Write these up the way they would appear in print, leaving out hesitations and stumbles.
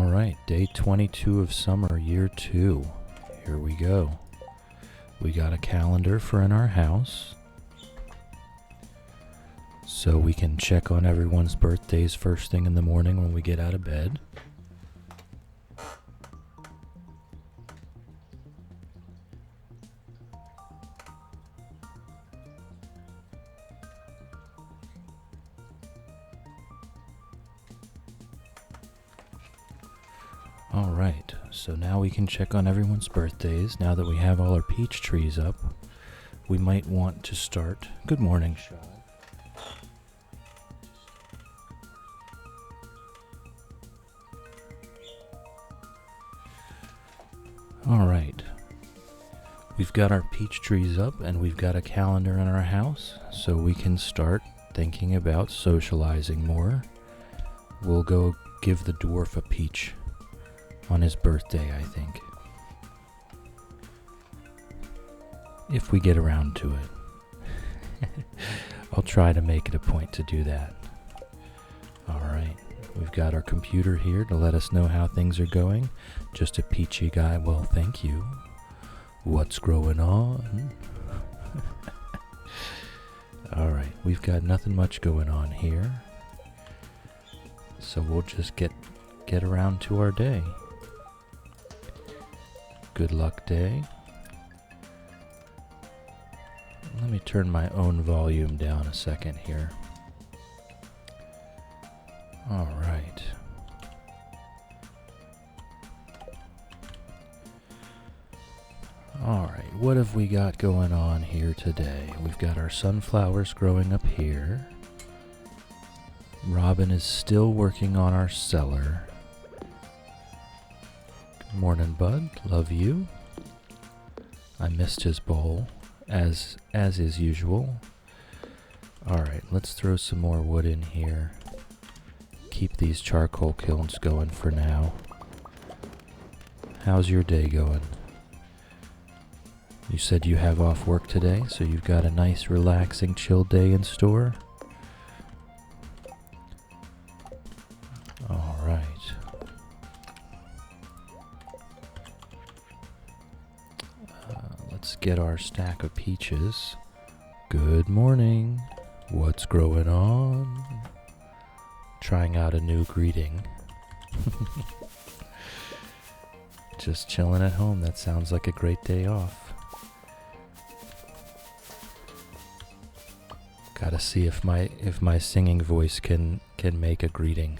Alright, day 22 of summer, year 2. Here we go. We got a calendar for in our house, so we can check on everyone's birthdays first thing in the morning when we get out of bed. Alright, so now we can check on everyone's birthdays. Now that we have all our peach trees up, we might want to start. Good morning, Shad. Alright, we've got our peach trees up and we've got a calendar in our house, so we can start thinking about socializing more. We'll go give the dwarf a peach on his birthday, I think. If we get around to it. I'll try to make it a point to do that. Alright, we've got our computer here to let us know how things are going. Just a peachy guy, well, thank you. What's going on? Alright, we've got nothing much going on here. So we'll just get around to our day. Good luck day. Let me turn my own volume down a second here. All right. All right, what have we got going on here today? We've got our sunflowers growing up here. Robin is still working on our cellar. Morning, bud. Love you. I missed his bowl, as is usual. Alright, let's throw some more wood in here. Keep these charcoal kilns going for now. How's your day going? You said you have off work today, so you've got a nice, relaxing, chill day in store? Alright. Let's get our stack of peaches. Good morning. What's growing on? Trying out a new greeting. Just chilling at home. That sounds like a great day off. Gotta see if my singing voice can make a greeting.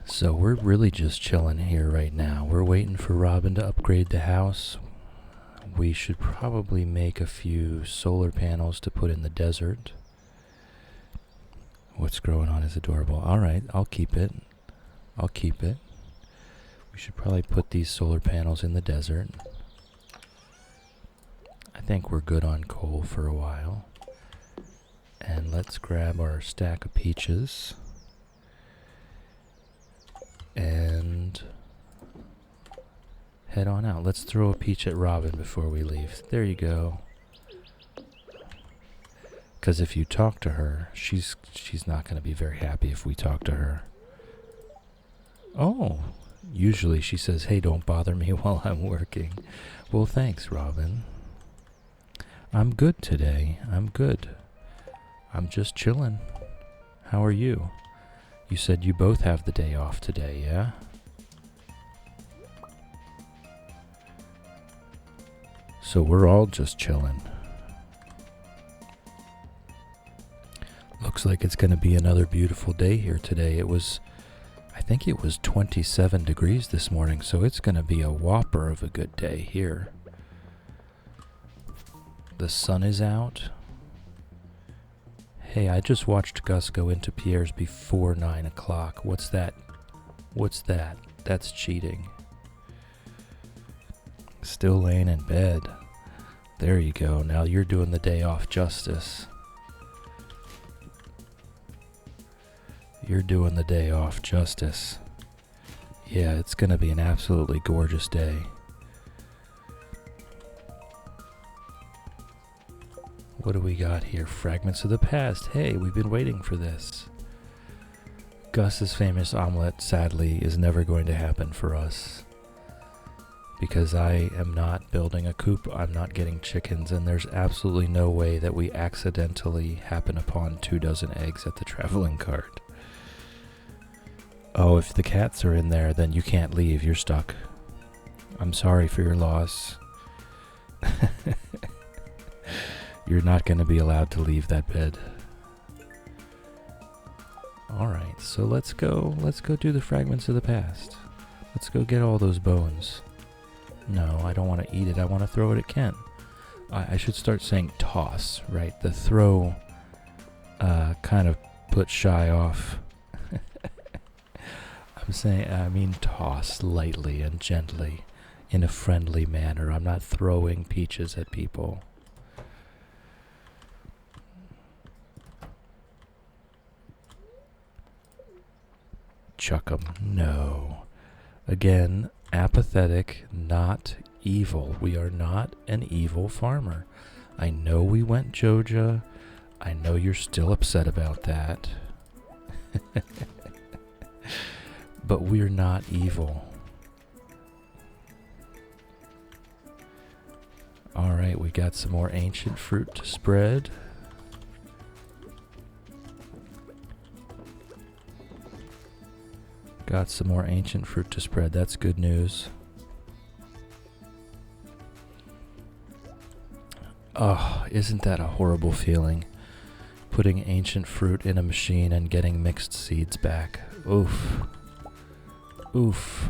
So we're really just chilling here right now. We're waiting for Robin to upgrade the house. We should probably make a few solar panels to put in the desert. What's growing on is adorable. Alright, I'll keep it. I'll keep it. We should probably put these solar panels in the desert. I think we're good on coal for a while. And let's grab our stack of peaches. And head on out. Let's throw a peach at Robin before we leave. There you go. Because if you talk to her, she's not going to be very happy if we talk to her. Oh, usually she says, hey, don't bother me while I'm working. Well, thanks, Robin. I'm good today. I'm good. I'm just chilling. How are you? You said you both have the day off today, yeah? So we're all just chilling. Looks like it's going to be another beautiful day here today. I think it was 27 degrees this morning, so it's going to be a whopper of a good day here. The sun is out. Hey, I just watched Gus go into Pierre's before 9 o'clock. What's that? What's that? That's cheating. Still laying in bed. There you go. Now you're doing the day off justice. You're doing the day off justice. Yeah, it's going to be an absolutely gorgeous day. What do we got here? Fragments of the past. Hey, we've been waiting for this. Gus's famous omelet, sadly, is never going to happen for us. Because I am not building a coop, I'm not getting chickens, and there's absolutely no way that we accidentally happen upon 24 eggs at the traveling cart. Oh, if the cats are in there, then you can't leave, you're stuck. I'm sorry for your loss. You're not going to be allowed to leave that bed. Alright, so let's go do the fragments of the past. Let's go get all those bones. No, I don't want to eat it, I want to throw it at Ken. I should start saying toss, right? The throw kind of put Shy off. I mean toss lightly and gently in a friendly manner. I'm not throwing peaches at people. Chuck 'em. No. Again, apathetic, not evil. We are not an evil farmer. I know we went Joja. I know you're still upset about that. But we're not evil. Alright, we got some more ancient fruit to spread. Got some more ancient fruit to spread. That's good news. Oh, isn't that a horrible feeling? Putting ancient fruit in a machine and getting mixed seeds back. Oof. Oof.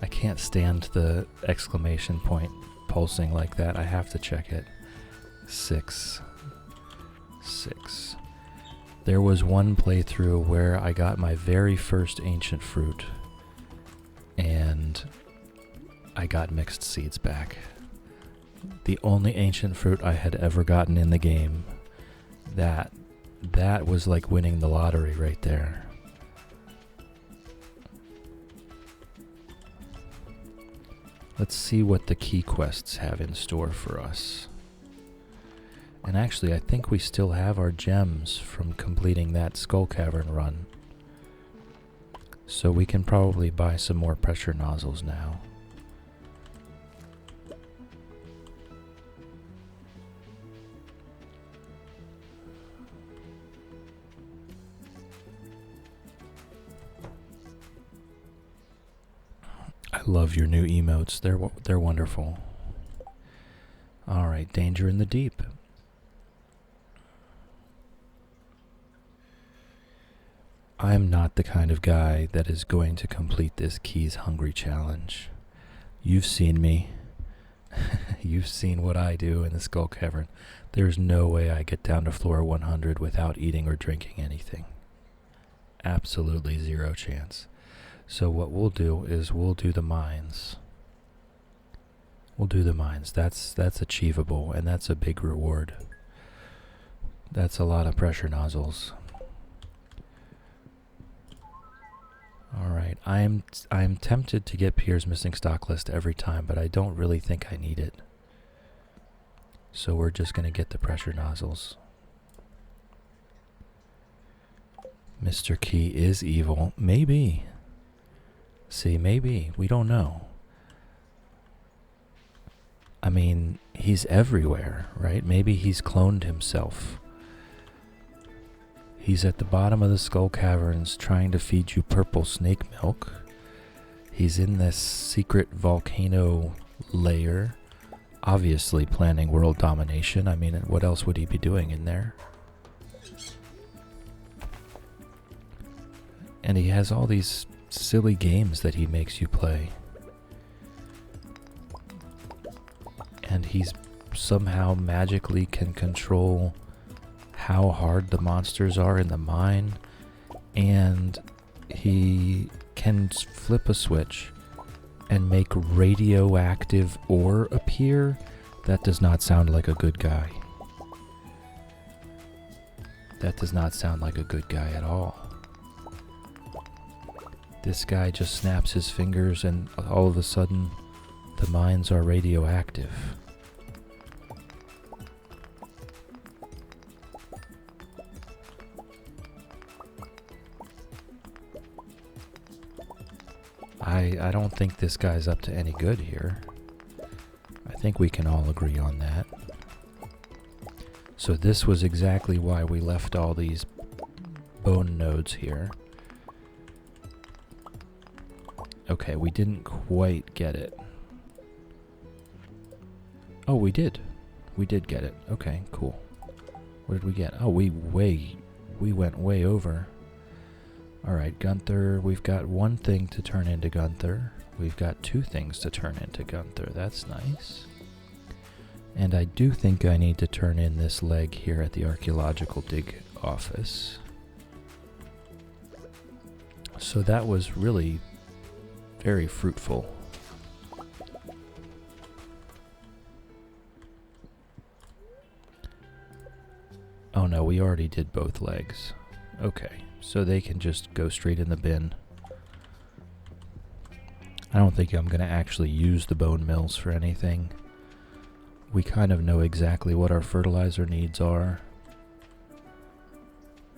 I can't stand the exclamation point pulsing like that. I have to check it. 6. There was one playthrough where I got my very first ancient fruit and I got mixed seeds back. The only ancient fruit I had ever gotten in the game. That was like winning the lottery right there. Let's see what the key quests have in store for us. And actually, I think we still have our gems from completing that Skull Cavern run. So we can probably buy some more pressure nozzles now. I love your new emotes. They're wonderful. All right, danger in the deep. I'm not the kind of guy that is going to complete this Keys Hungry challenge. You've seen me. You've seen what I do in the Skull Cavern. There's no way I get down to floor 100 without eating or drinking anything. Absolutely zero chance. So what we'll do is we'll do the mines. We'll do the mines. That's achievable, and that's a big reward. That's a lot of pressure nozzles. Alright, I'm tempted to get Pierre's missing stock list every time, but I don't really think I need it. So we're just going to get the pressure nozzles. Mr. Key is evil. Maybe. See, maybe. We don't know. I mean, he's everywhere, right? Maybe he's cloned himself. He's at the bottom of the Skull Caverns trying to feed you purple snake milk. He's in this secret volcano lair, obviously planning world domination. I mean, what else would he be doing in there? And he has all these silly games that he makes you play. And he's somehow magically can control how hard the monsters are in the mine, and he can flip a switch and make radioactive ore appear. That does not sound like a good guy. That does not sound like a good guy at all. This guy just snaps his fingers and all of a sudden the mines are radioactive. I don't think this guy's up to any good here. I think we can all agree on that. So this was exactly why we left all these bone nodes here. Okay, we didn't quite get it. Oh, we did. We did get it. Okay, cool. What did we get? Oh, we went way over. Alright, Gunther, we've got one thing to turn into Gunther. We've got two things to turn into Gunther. That's nice. And I do think I need to turn in this leg here at the archaeological dig office. So that was really very fruitful. Oh no, we already did both legs. Okay, so they can just go straight in the bin. I don't think I'm going to actually use the bone mills for anything. We kind of know exactly what our fertilizer needs are.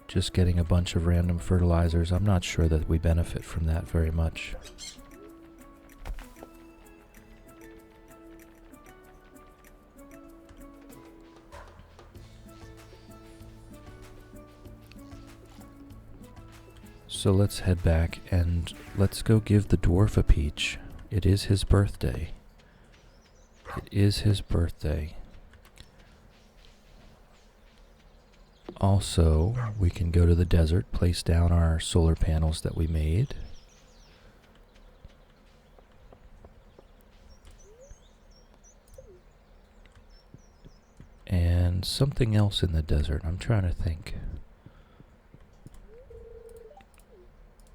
Just getting a bunch of random fertilizers, I'm not sure that we benefit from that very much. So let's head back and let's go give the dwarf a peach. It is his birthday. It is his birthday. Also, we can go to the desert, place down our solar panels that we made. And something else in the desert. I'm trying to think.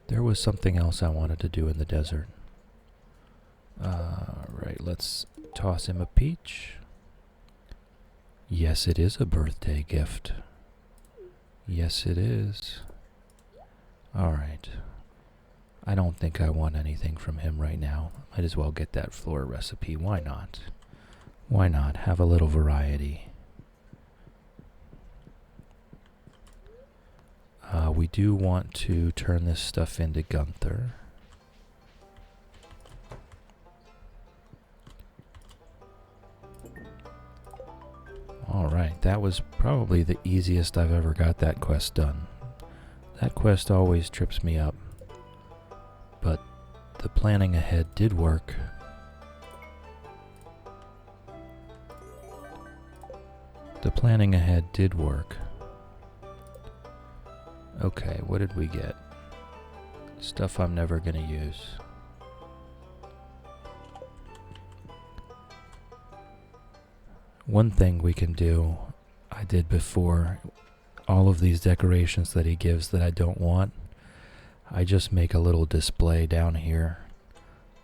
There was something else I wanted to do in the desert. Right, let's toss him a peach. Yes, it is a birthday gift. Yes, it is. Alright. I don't think I want anything from him right now. Might as well get that floor recipe. Why not? Why not? Have a little variety. We do want to turn this stuff into Gunther. Alright, that was probably the easiest I've ever got that quest done. That quest always trips me up. But the planning ahead did work. The planning ahead did work. Okay, what did we get? Stuff I'm never gonna use. One thing we can do, I did before, all of these decorations that he gives that I don't want, I just make a little display down here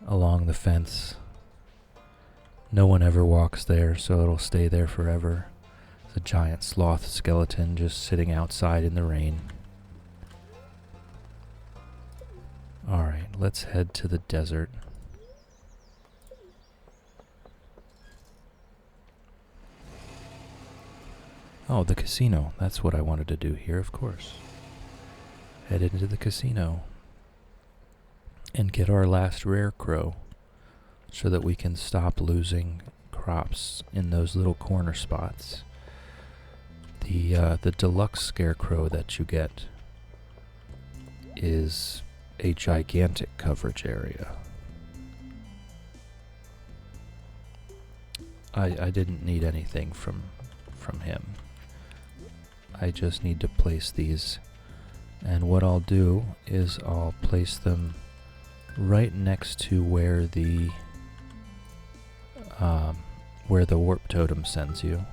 along the fence. No one ever walks there, so it'll stay there forever. It's a giant sloth skeleton just sitting outside in the rain. Alright, let's head to the desert. Oh, the casino. That's what I wanted to do here, of course. Head into the casino. And get our last rare crow. So that we can stop losing crops in those little corner spots. The deluxe scarecrow that you get is a gigantic coverage area. I didn't need anything from him. I just need to place these, and what I'll do is I'll place them right next to where the warp totem sends you,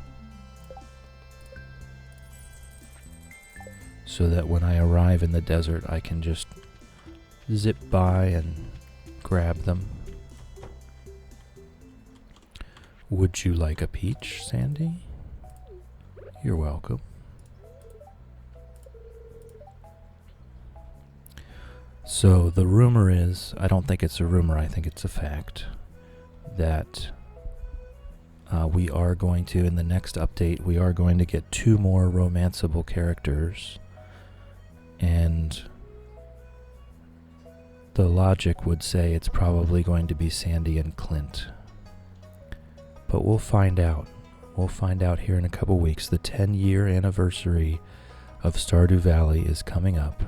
so that when I arrive in the desert I can just zip by and grab them. Would you like a peach, Sandy? You're welcome. So the rumor is, I don't think it's a rumor, I think it's a fact, that we are going to, in the next update, we are going to get 2 more romanceable characters, and the logic would say it's probably going to be Sandy and Clint. But we'll find out. We'll find out here in a couple weeks. The 10-year anniversary of Stardew Valley is coming up.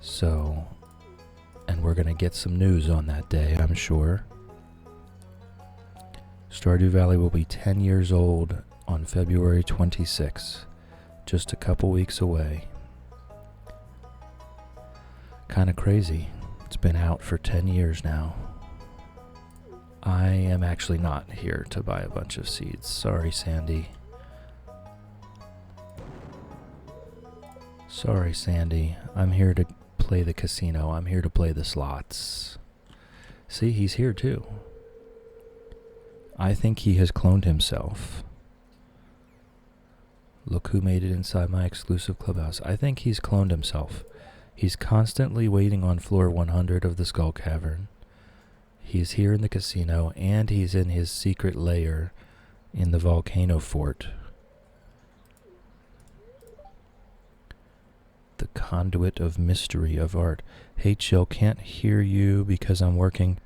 So, and we're going to get some news on that day, I'm sure. Stardew Valley will be 10 years old on February 26th, just a couple weeks away. Kind of crazy. It's been out for 10 years now. I am actually not here to buy a bunch of seeds. Sorry, Sandy. Sorry, Sandy. I'm here to play the casino. I'm here to play the slots. See, he's here too. I think he has cloned himself. Look who made it inside my exclusive clubhouse. I think he's cloned himself. He's constantly waiting on floor 100 of the Skull Cavern. He's here in the casino, and he's in his secret lair in the volcano fort. The conduit of mystery of art. Hey, Chill, can't hear you because I'm working,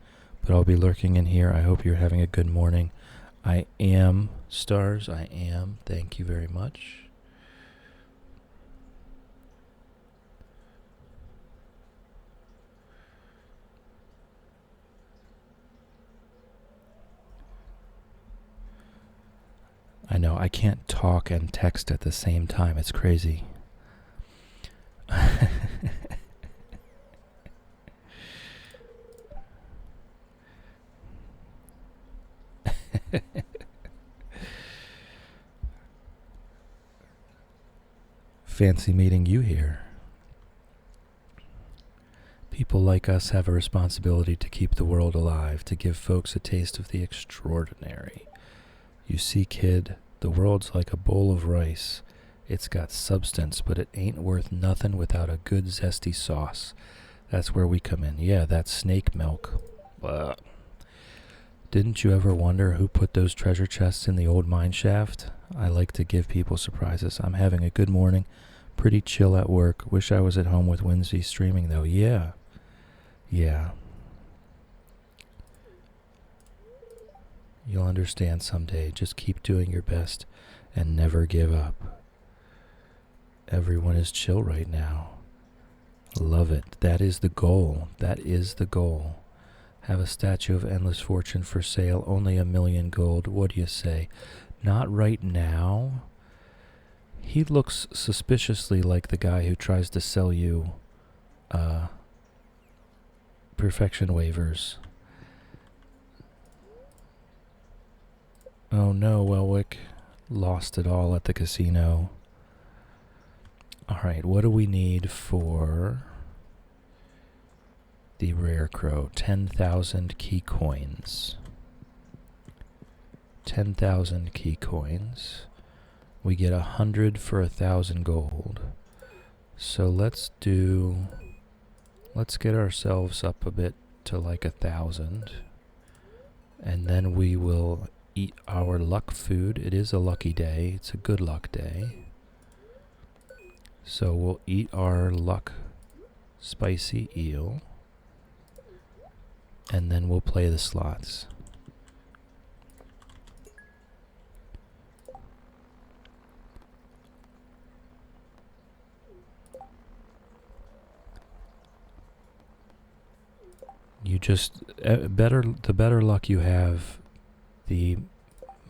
but I'll be lurking in here. I hope you're having a good morning. I am, Stars, I am. Thank you very much. I know, I can't talk and text at the same time. It's crazy. Fancy meeting you here. People like us have a responsibility to keep the world alive, to give folks a taste of the extraordinary. You see, kid, the world's like a bowl of rice. It's got substance, but it ain't worth nothing without a good zesty sauce. That's where we come in. Yeah, that's snake milk. Blah. Didn't you ever wonder who put those treasure chests in the old mine shaft? I like to give people surprises. I'm having a good morning. Pretty chill at work. Wish I was at home with Wednesday streaming, though. Yeah. Yeah. You'll understand someday. Just keep doing your best and never give up. Everyone is chill right now. Love it. That is the goal. That is the goal. Have a statue of Endless Fortune for sale. Only 1,000,000 gold. What do you say? Not right now. He looks suspiciously like the guy who tries to sell you perfection waivers. Oh no, Welwick. Lost it all at the casino. Alright, what do we need for the rare crow? 10,000 key coins. 10,000 key coins. We get 100 for 1,000 gold. So let's get ourselves up a bit to like 1,000. And then we will eat our luck food. It is a lucky day. It's a good luck day. So we'll eat our luck spicy eel. And then we'll play the slots. You just, the better luck you have, the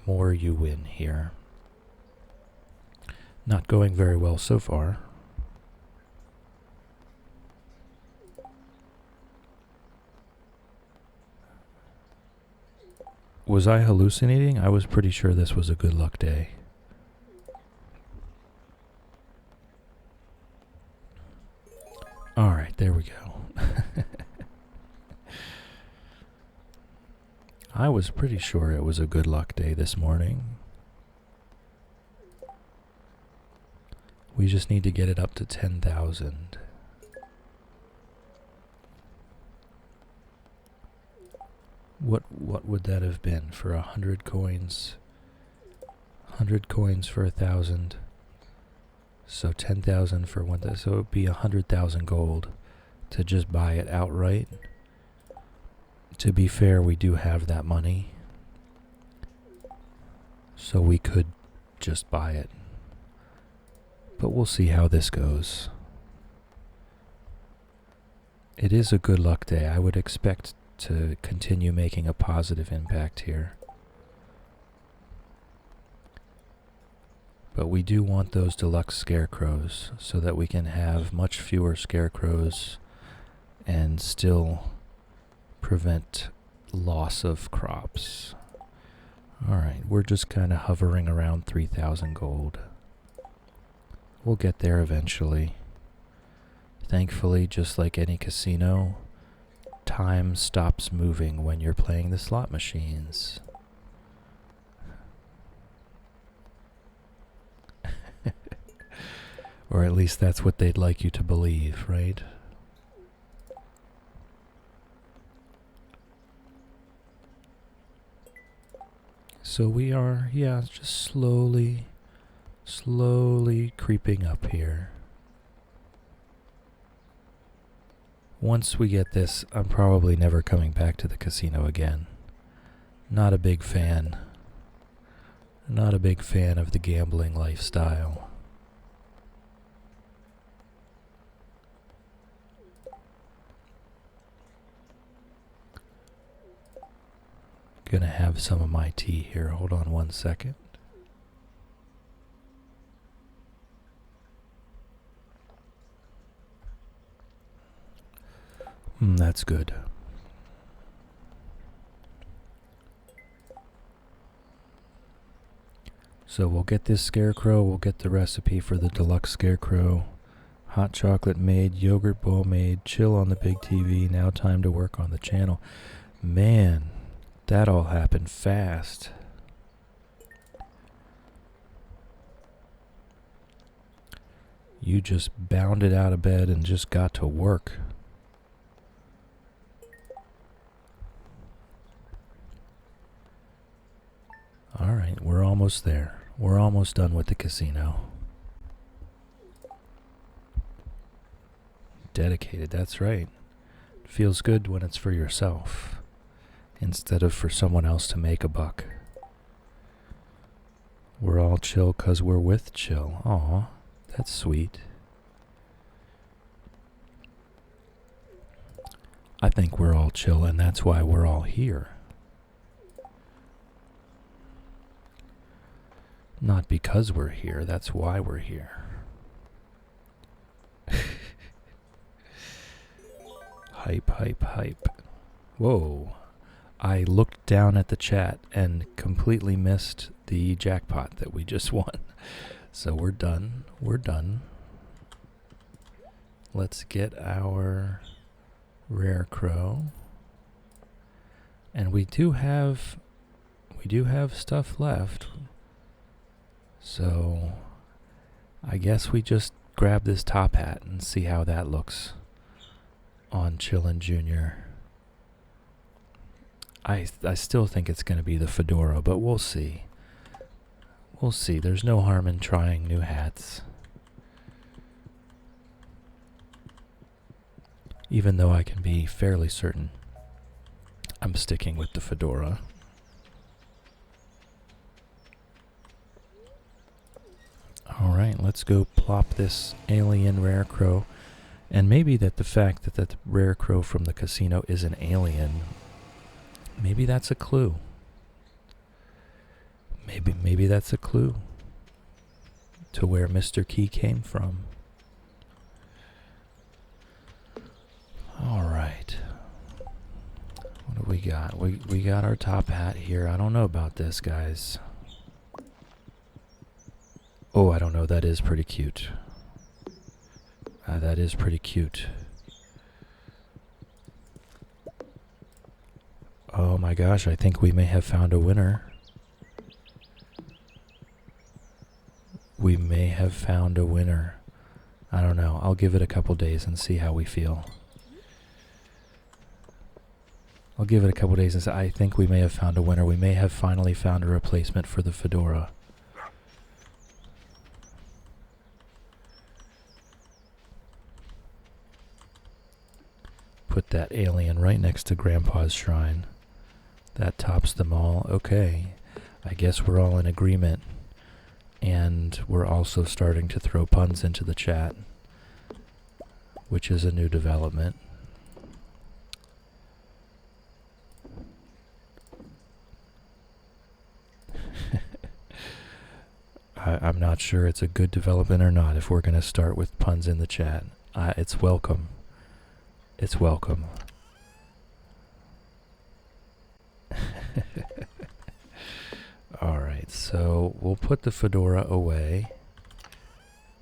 more you win here. Not going very well so far. Was I hallucinating? I was pretty sure this was a good luck day. Alright, there we go. I was pretty sure it was a good luck day this morning. We just need to get it up to 10,000. What would that have been for 100 coins? 100 coins for 1,000. So 10,000 for 1,000. So it would be 100,000 gold to just buy it outright. To be fair, we do have that money, so we could just buy it. But we'll see how this goes. It is a good luck day. I would expect to continue making a positive impact here. But we do want those deluxe scarecrows so that we can have much fewer scarecrows and still prevent loss of crops. Alright, we're just kind of hovering around 3,000 gold. We'll get there eventually. Thankfully, just like any casino, time stops moving when you're playing the slot machines. Or at least that's what they'd like you to believe, right? So we are, yeah, just slowly creeping up here. Once we get this, I'm probably never coming back to the casino again. Not a big fan. Not a big fan of the gambling lifestyle. Gonna have some of my tea here. Hold on one second. That's good. So we'll get this scarecrow, we'll get the recipe for the deluxe scarecrow. Hot chocolate made, yogurt bowl made, chill on the big TV, now time to work on the channel. Man, that all happened fast. You just bounded out of bed and just got to work. Alright, we're almost there. We're almost done with the casino. Dedicated, that's right. Feels good when it's for yourself, instead of for someone else to make a buck. We're all chill 'cause we're with chill. Aw, that's sweet. I think we're all chill and that's why we're all here. Not because we're here, that's why we're here. Hype, hype, hype. Whoa. I looked down at the chat and completely missed the jackpot that we just won. So we're done. We're done. Let's get our rare crow. And we do have stuff left. So I guess we just grab this top hat and see how that looks on Chillin' Jr. I still think it's going to be the fedora, but we'll see. We'll see. There's no harm in trying new hats. Even though I can be fairly certain I'm sticking with the fedora. Alright, let's go plop this alien rare crow. And maybe that the fact that the rare crow from the casino is an alien, maybe that's a clue. Maybe that's a clue to where Mr. Key came from. Alright. What do we got? We got our top hat here. I don't know about this, guys. Oh, I don't know. That is pretty cute. That is pretty cute. Oh my gosh, I think we may have found a winner. We may have found a winner. I don't know. I'll give it a couple days and see how we feel. I'll give it a couple days and say, I think we may have found a winner. We may have finally found a replacement for the fedora. Put that alien right next to Grandpa's shrine. That tops them all. Okay, I guess we're all in agreement. And we're also starting to throw puns into the chat, which is a new development. I'm not sure it's a good development or not if we're going to start with puns in the chat. It's welcome. It's welcome. Alright, so we'll put the fedora away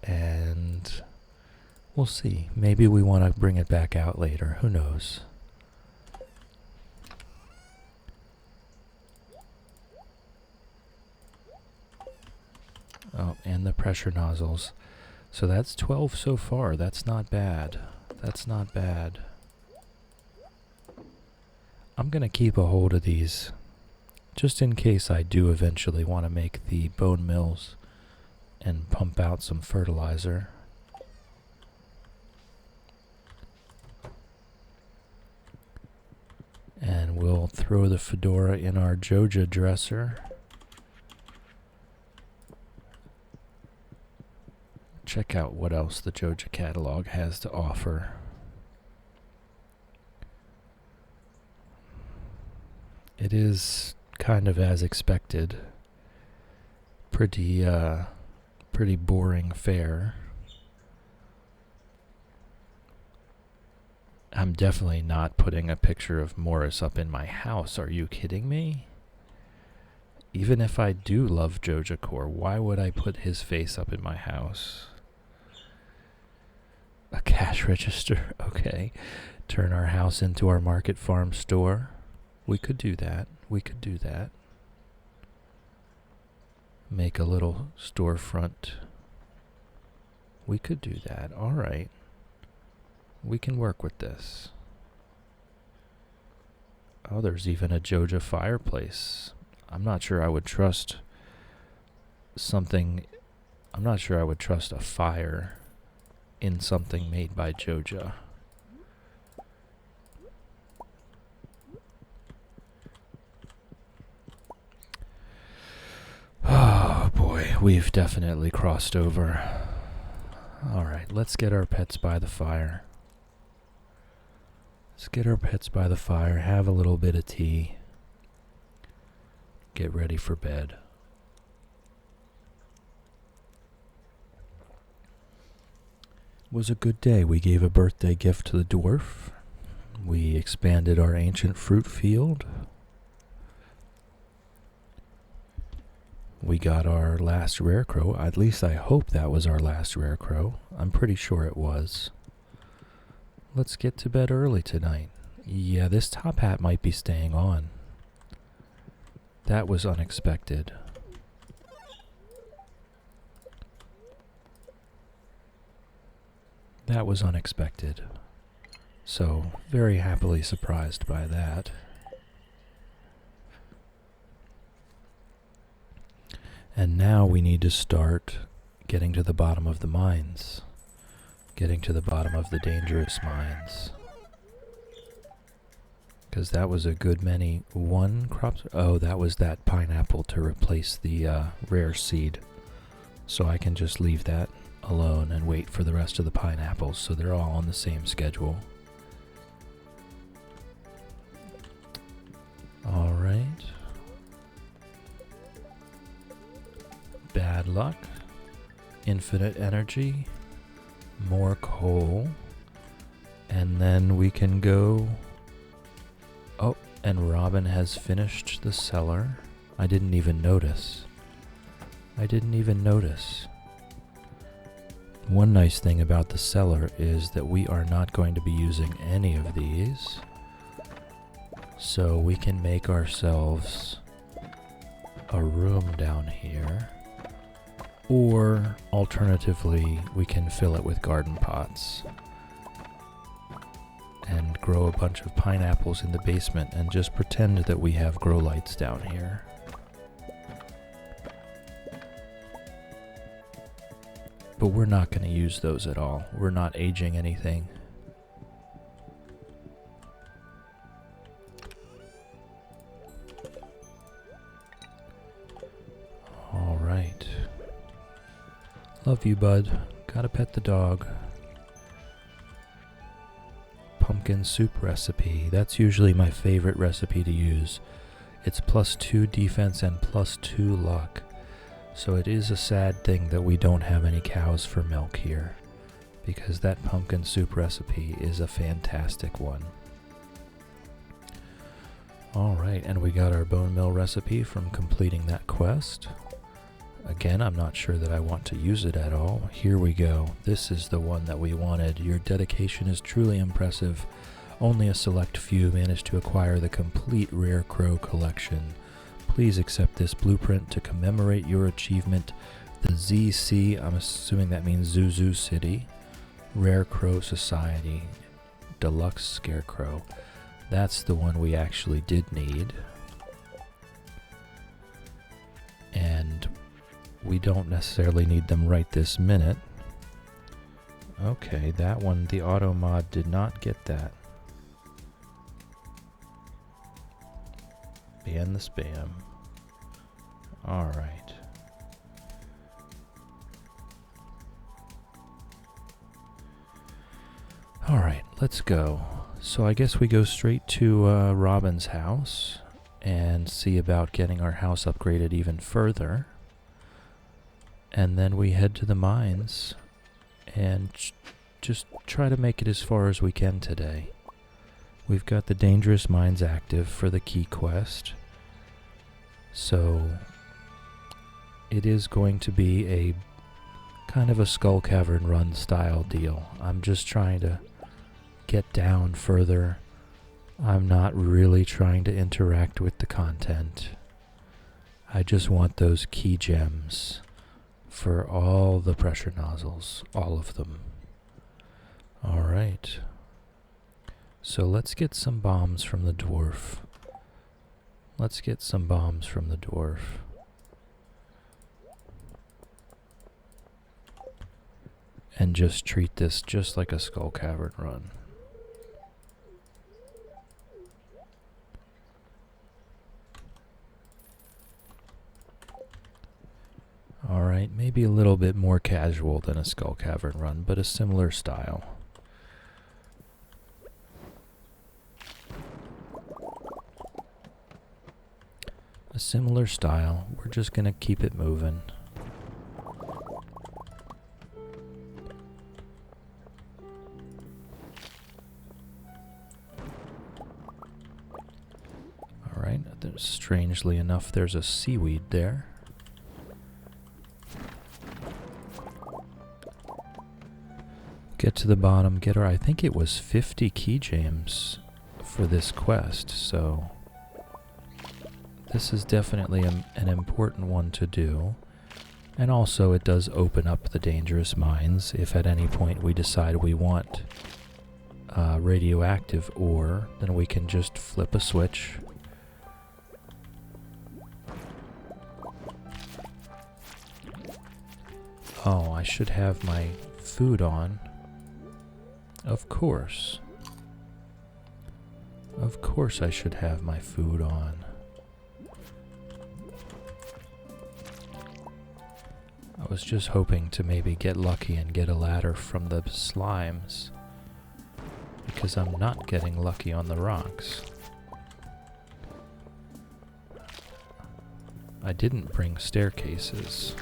and we'll see. Maybe we want to bring it back out later. Who knows? Oh, and the pressure nozzles. So that's 12 so far. That's not bad. That's not bad. I'm going to keep a hold of these just in case I do eventually want to make the bone mills and pump out some fertilizer. And we'll throw the fedora in our Joja dresser. Check out what else the Joja catalog has to offer. It is kind of as expected. Pretty boring fare. I'm definitely not putting a picture of Morris up in my house. Are you kidding me? Even if I do love Joja Core, why would I put his face up in my house? A cash register, okay. Turn our house into our market farm store. We could do that. We could do that. Make a little storefront. We could do that. All right. We can work with this. Oh, there's even a Joja fireplace. I'm not sure I would trust something. I'm not sure I would trust a fire in something made by Joja. Oh boy, we've definitely crossed over. Alright, let's get our pets by the fire. Let's get our pets by the fire, have a little bit of tea, get ready for bed. It was a good day. We gave a birthday gift to the dwarf. We expanded our ancient fruit field. We got our last rare crow. At least I hope that was our last rare crow. I'm pretty sure it was. Let's get to bed early tonight. Yeah, this top hat might be staying on. That was unexpected. That was unexpected. So, very happily surprised by that. And now we need to start getting to the bottom of the mines. Getting to the bottom of the dangerous mines. Because that was a good many. One crop. Oh, that was that pineapple to replace the rare seed. So I can just leave that alone and wait for the rest of the pineapples so they're all on the same schedule. Alright. Bad luck. Infinite energy. More coal. And then we can go... Oh, and Robin has finished the cellar. I didn't even notice. One nice thing about the cellar is that we are not going to be using any of these. So we can make ourselves a room down here. Or, alternatively, we can fill it with garden pots. And grow a bunch of pineapples in the basement and just pretend that we have grow lights down here. But we're not going to use those at all. We're not aging anything. Love you, bud. Gotta pet the dog. Pumpkin soup recipe. That's usually my favorite recipe to use. It's +2 defense and +2 luck. So it is a sad thing that we don't have any cows for milk here, because that pumpkin soup recipe is a fantastic one. Alright, and we got our bone meal recipe from completing that quest. Again, I'm not sure that I want to use it at all. Here we go. This is the one that we wanted. Your dedication is truly impressive. Only a select few managed to acquire the complete Rare Crow collection. Please accept this blueprint to commemorate your achievement. The ZC, I'm assuming that means Zuzu City, Rare Crow Society, Deluxe Scarecrow. That's the one we actually did need. And we don't necessarily need them right this minute. Okay, that one, the auto mod did not get that. Ban the spam. Alright. Alright, let's go. So I guess we go straight to Robin's house and see about getting our house upgraded even further. And then we head to the mines and just try to make it as far as we can today. We've got the dangerous mines active for the key quest. So it is going to be a kind of a Skull Cavern run style deal. I'm just trying to get down further. I'm not really trying to interact with the content. I just want those key gems for all the pressure nozzles, all of them. Alright. So let's get some bombs from the dwarf. Let's get some bombs from the dwarf. And just treat this just like a Skull Cavern run. Alright, maybe a little bit more casual than a Skull Cavern run, but a similar style. A similar style. We're just gonna keep it moving. Alright, strangely enough, there's a seaweed there. Get to the bottom, get our, I think it was 50 key gems for this quest, so this is definitely an important one to do. And also it does open up the dangerous mines if at any point we decide we want radioactive ore, then we can just flip a switch. Oh, I should have my food on. Of course. Of course I should have my food on. I was just hoping to maybe get lucky and get a ladder from the slimes, because I'm not getting lucky on the rocks. I didn't bring staircases,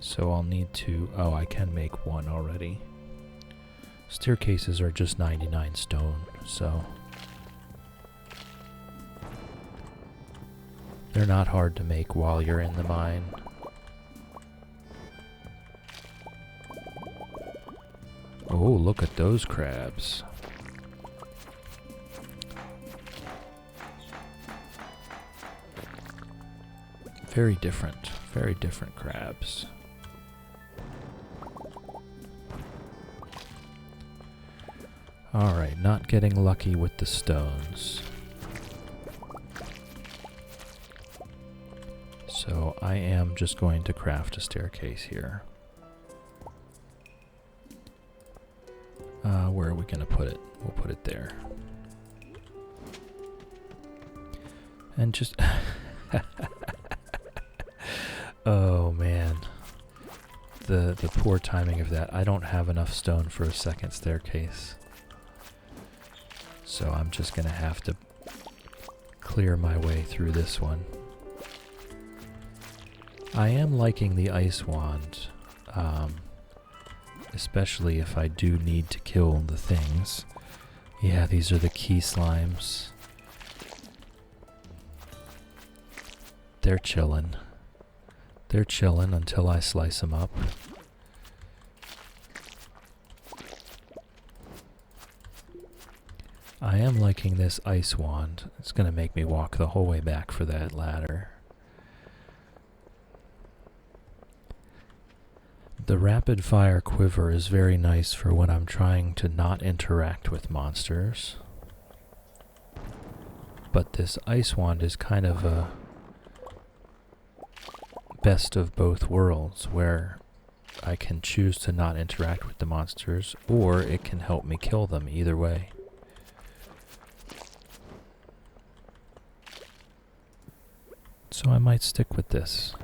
so I'll need to... Oh, I can make one already. Staircases are just 99 stone, so they're not hard to make while you're in the mine. Oh, look at those crabs. Very different crabs. Alright, not getting lucky with the stones. So I am just going to craft a staircase here. Where are we going to put it? We'll put it there. And just... Oh man, the poor timing of that. I don't have enough stone for a second staircase. So I'm just going to have to clear my way through this one. I am liking the ice wand, especially if I do need to kill the things. Yeah, these are the key slimes. They're chillin'. They're chillin' until I slice them up. I am liking this ice wand. It's going to make me walk the whole way back for that ladder. The rapid fire quiver is very nice for when I'm trying to not interact with monsters. But this ice wand is kind of a best of both worlds, where I can choose to not interact with the monsters, or it can help me kill them either way. So I might stick with this.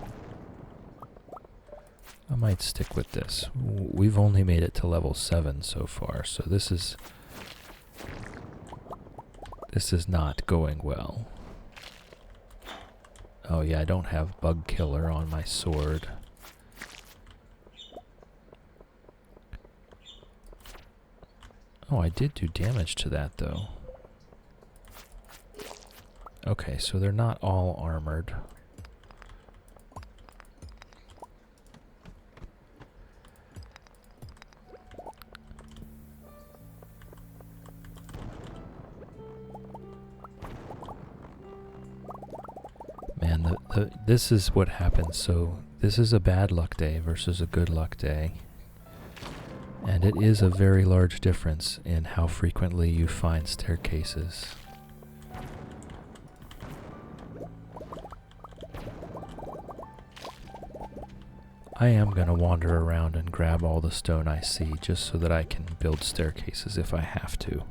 We've only made it to level 7 so far, so this is not going well. Oh yeah, I don't have bug killer on my sword. Oh, I did do damage to that though. Okay, so they're not all armored. Man, this is what happens. So this is a bad luck day versus a good luck day. And it is a very large difference in how frequently you find staircases. I am going to wander around and grab all the stone I see just so that I can build staircases if I have to.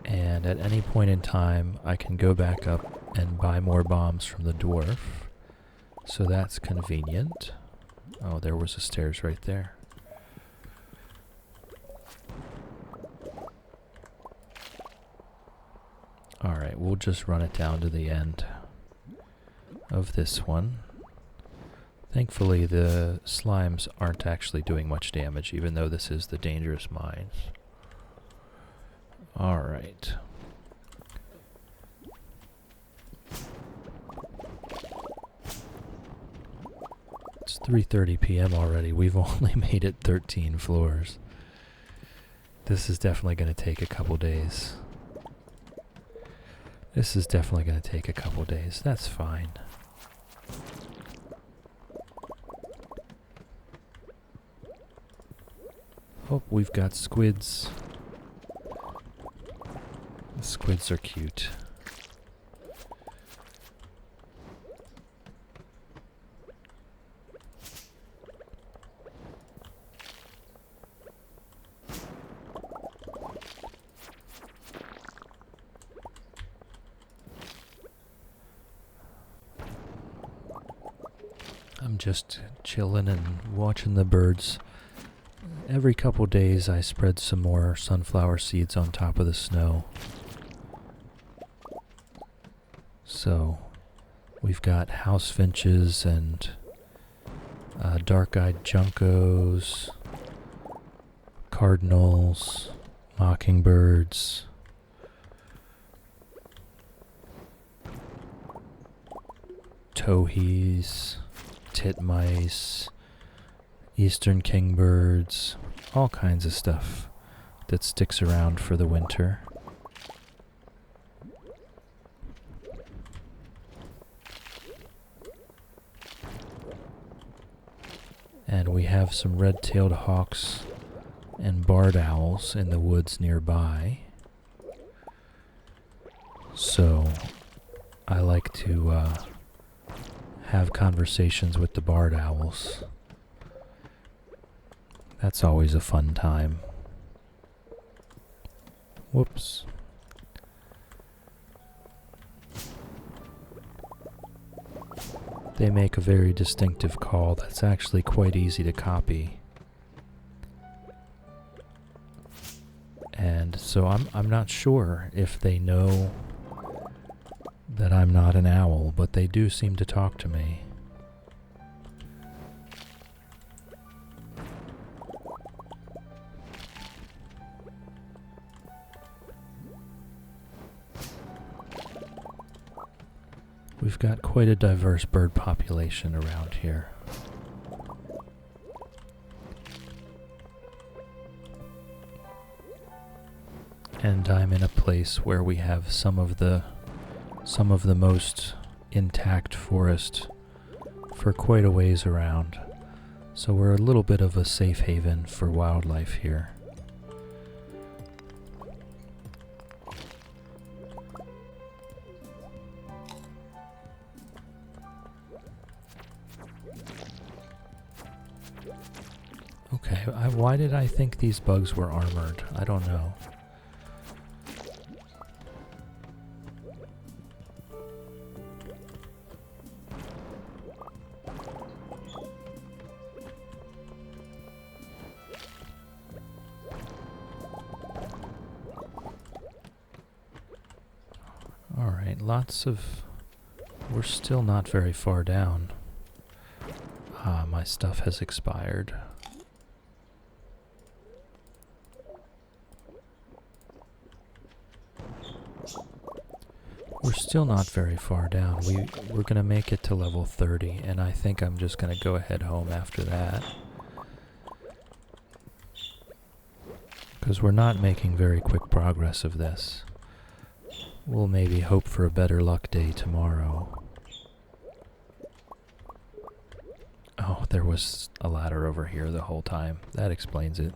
And at any point in time, I can go back up and buy more bombs from the dwarf. So that's convenient. Oh, there was the stairs right there. Alright, we'll just run it down to the end of this one. Thankfully, the slimes aren't actually doing much damage, even though this is the dangerous mines. Alright. It's 3:30 p.m. already. We've only made it 13 floors. This is definitely going to take a couple days. That's fine. Oh, we've got squids. The squids are cute. I'm just chilling and watching the birds. Every couple days I spread some more sunflower seeds on top of the snow. So we've got house finches and dark-eyed juncos, cardinals, mockingbirds, towhees, titmice, eastern kingbirds, all kinds of stuff that sticks around for the winter. And we have some red-tailed hawks and barred owls in the woods nearby. So I like to have conversations with the barred owls. That's always a fun time. Whoops. they make a very distinctive call that's actually quite easy to copy. And so I'm not sure if they know that I'm not an owl, but they do seem to talk to me. We've got quite a diverse bird population around here. And I'm in a place where we have some of the most intact forest for quite a ways around. So we're a little bit of a safe haven for wildlife here. Okay, why did I think these bugs were armored? I don't know. Alright, we're still not very far down. Ah, my stuff has expired. We're still not very far down. We're gonna make it to level 30, and I think I'm just gonna go ahead home after that. Because we're not making very quick progress of this. We'll maybe hope for a better luck day tomorrow. Oh, there was a ladder over here the whole time. That explains it.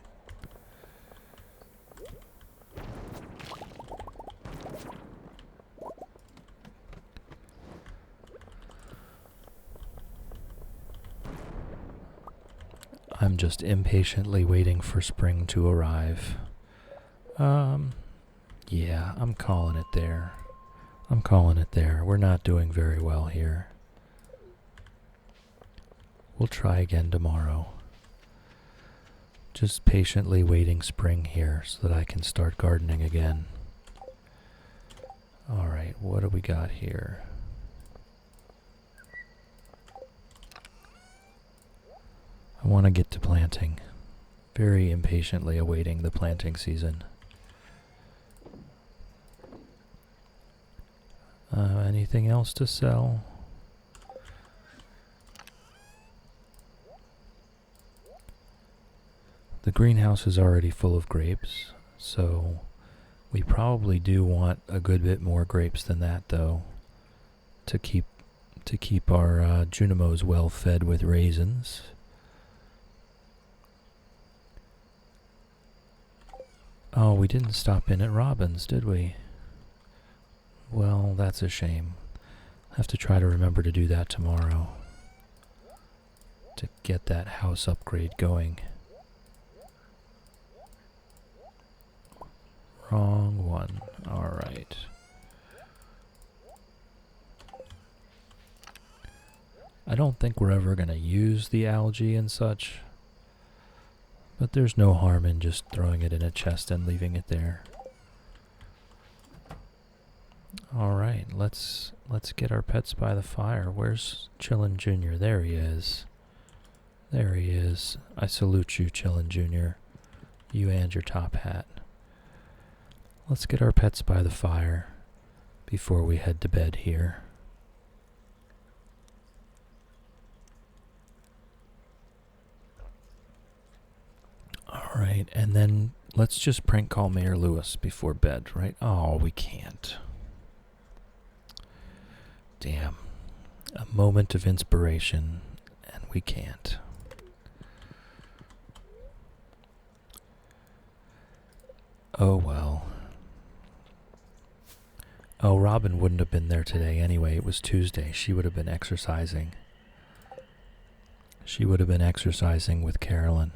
I'm just impatiently waiting for spring to arrive. Yeah, I'm calling it there. I'm calling it there. We're not doing very well here. We'll try again tomorrow. Just patiently waiting spring here so that I can start gardening again. Alright, what do we got here? I want to get to planting. Very impatiently awaiting the planting season. Anything else to sell? The greenhouse is already full of grapes, so we probably do want a good bit more grapes than that, though, to keep our Junimos well fed with raisins. Oh, we didn't stop in at Robin's, did we? Well, that's a shame. I'll have to try to remember to do that tomorrow. To get that house upgrade going. Wrong one. Alright. I don't think we're ever going to use the algae and such. But there's no harm in just throwing it in a chest and leaving it there. Alright, let's get our pets by the fire. Where's Chillin' Jr.? There he is. There he is. I salute you, Chillin' Jr. You and your top hat. Let's get our pets by the fire before we head to bed here. Alright, and then let's just prank call Mayor Lewis before bed, right? Oh, we can't. Damn. A moment of inspiration, and we can't. Oh well. Oh, Robin wouldn't have been there today anyway. It was Tuesday. She would have been exercising. She would have been exercising with Carolyn.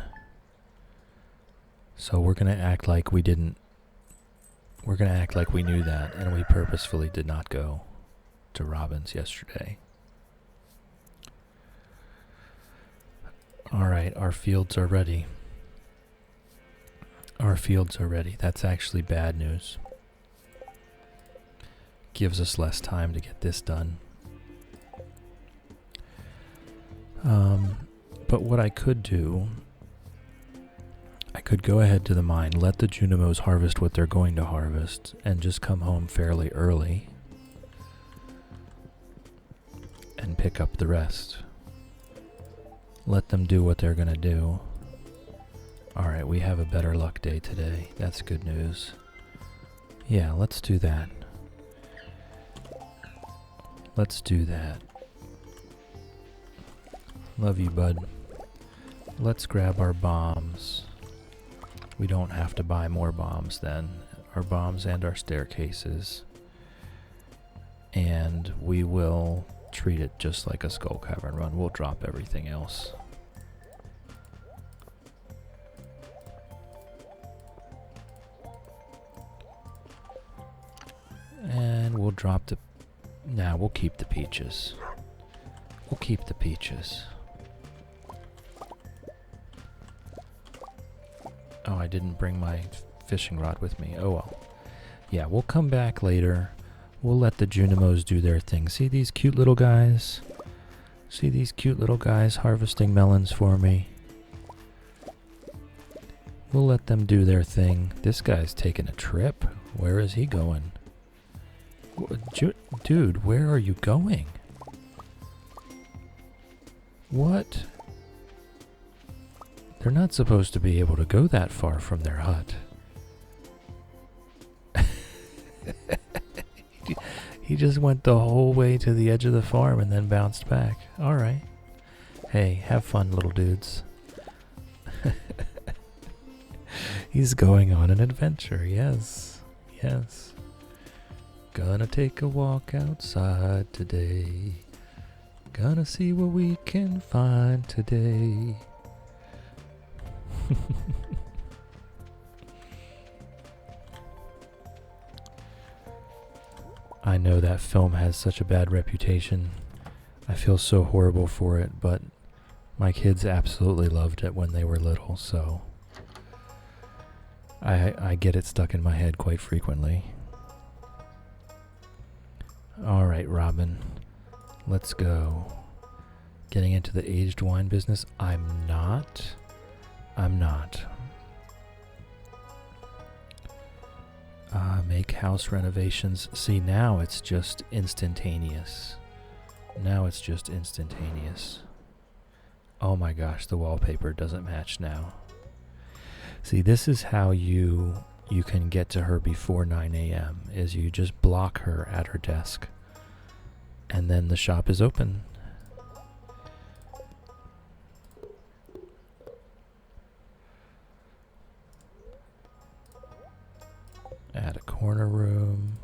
So we're going to act like we didn't. We're going to act like we knew that, and we purposefully did not go to Robin's yesterday. Alright, our fields are ready. Our fields are ready. That's actually bad news. Gives us less time to get this done. But what I could do, I could go ahead to the mine, let the Junimos harvest what they're going to harvest, and just come home fairly early and pick up the rest. Let them do what they're gonna do. Alright, we have a better luck day today. That's good news. Yeah, let's do that. Let's do that. Love you, bud. Let's grab our bombs. We don't have to buy more bombs then. Our bombs and our staircases. And we will treat it just like a Skull Cavern run. We'll drop everything else. And we'll drop the... Nah, we'll keep the peaches. We'll keep the peaches. Oh, I didn't bring my fishing rod with me. Oh well. Yeah, we'll come back later. We'll let the Junimos do their thing. See these cute little guys? See these cute little guys harvesting melons for me? We'll let them do their thing. This guy's taking a trip. Where is he going? Dude, where are you going? What? They're not supposed to be able to go that far from their hut. He just went the whole way to the edge of the farm and then bounced back. Alright. Hey, have fun, little dudes. He's going on an adventure, yes. Yes. Gonna take a walk outside today. Gonna see what we can find today. I know that film has such a bad reputation. I feel so horrible for it, but my kids absolutely loved it when they were little, so I get it stuck in my head quite frequently. Alright, Robin. Let's go. Getting into the aged wine business? I'm not. Make house renovations. See, now it's just instantaneous. Now it's just instantaneous. Oh my gosh, the wallpaper doesn't match now. See, this is how you can get to her before 9 a.m. is you just block her at her desk. And then the shop is open. Add a corner room.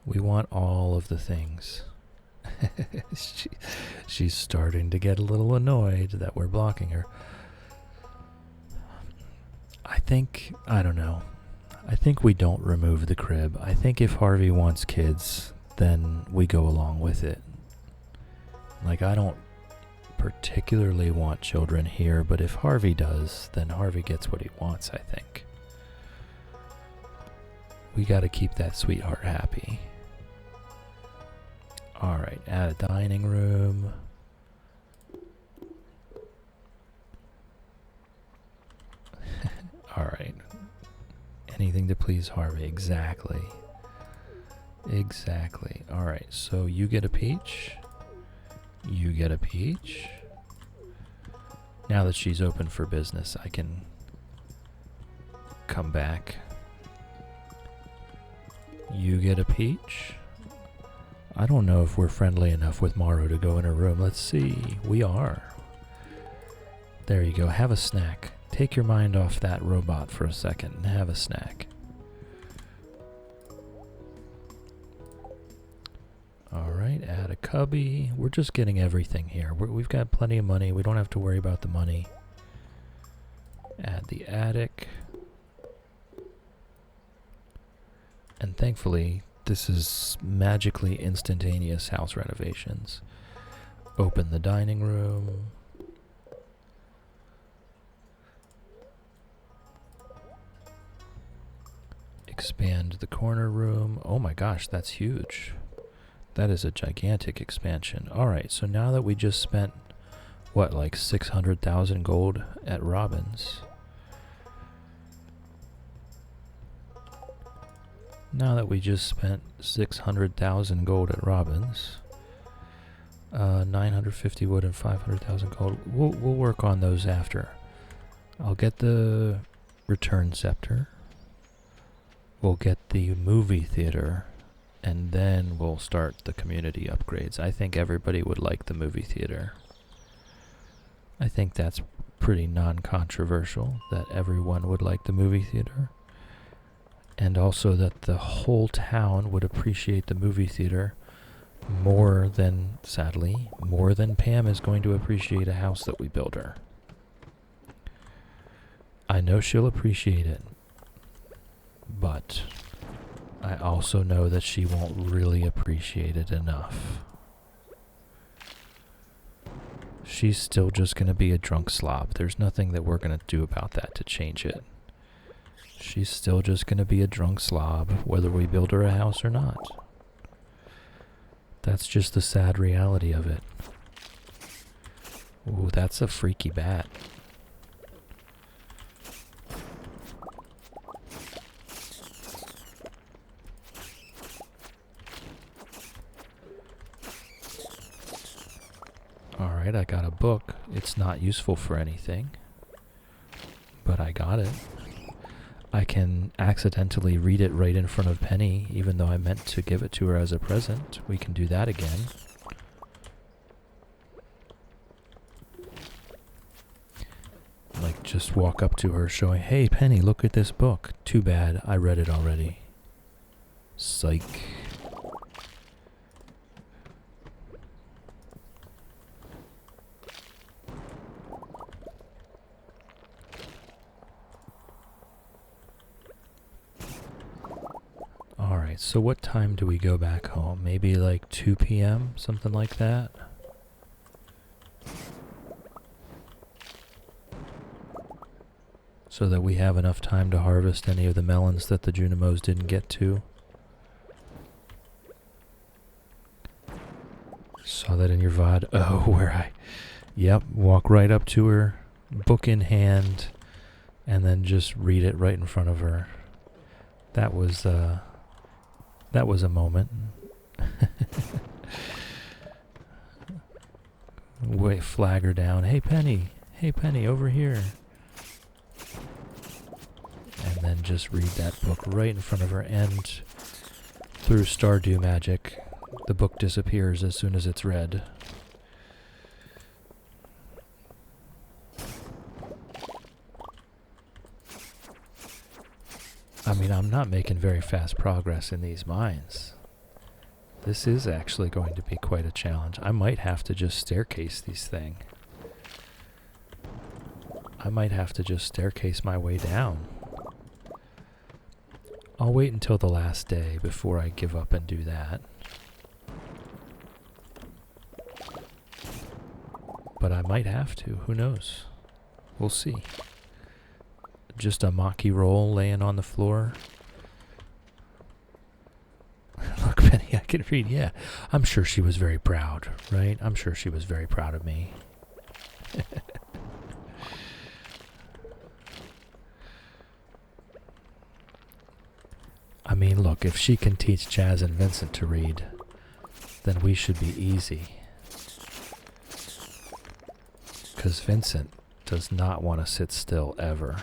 We want all of the things. She's starting to get a little annoyed that we're blocking her. I don't know. I think we don't remove the crib. I think if Harvey wants kids, then we go along with it. Like, I don't particularly want children here, but if Harvey does, then Harvey gets what he wants, I think. We gotta keep that sweetheart happy. Alright, add a dining room. Alright. Anything to please Harvey. Exactly. Exactly. Alright, so you get a peach. You get a peach. Now that she's open for business, I can come back. You get a peach. I don't know if we're friendly enough with Maru to go in her room. Let's see. We are. There you go. Have a snack. Take your mind off that robot for a second and have a snack. Alright, add a cubby. We're just getting everything here. We've got plenty of money. We don't have to worry about the money. Add the attic. And thankfully, this is magically instantaneous house renovations. Open the dining room. Expand the corner room. Oh my gosh, that's huge. That is a gigantic expansion. Alright, so now that we just spent, what, like 600,000 gold at Robin's. Now that we just spent 600,000 gold at Robin's, 950 wood and 500,000 gold. We'll work on those after. I'll get the return scepter. We'll get the movie theater, and then we'll start the community upgrades. I think everybody would like the movie theater. I think that's pretty non-controversial, that everyone would like the movie theater. And also that the whole town would appreciate the movie theater more than, sadly, more than Pam is going to appreciate a house that we build her. I know she'll appreciate it, but I also know that she won't really appreciate it enough. She's still just going to be a drunk slob. There's nothing that we're going to do about that to change it. She's still just going to be a drunk slob, whether we build her a house or not. That's just the sad reality of it. Ooh, that's a freaky bat. Alright, I got a book. It's not useful for anything, but I got it. I can accidentally read it right in front of Penny, even though I meant to give it to her as a present. We can do that again. Like, just walk up to her showing, hey Penny, look at this book. Too bad, I read it already. Psych. Alright, so what time do we go back home? Maybe like 2 p.m., something like that? So that we have enough time to harvest any of the melons that the Junimos didn't get to. Saw that in your VOD. Oh, yep, walk right up to her, book in hand, and then just read it right in front of her. That was a moment. Wait, flag her down. Hey Penny, over here. And then just read that book right in front of her, and through Stardew magic, the book disappears as soon as it's read. I mean, I'm not making very fast progress in these mines. This is actually going to be quite a challenge. I might have to just staircase these things. I might have to just staircase my way down. I'll wait until the last day before I give up and do that. But I might have to, who knows? We'll see. Just a Maki roll laying on the floor. Look, Penny, I can read. Yeah, I'm sure she was very proud, right? I'm sure she was very proud of me. I mean, look, if she can teach Chaz and Vincent to read, then we should be easy. Because Vincent does not want to sit still ever.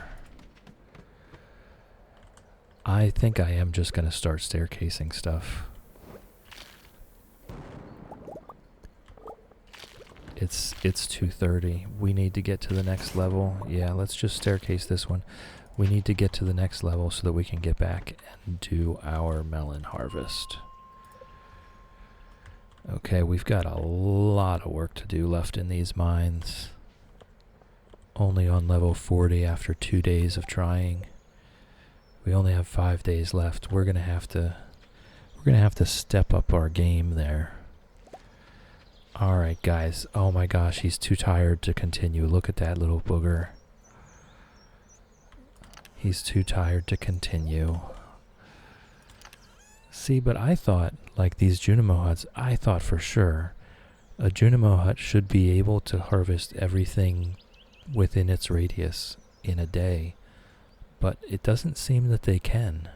I think I am just going to start staircasing stuff. It's 2:30. We need to get to the next level. Yeah, let's just staircase this one. We need to get to the next level so that we can get back and do our melon harvest. Okay, we've got a lot of work to do left in these mines. Only on level 40 after 2 days of trying. We only have 5 days left. We're gonna have to step up our game there. Alright guys, oh my gosh, he's too tired to continue. Look at that little booger. He's too tired to continue. See, but I thought, like these Junimo huts, I thought for sure a Junimo hut should be able to harvest everything within its radius in a day, but it doesn't seem that they can.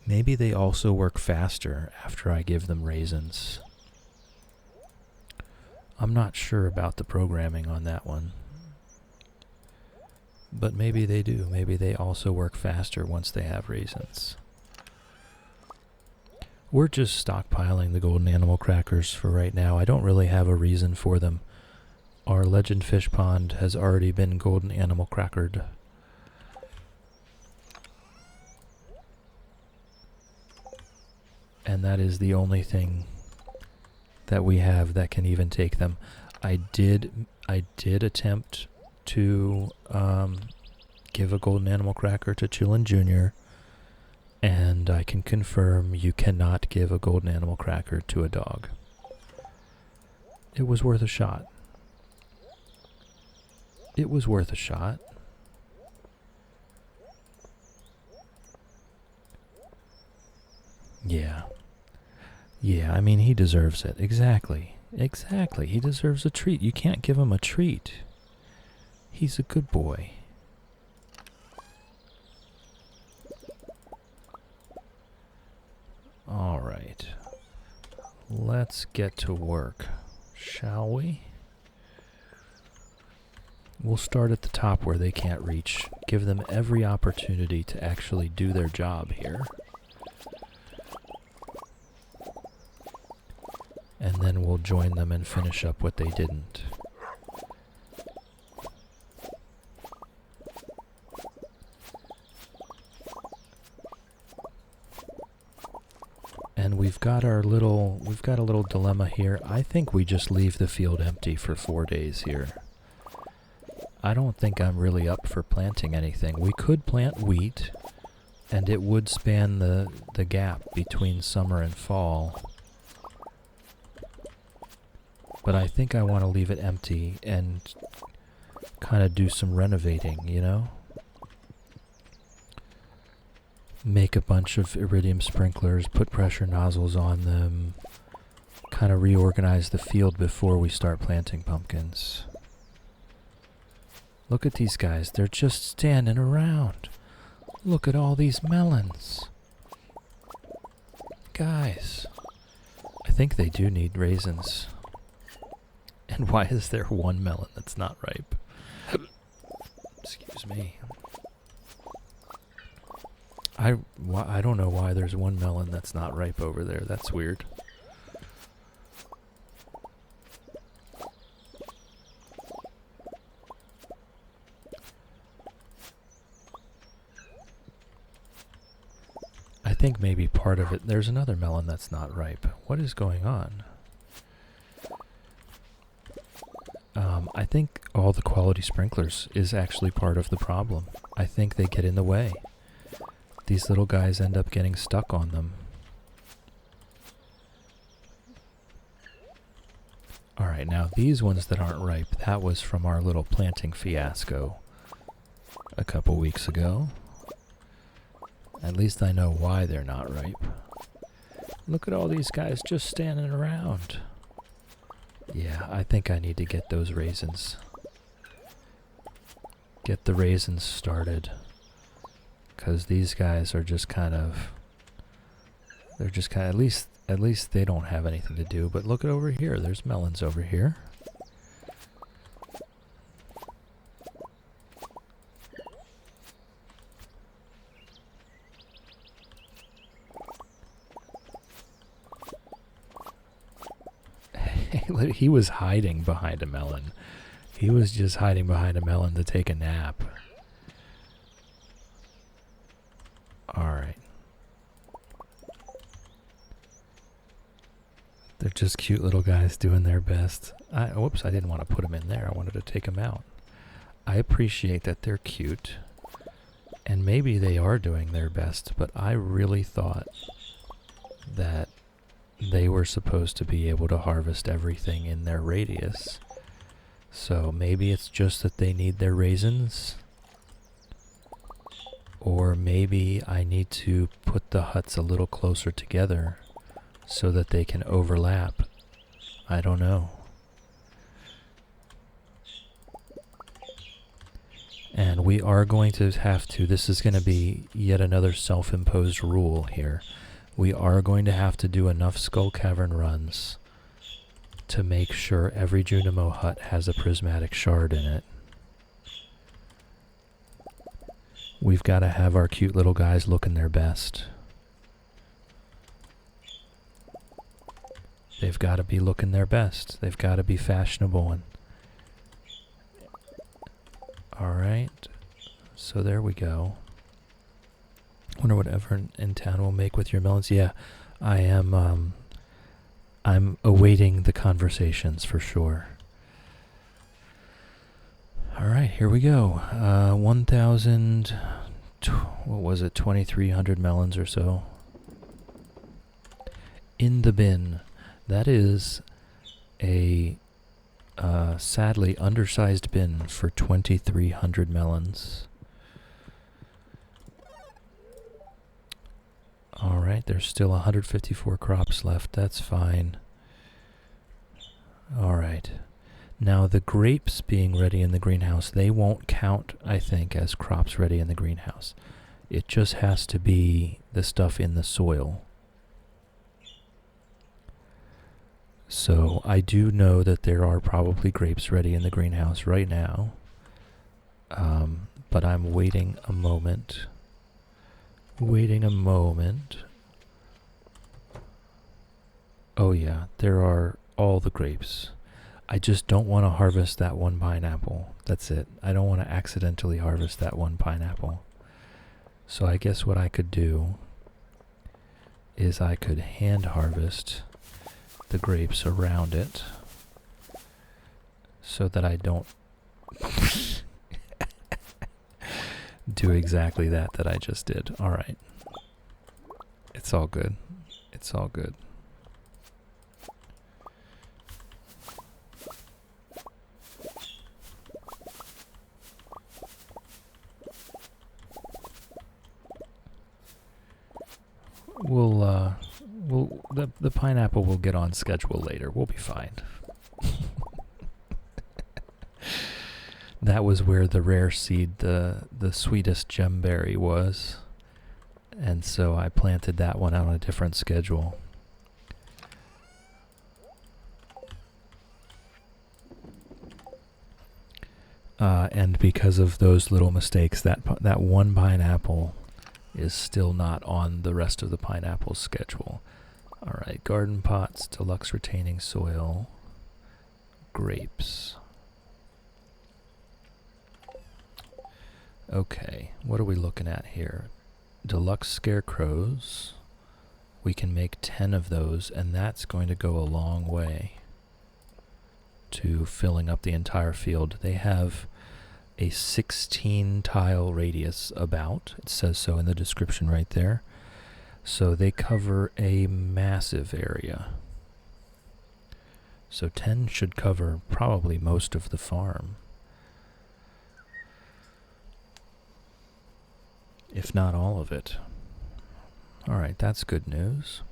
Maybe they also work faster after I give them raisins. I'm not sure about the programming on that one. But maybe they do. Maybe they also work faster once they have raisins. We're just stockpiling the golden animal crackers for right now. I don't really have a reason for them. Our legend fish pond has already been golden animal crackered. And that is the only thing that we have that can even take them. I did attempt to give a golden animal cracker to Chillin Jr., and I can confirm you cannot give a golden animal cracker to a dog. It was worth a shot. It was worth a shot. Yeah. Yeah, I mean, he deserves it. Exactly. Exactly. He deserves a treat. You can't give him a treat. He's a good boy. All right. Let's get to work, shall we? We'll start at the top where they can't reach. Give them every opportunity to actually do their job here. And then we'll join them and finish up what they didn't. And we've got a little dilemma here. I think we just leave the field empty for 4 days here. I don't think I'm really up for planting anything. We could plant wheat, and it would span the gap between summer and fall. But I think I want to leave it empty and kind of do some renovating, you know? Make a bunch of iridium sprinklers, put pressure nozzles on them, kind of reorganize the field before we start planting pumpkins. Look at these guys, they're just standing around. Look at all these melons. Guys, I think they do need raisins. And why is there one melon that's not ripe? Excuse me. I don't know why there's one melon that's not ripe over there. That's weird. I think maybe part of it, there's another melon that's not ripe. What is going on? I think all the quality sprinklers is actually part of the problem. I think they get in the way. These little guys end up getting stuck on them. Alright, now these ones that aren't ripe, that was from our little planting fiasco a couple weeks ago. At least I know why they're not ripe. Look at all these guys just standing around. Yeah, I think I need to get those raisins. Get the raisins started. Because these guys are just kind of... They're just kind of... At least they don't have anything to do. But look at over here. There's melons over here. He was hiding behind a melon. He was just hiding behind a melon to take a nap. Alright. They're just cute little guys doing their best. Whoops, I didn't want to put them in there. I wanted to take them out. I appreciate that they're cute. And maybe they are doing their best, but I really thought that they were supposed to be able to harvest everything in their radius. So maybe it's just that they need their raisins. Or maybe I need to put the huts a little closer together so that they can overlap. I don't know. And we are going to have to, this is going to be yet another self-imposed rule here. We are going to have to do enough Skull Cavern runs to make sure every Junimo hut has a prismatic shard in it. We've got to have our cute little guys looking their best. They've got to be looking their best. They've got to be fashionable. And all right, so there we go. Wonder what everyone in town will make with your melons. Yeah, I am. I'm awaiting the conversations for sure. All right, here we go. 1,000. What was it? 2,300 melons or so. In the bin. That is a sadly undersized bin for 2,300 melons. Alright, there's still 154 crops left. That's fine. Alright. Now the grapes being ready in the greenhouse, they won't count, I think, as crops ready in the greenhouse. It just has to be the stuff in the soil. So I do know that there are probably grapes ready in the greenhouse right now. But I'm waiting a moment. Waiting a moment. Oh yeah, there are all the grapes. I just don't want to harvest that one pineapple. That's it. I don't want to accidentally harvest that one pineapple. So I guess what I could do is I could hand harvest the grapes around it so that I don't do exactly that I just did. All right. It's all good. It's all good. The pineapple will get on schedule later. We'll be fine. That was where the rare seed, the sweetest gemberry was. And so I planted that one on a different schedule. And because of those little mistakes, that one pineapple is still not on the rest of the pineapple schedule. Alright, garden pots, deluxe retaining soil, grapes. Okay, what are we looking at here? Deluxe scarecrows. We can make 10 of those, and that's going to go a long way to filling up the entire field. They have a 16 tile radius about. It says so in the description right there. So they cover a massive area. So 10 should cover probably most of the farm, if not all of it. Alright, that's good news.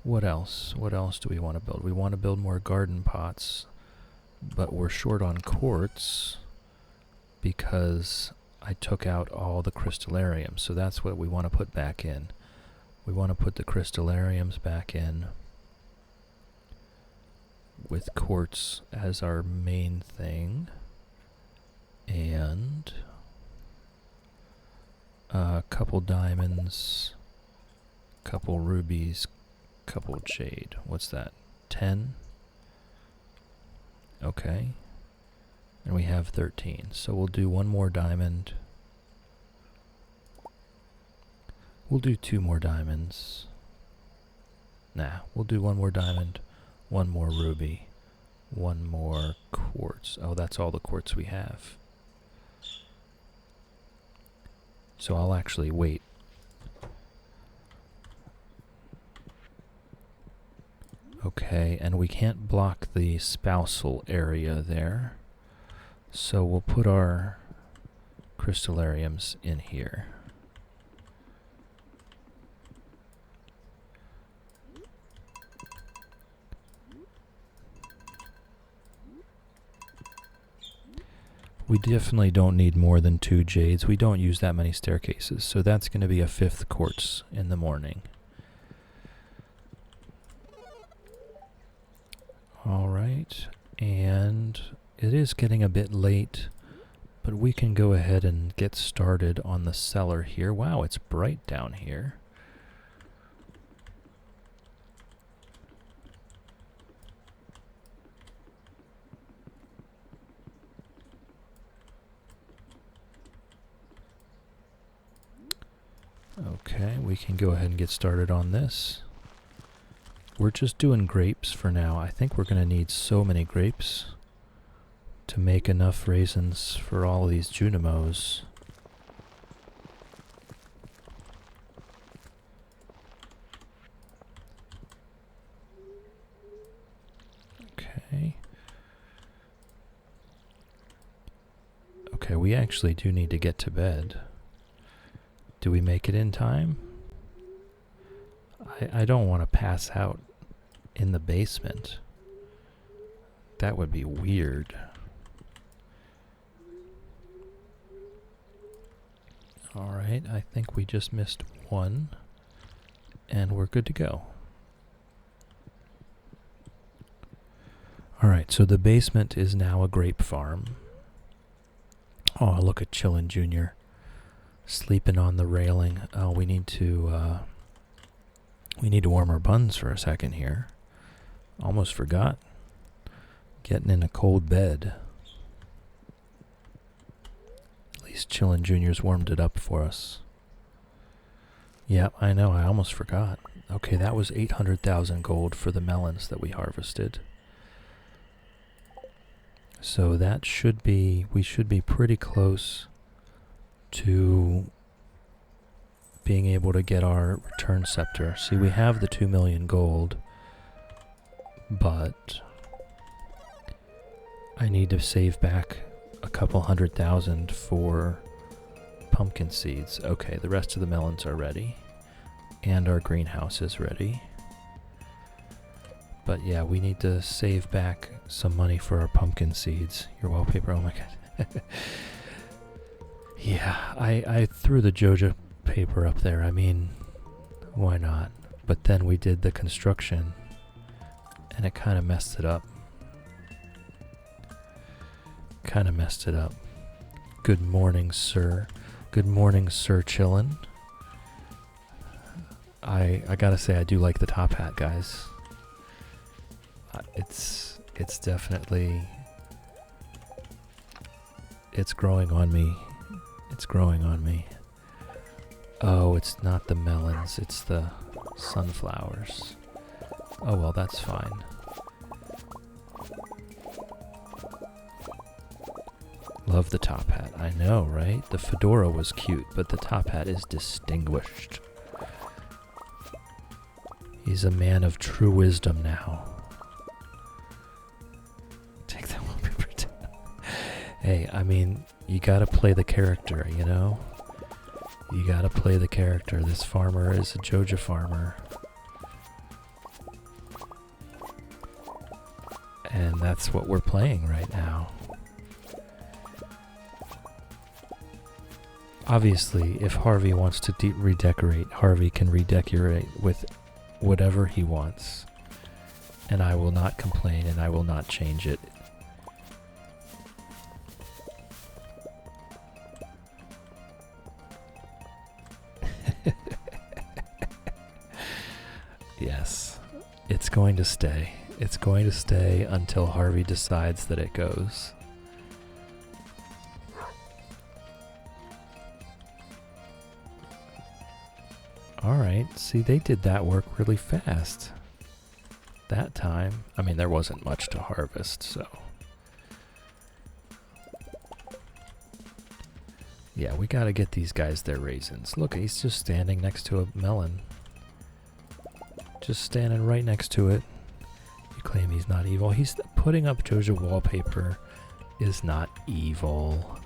What else? What else do we want to build? We want to build more garden pots, but we're short on quartz because I took out all the crystallariums, so that's what we want to put back in. We want to put the crystallariums back in with quartz as our main thing, and a couple diamonds, couple rubies, couple jade. What's that? 10? Okay. And we have 13. So we'll do one more diamond. We'll do 2 more diamonds. Nah, we'll do 1 more diamond, 1 more ruby, 1 more quartz. Oh, that's all the quartz we have. So I'll actually wait. Okay, and we can't block the spousal area there. So we'll put our crystallariums in here. We definitely don't need more than 2 jades. We don't use that many staircases, so that's going to be a 5th quartz in the morning. Alright, and it is getting a bit late, but we can go ahead and get started on the cellar here. Wow, it's bright down here. Okay, we can go ahead and get started on this. We're just doing grapes for now. I think we're going to need so many grapes to make enough raisins for all of these Junimos. Okay. Okay, we actually do need to get to bed. Do we make it in time? I don't want to pass out in the basement. That would be weird. Alright, I think we just missed one, and we're good to go. Alright, so the basement is now a grape farm. Oh, look at Chillin' Jr. sleeping on the railing. Oh, we need to warm our buns for a second here. Almost forgot. Getting in a cold bed. At least Chillin' Jr.'s warmed it up for us. Yep, I know, I almost forgot. Okay, that was 800,000 gold for the melons that we harvested. So that should be, we should be pretty close to being able to get our return scepter. See, we have the 2 million gold, but I need to save back a couple 100,000 for pumpkin seeds. Okay, the rest of the melons are ready, and our greenhouse is ready. But yeah, we need to save back some money for our pumpkin seeds. Your wallpaper, oh my god. Yeah, I threw the Joja paper up there. I mean, why not? But then we did the construction, and it kind of messed it up. Good morning, sir. Good morning, Sir Chillin'. I gotta say, I do like the top hat, guys. It's definitely, it's growing on me. It's growing on me. Oh, it's not the melons, it's the sunflowers. Oh well, that's fine. Love the top hat. I know, right? The fedora was cute, but the top hat is distinguished. He's a man of true wisdom now. Take that wallpaper down. Hey, I mean, you gotta play the character, you know? You gotta play the character. This farmer is a Joja farmer. And that's what we're playing right now. Obviously, if Harvey wants to redecorate, Harvey can redecorate with whatever he wants. And I will not complain, and I will not change it. Yes, it's going to stay. It's going to stay until Harvey decides that it goes. Alright, see, they did that work really fast. That time. I mean, there wasn't much to harvest, so. Yeah, we gotta get these guys their raisins. Look, he's just standing next to a melon. Just standing right next to it. You claim he's not evil. He's putting up Joja wallpaper is not evil.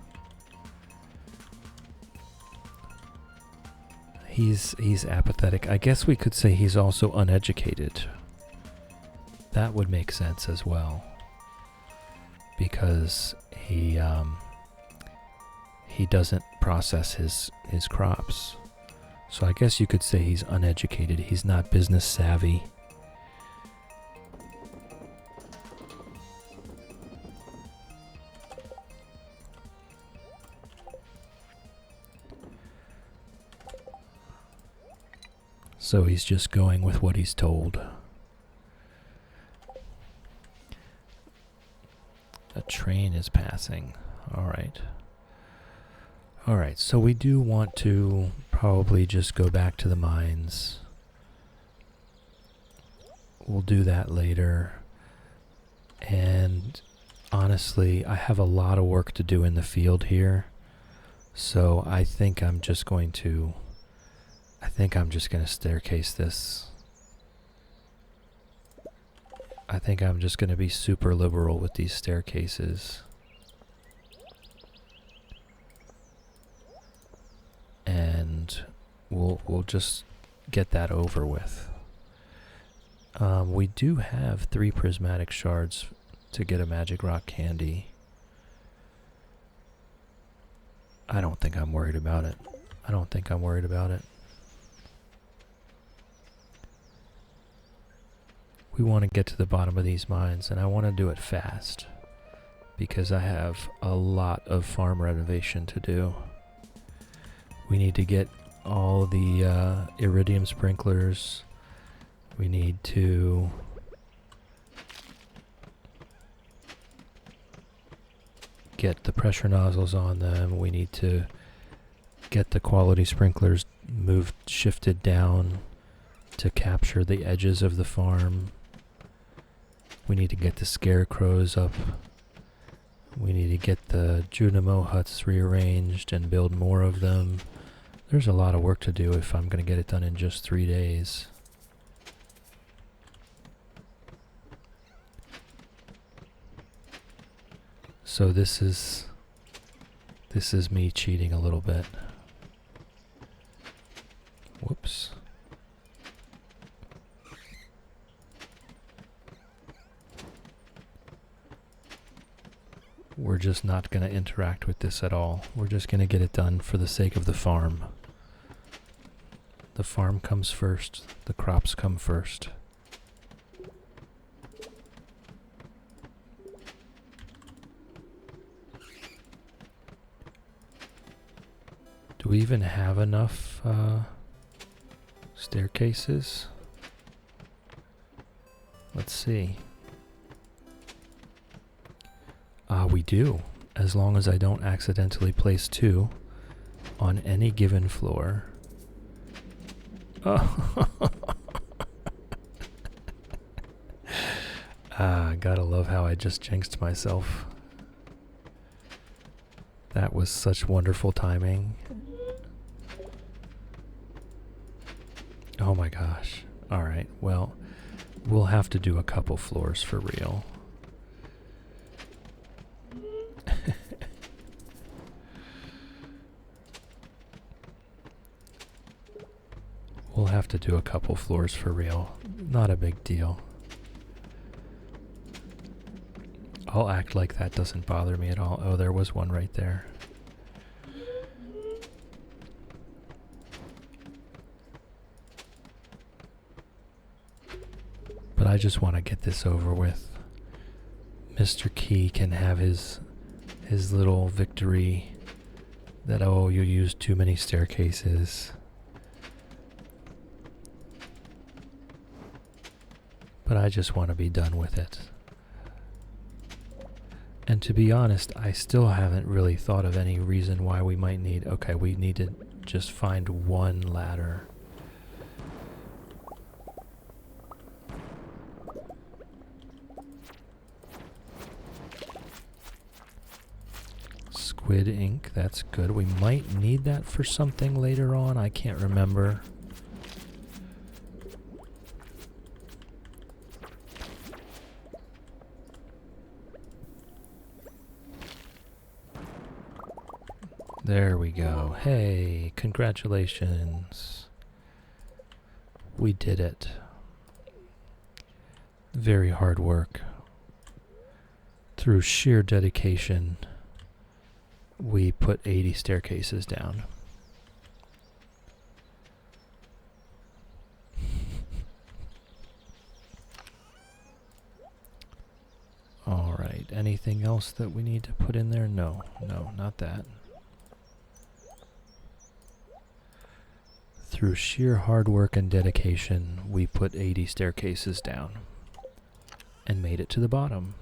He's apathetic. I guess we could say he's also uneducated. That would make sense as well. Because he he doesn't process his crops. So I guess you could say he's uneducated. He's not business savvy. So he's just going with what he's told. A train is passing. All right. All right, so we do want to probably just go back to the mines. We'll do that later. And honestly, I have a lot of work to do in the field here. So I think I'm just going to staircase this. I think I'm just going to be super liberal with these staircases. And we'll just get that over with. We do have 3 prismatic shards to get a magic rock candy. I don't think I'm worried about it. We want to get to the bottom of these mines, and I want to do it fast because I have a lot of farm renovation to do. We need to get all the iridium sprinklers. We need to get the pressure nozzles on them. We need to get the quality sprinklers shifted down to capture the edges of the farm. We need to get the scarecrows up. We need to get the Junimo huts rearranged and build more of them. There's a lot of work to do if I'm going to get it done in just 3 days. So this is me cheating a little bit. Whoops. We're just not going to interact with this at all. We're just going to get it done for the sake of the farm. The farm comes first. The crops come first. Do we even have enough staircases? Let's see. We do, as long as I don't accidentally place 2 on any given floor. Oh. Gotta love how I just jinxed myself. That was such wonderful timing. Oh my gosh. Alright, well, we'll have to do a couple floors for real. We'll have to do a couple floors for real. Not a big deal. I'll act like that doesn't bother me at all. Oh, there was one right there. But I just want to get this over with. Mr. Key can have his little victory that, oh, you used too many staircases. But I just want to be done with it. And to be honest, I still haven't really thought of any reason why we might need... Okay, we need to just find 1 ladder. Squid ink, that's good. We might need that for something later on. I can't remember. There we go. Hey, congratulations. We did it. Very hard work. Through sheer dedication, we put 80 staircases down. All right, anything else that we need to put in there? No, not that. Through sheer hard work and dedication, we put 80 staircases down and made it to the bottom.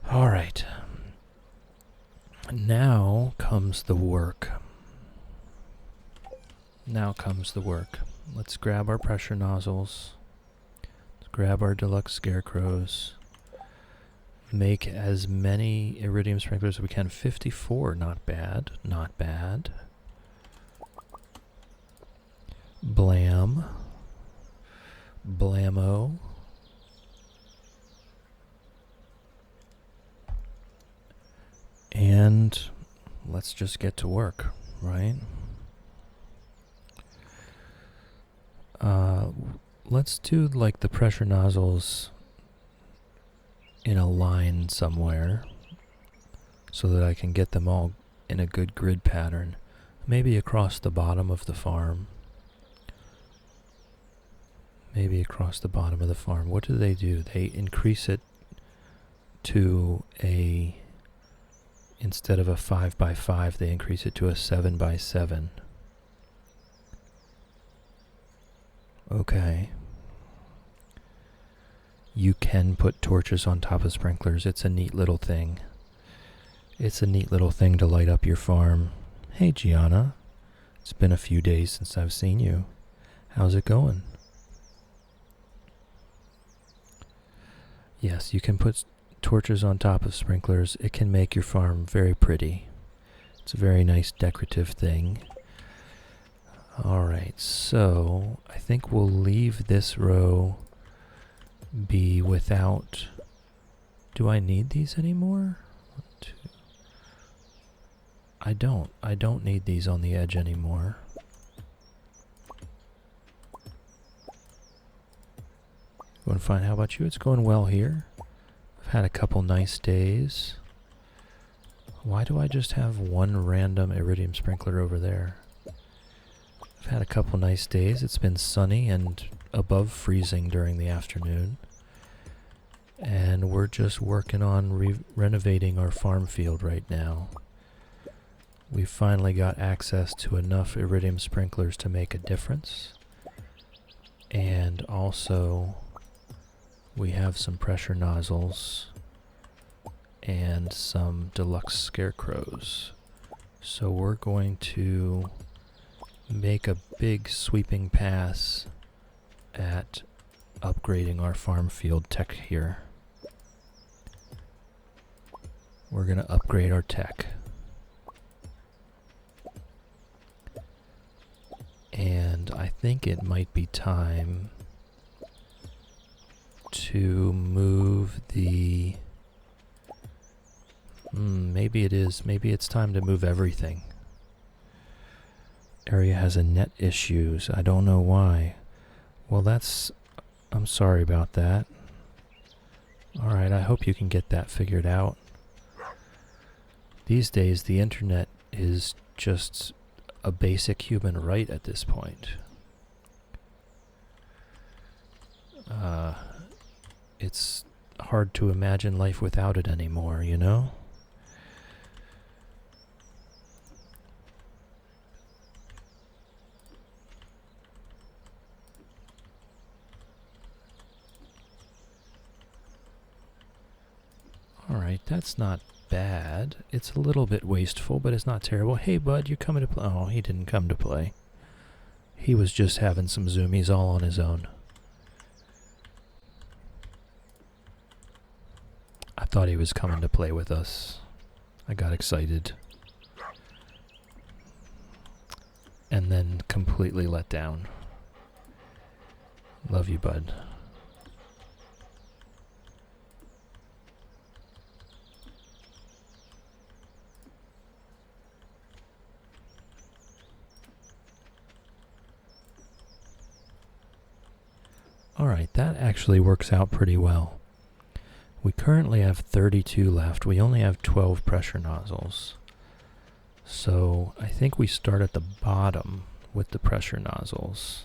All right. Now comes the work. Let's grab our pressure nozzles. Let's grab our deluxe scarecrows. Make as many iridium sprinklers as we can. 54, not bad. Blam. Blammo. And let's just get to work, right? Let's do like the pressure nozzles in a line somewhere so that I can get them all in a good grid pattern. Maybe across the bottom of the farm. What do? They increase it to instead of a 5x5, they increase it to a 7x7. Okay. You can put torches on top of sprinklers. It's a neat little thing. To light up your farm. Hey, Gianna. It's been a few days since I've seen you. How's it going? Yes, you can put torches on top of sprinklers. It can make your farm very pretty. It's a very nice decorative thing. Alright, so I think we'll leave this row be without... Do I need these anymore? 1, 2. I don't need these on the edge anymore. Going fine. How about you? It's going well here. I've had a couple nice days. Why do I just have one random iridium sprinkler over there? I've had a couple nice days. It's been sunny and above freezing during the afternoon. And we're just working on renovating our farm field right now. We've finally got access to enough iridium sprinklers to make a difference. And also, we have some pressure nozzles and some deluxe scarecrows. So we're going to make a big sweeping pass at upgrading our farm field tech here. We're going to upgrade our tech. And I think it might be time to move the... maybe it is. Maybe it's time to move everything. Area has a net issues. I don't know why. Well, I'm sorry about that. Alright, I hope you can get that figured out. These days, the internet is just a basic human right at this point. It's hard to imagine life without it anymore, you know? Alright, that's not bad. It's a little bit wasteful, but it's not terrible. Hey, bud, you coming to play? Oh, he didn't come to play. He was just having some zoomies all on his own. I thought he was coming to play with us. I got excited. And then completely let down. Love you, bud. Alright. Alright, that actually works out pretty well. We currently have 32 left. We only have 12 pressure nozzles. So I think we start at the bottom with the pressure nozzles.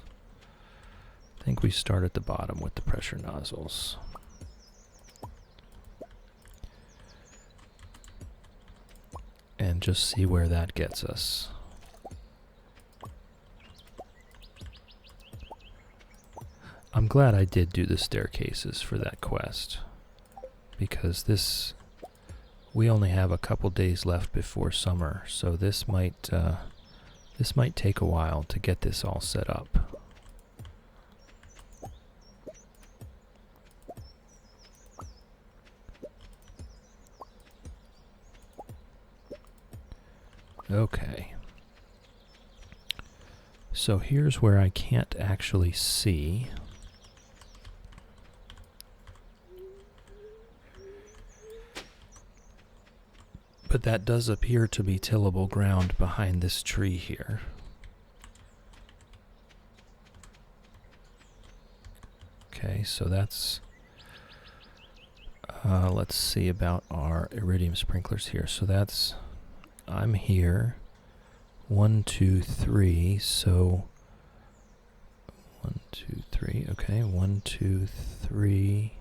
And just see where that gets us. I'm glad I did do the staircases for that quest, because we only have a couple days left before summer, so this might take a while to get this all set up. Okay. So here's where I can't actually see. But that does appear to be tillable ground behind this tree here. Okay, so that's... let's see about our iridium sprinklers here. So that's... I'm here. 1, 2, 3, so... 1, 2, 3, okay, 1, 2, 3...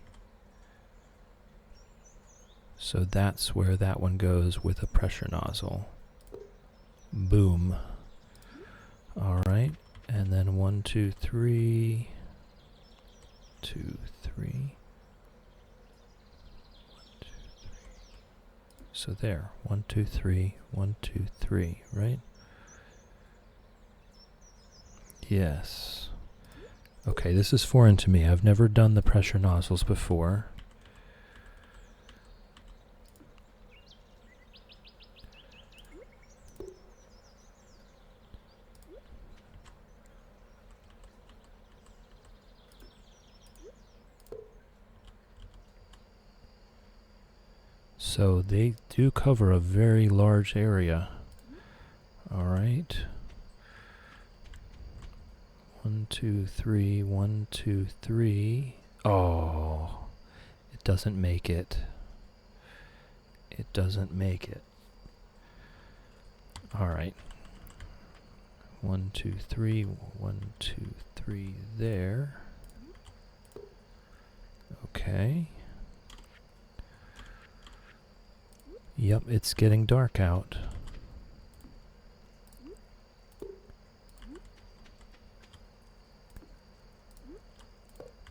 So that's where that one goes with a pressure nozzle. Boom. Alright, and then 1, 2, 3... 2, 3... 1, 2, 3... So there, 1, 2, 3, 1, 2, 3, right? Yes. Okay, this is foreign to me. I've never done the pressure nozzles before. So they do cover a very large area. All right. 1, 2, 3, 1, 2, 3. Oh, it doesn't make it. It doesn't make it. All right. 1, 2, 3, 1, 2, 3 there. Okay. Yep, it's getting dark out.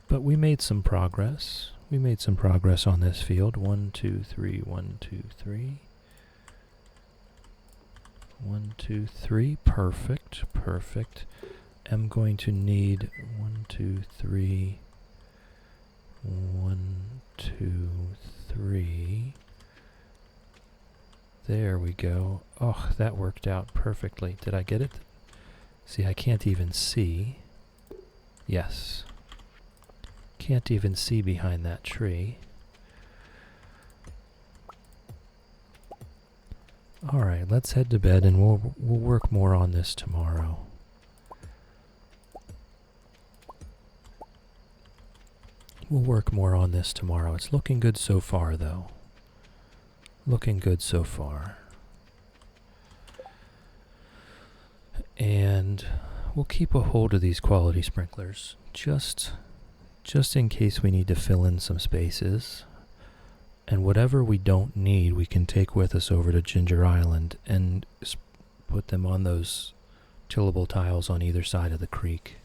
But we made some progress. We made some progress on this field. 1, 2, 3, 1, 2, 3. 1, 2, 3. Perfect, perfect. I'm going to need 1, 2, 3. 1, 2, 3. There we go. Oh, that worked out perfectly. Did I get it? See, I can't even see. Yes. Can't even see behind that tree. Alright, let's head to bed and we'll work more on this tomorrow. We'll work more on this tomorrow. It's looking good so far, though. Looking good so far. And we'll keep a hold of these quality sprinklers just in case we need to fill in some spaces. And whatever we don't need, we can take with us over to Ginger Island and put them on those tillable tiles on either side of the creek.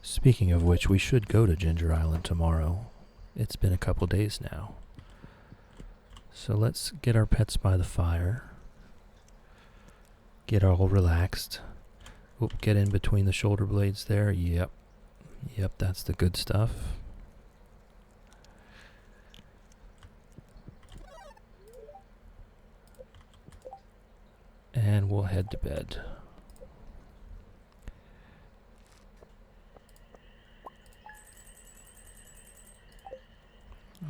Speaking of which, we should go to Ginger Island tomorrow. It's been a couple days now. So let's get our pets by the fire. Get all relaxed. Oop, get in between the shoulder blades there. Yep. Yep, that's the good stuff. And we'll head to bed.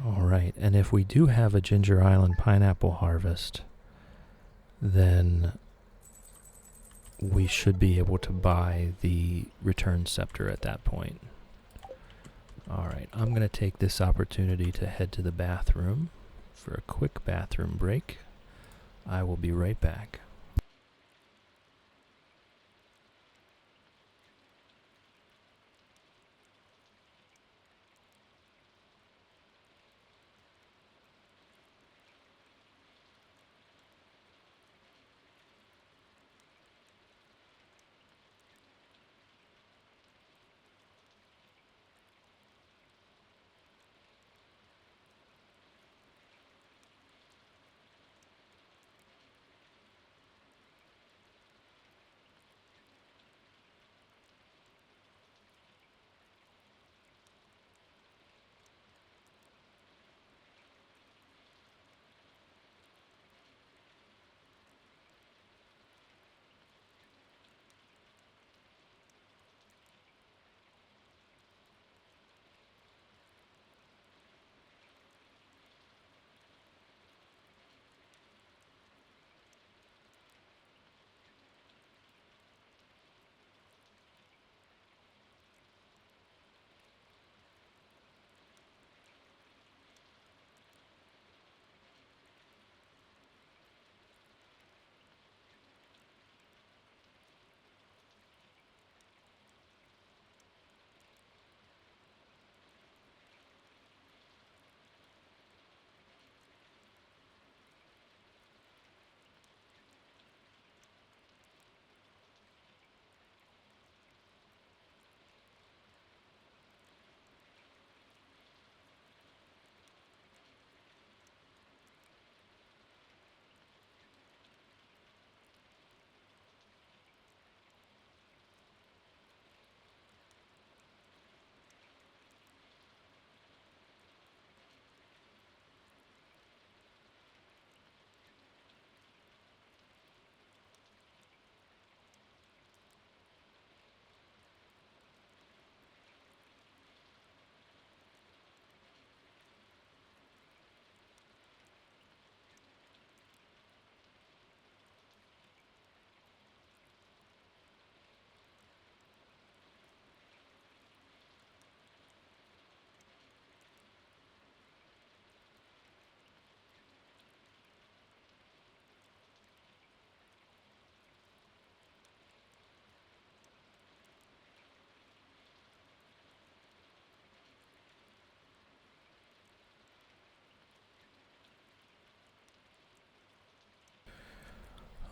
Alright, and if we do have a Ginger Island pineapple harvest, then we should be able to buy the return scepter at that point. Alright, I'm going to take this opportunity to head to the bathroom for a quick bathroom break. I will be right back.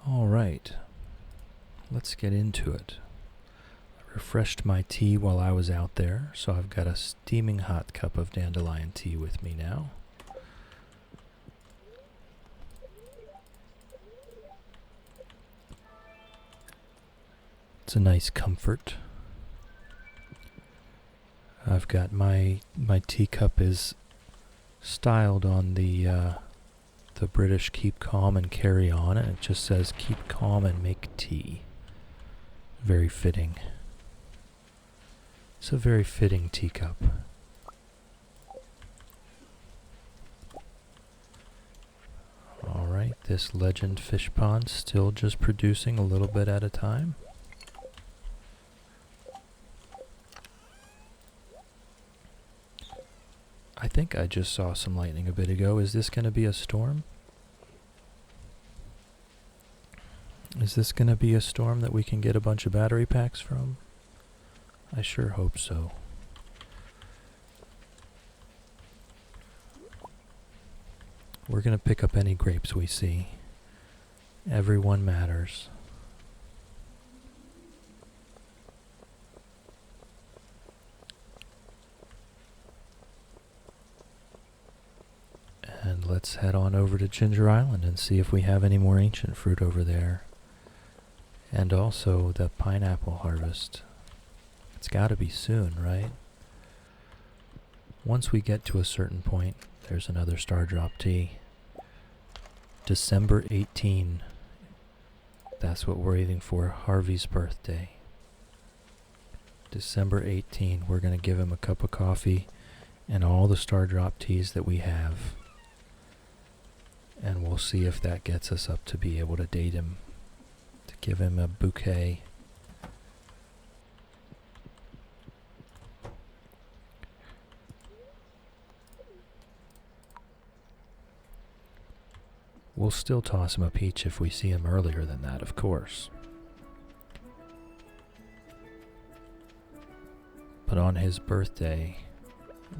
Alright, let's get into it. I refreshed my tea while I was out there, so I've got a steaming hot cup of dandelion tea with me now. It's a nice comfort. I've got my teacup is styled on the British keep calm and carry on, and it just says keep calm and make tea. Very fitting. It's a very fitting teacup. Alright, this legend fish pond still just producing a little bit at a time. I think I just saw some lightning a bit ago. Is this going to be a storm? Is this going to be a storm that we can get a bunch of battery packs from? I sure hope so. We're going to pick up any grapes we see. Everyone matters. And let's head on over to Ginger Island and see if we have any more ancient fruit over there. And also the pineapple harvest. It's got to be soon, right? Once we get to a certain point, there's another star drop tea. December 18. That's what we're waiting for, Harvey's birthday. December 18. We're going to give him a cup of coffee and all the star drop teas that we have. And we'll see if that gets us up to be able to date him, to Give him a bouquet. We'll still toss him a peach if we see him earlier than that, of course. But on his birthday,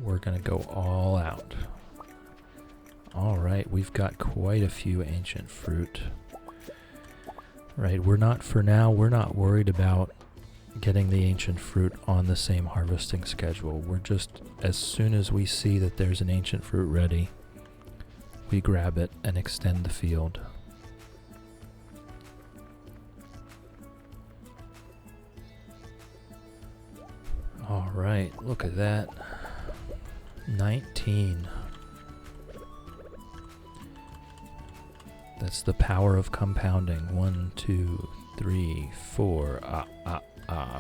we're going to go all out. Alright, we've got quite a few ancient fruit. Right, we're not worried about getting the ancient fruit on the same harvesting schedule. We're just, as soon as we see that there's an ancient fruit ready, we grab it and extend the field. Alright, look at that. 19. That's the power of compounding. 1, 2, 3, 4,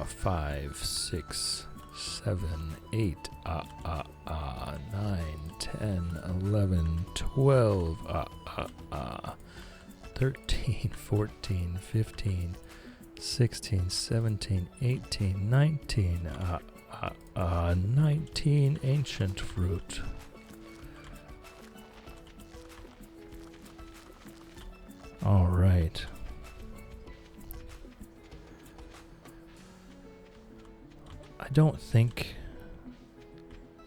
5, 6, 7, 8, 9, 10, 11, 12, 13, 14, 15, 16, 17, 18, 19, 19 ancient fruit. All right. I don't think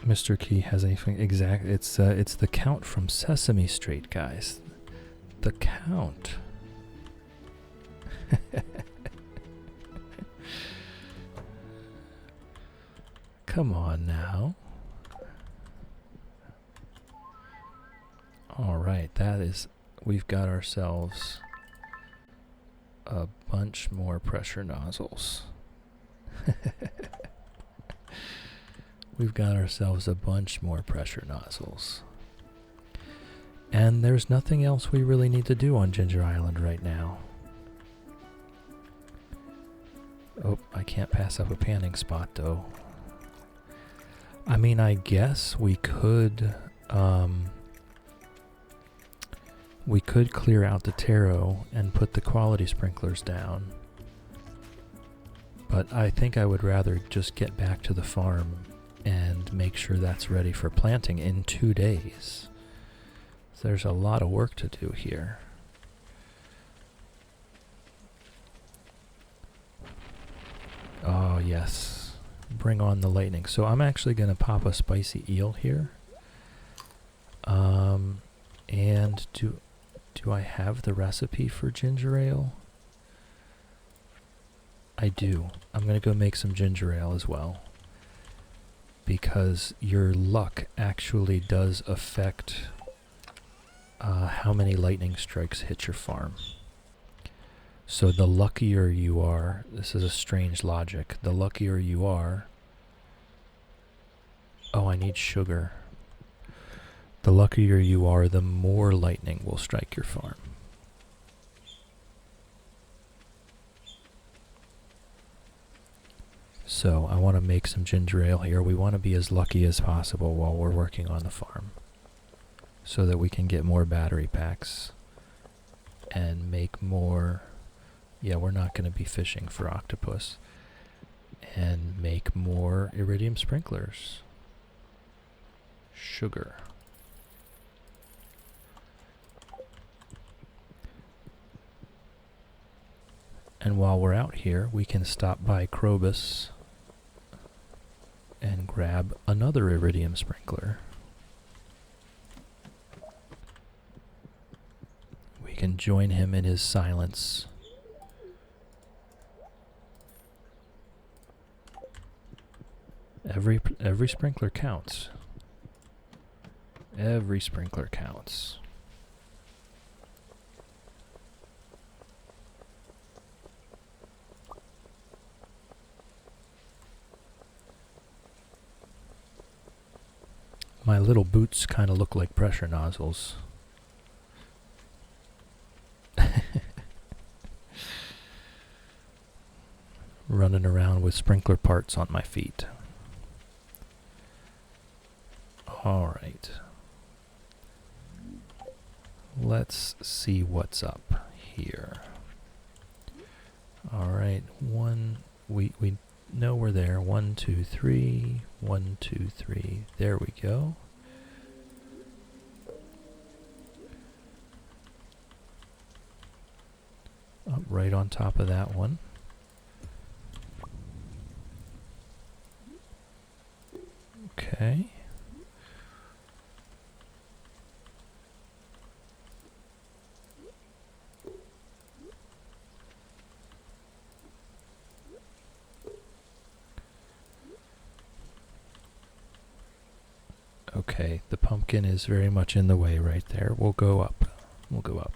Mr. Key has anything exact. It's the Count from Sesame Street, guys. The Count. Come on now. All right, we've got ourselves a bunch more pressure nozzles. We've got ourselves a bunch more pressure nozzles. And there's nothing else we really need to do on Ginger Island right now. Oh, I can't pass up a panning spot though. I mean, I guess we could clear out the taro and put the quality sprinklers down. But I think I would rather just get back to the farm and make sure that's ready for planting in 2 days. So there's a lot of work to do here. Oh yes, bring on the lightning. So I'm actually going to pop a spicy eel here. And do I have the recipe for ginger ale? I do. I'm going to go make some ginger ale as well. Because your luck actually does affect how many lightning strikes hit your farm. So the luckier you are, this is a strange logic, the luckier you are... Oh, I need sugar. The luckier you are, the more lightning will strike your farm. So I want to make some ginger ale here. We want to be as lucky as possible while we're working on the farm, so that we can get more battery packs and make more... Yeah, we're not going to be fishing for octopus. And make more iridium sprinklers. Sugar. And while we're out here, we can stop by Krobus and grab another iridium sprinkler. We can join him in his silence. Every sprinkler counts. Every sprinkler counts. My little boots kind of look like pressure nozzles. Running around with sprinkler parts on my feet. All right. Let's see what's up here. All right, we know we're there. 1, 2, 3, 1, 2, 3. There we go. Up right on top of that one. Okay. Okay, the pumpkin is very much in the way right there. We'll go up. We'll go up.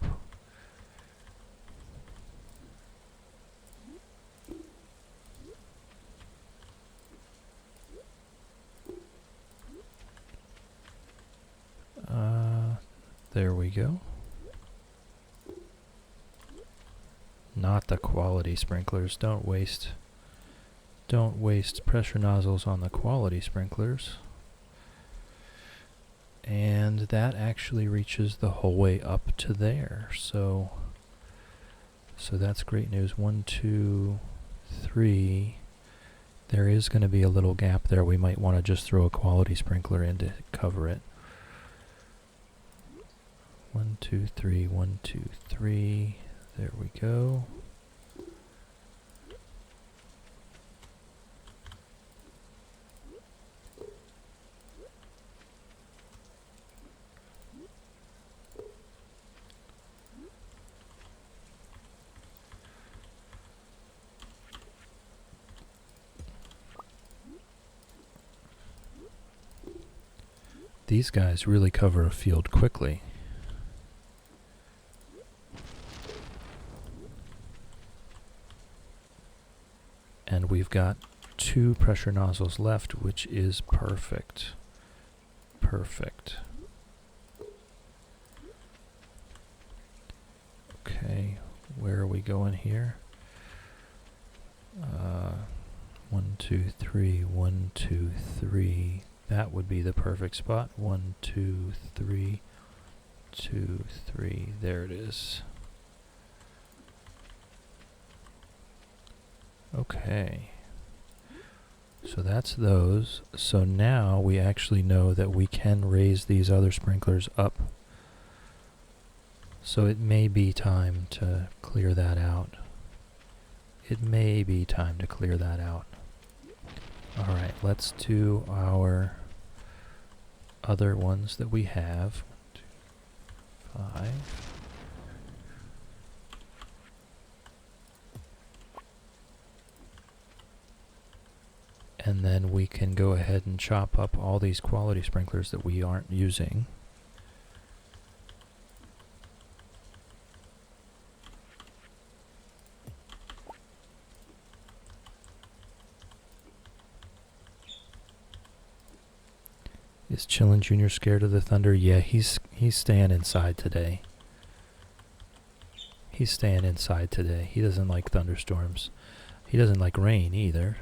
There we go. Not the quality sprinklers. Don't waste pressure nozzles on the quality sprinklers. And that actually reaches the whole way up to there. So that's great news. 1, 2, 3. There is going to be a little gap there. We might want to just throw a quality sprinkler in to cover it. 1, 2, 3, 1, 2, 3. There we go. These guys really cover a field quickly. And we've got 2 pressure nozzles left, which is perfect. Perfect. Okay, where are we going here? 1, 2, 3, 1, 2, 3. That would be the perfect spot. 1, 2, 3, 2, 3. There it is. Okay. So that's those. So now we actually know that we can raise these other sprinklers up. So it may be time to clear that out. It may be time to clear that out. All right, let's do our other ones that we have. 1, 2, 5. And then we can go ahead and chop up all these quality sprinklers that we aren't using. Is Chillin' Jr. scared of the thunder? Yeah, he's staying inside today. He's staying inside today. He doesn't like thunderstorms. He doesn't like rain either.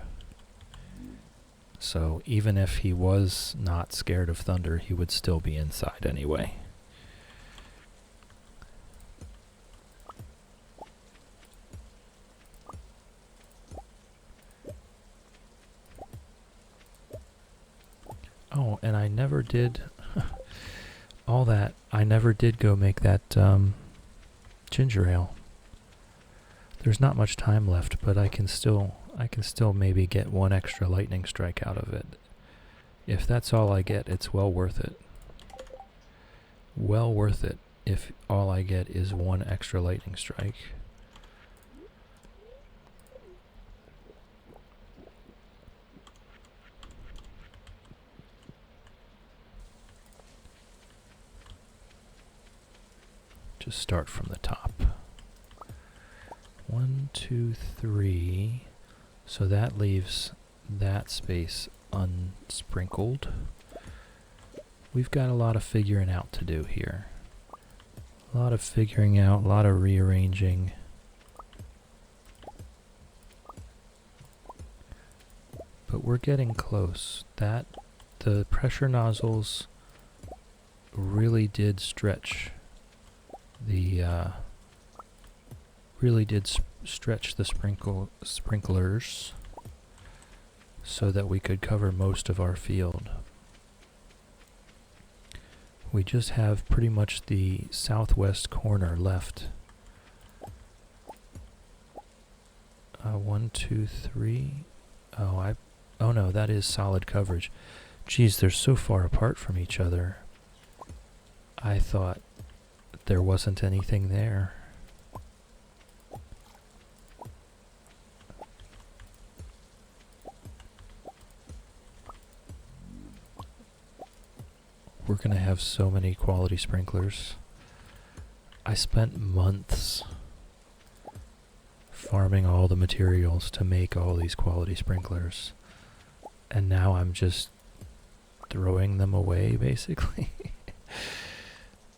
So even if he was not scared of thunder, he would still be inside anyway. Oh, and I never did all that. I never did go make that ginger ale. There's not much time left, but I can still maybe get 1 extra lightning strike out of it. If that's all I get, it's well worth it. Well worth it if all I get is 1 extra lightning strike. Just start from the top. 1, 2, 3. So that leaves that space unsprinkled. We've got a lot of figuring out to do here. A lot of figuring out, a lot of rearranging. But we're getting close. The pressure nozzles really did stretch the really did stretch the sprinklers so that we could cover most of our field. We just have pretty much the southwest corner left. 1, 2, 3. Oh no, that is solid coverage. Geez, they're so far apart from each other. I thought there wasn't anything there. We're gonna have so many quality sprinklers. I spent months farming all the materials to make all these quality sprinklers, and now I'm just throwing them away, basically.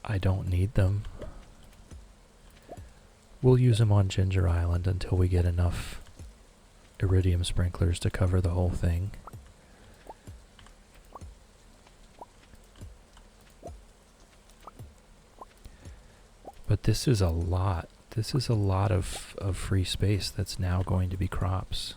I don't need them. We'll use them on Ginger Island until we get enough iridium sprinklers to cover the whole thing. But this is a lot. This is a lot of free space that's now going to be crops.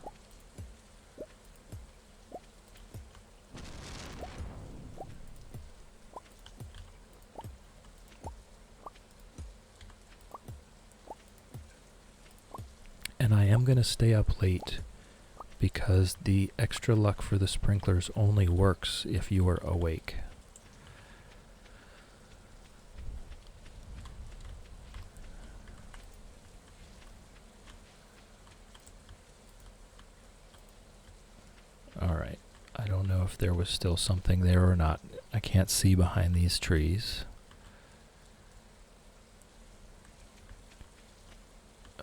And I am going to stay up late because the extra luck for the sprinklers only works if you are awake. Alright, I don't know if there was still something there or not. I can't see behind these trees.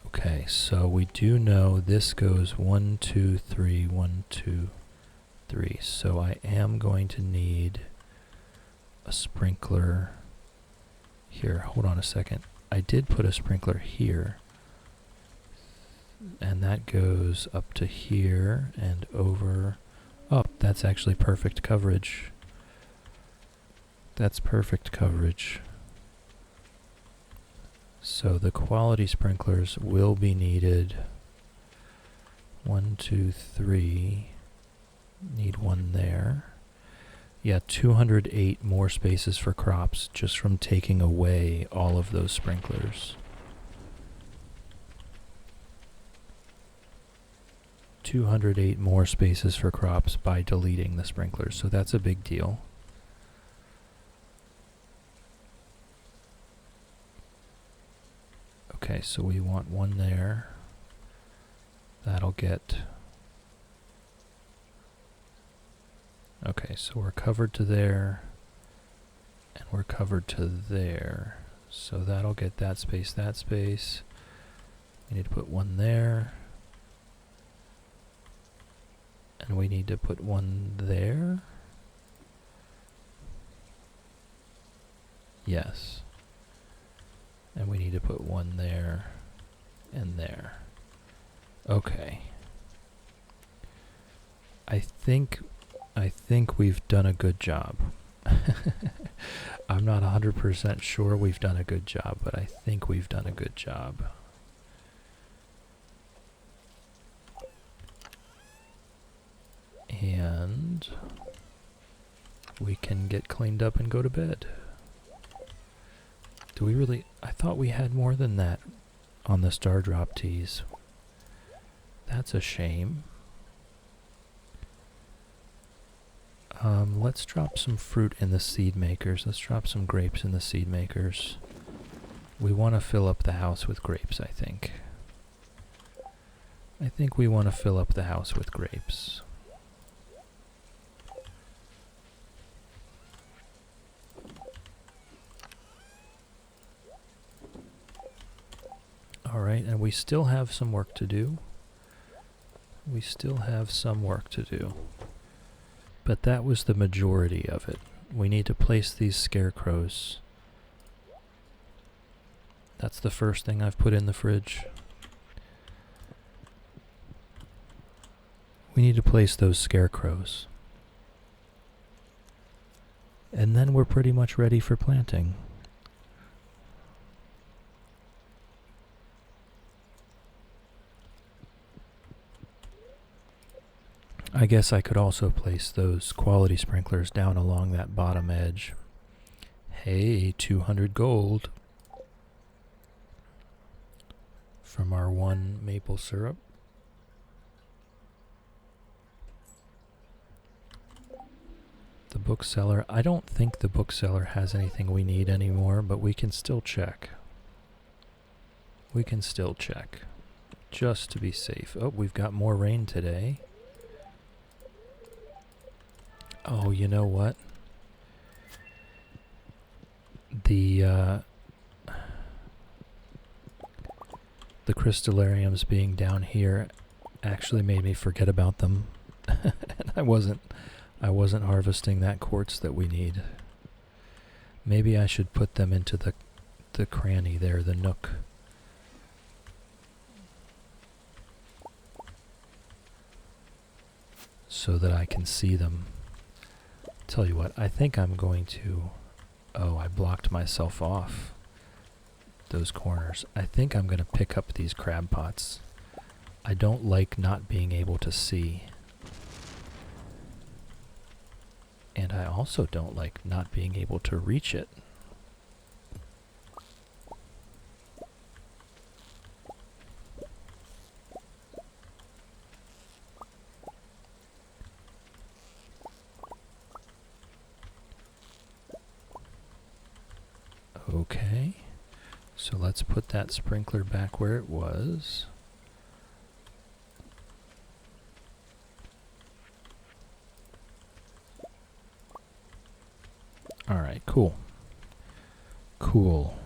Okay, so we do know this goes 1, 2, 3, 1, 2, 3. So I am going to need a sprinkler here. Hold on a second. I did put a sprinkler here. And that goes up to here and over. Oh, that's actually perfect coverage. That's perfect coverage. So the quality sprinklers will be needed. 1, 2, 3. Need one there. Yeah, 208 more spaces for crops just from taking away all of those sprinklers. 208 more spaces for crops by deleting the sprinklers, so that's a big deal. Okay, so we want one there. That'll get... Okay, so we're covered to there, and we're covered to there. So that'll get that space, that space. We need to put one there. And we need to put one there. Yes. And we need to put one there and there. Okay. I think we've done a good job. I'm not 100% sure we've done a good job, but I think we've done a good job. And we can get cleaned up and go to bed. Do we really? I thought we had more than that on the star drop teas. That's a shame. Let's drop some fruit in the seed makers. Let's drop some grapes in the seed makers. We want to fill up the house with grapes, I think. I think we want to fill up the house with grapes. Alright, and we still have some work to do. We still have some work to do. But that was the majority of it. We need to place these scarecrows. That's the first thing I've put in the fridge. We need to place those scarecrows. And then we're pretty much ready for planting. I guess I could also place those quality sprinklers down along that bottom edge. Hey, 200 gold from our 1 maple syrup. The bookseller, I don't think the bookseller has anything we need anymore, but we can still check. We can still check, just to be safe. Oh, we've got more rain today. Oh, you know what? The crystallariums being down here actually made me forget about them. And I wasn't harvesting that quartz that we need. Maybe I should put them into the cranny there, the nook. So that I can see them. Tell you what, I think I'm going to... Oh, I blocked myself off those corners. I think I'm going to pick up these crab pots. I don't like not being able to see. And I also don't like not being able to reach it. Okay, so let's put that sprinkler back where it was. Alright, cool. Cool.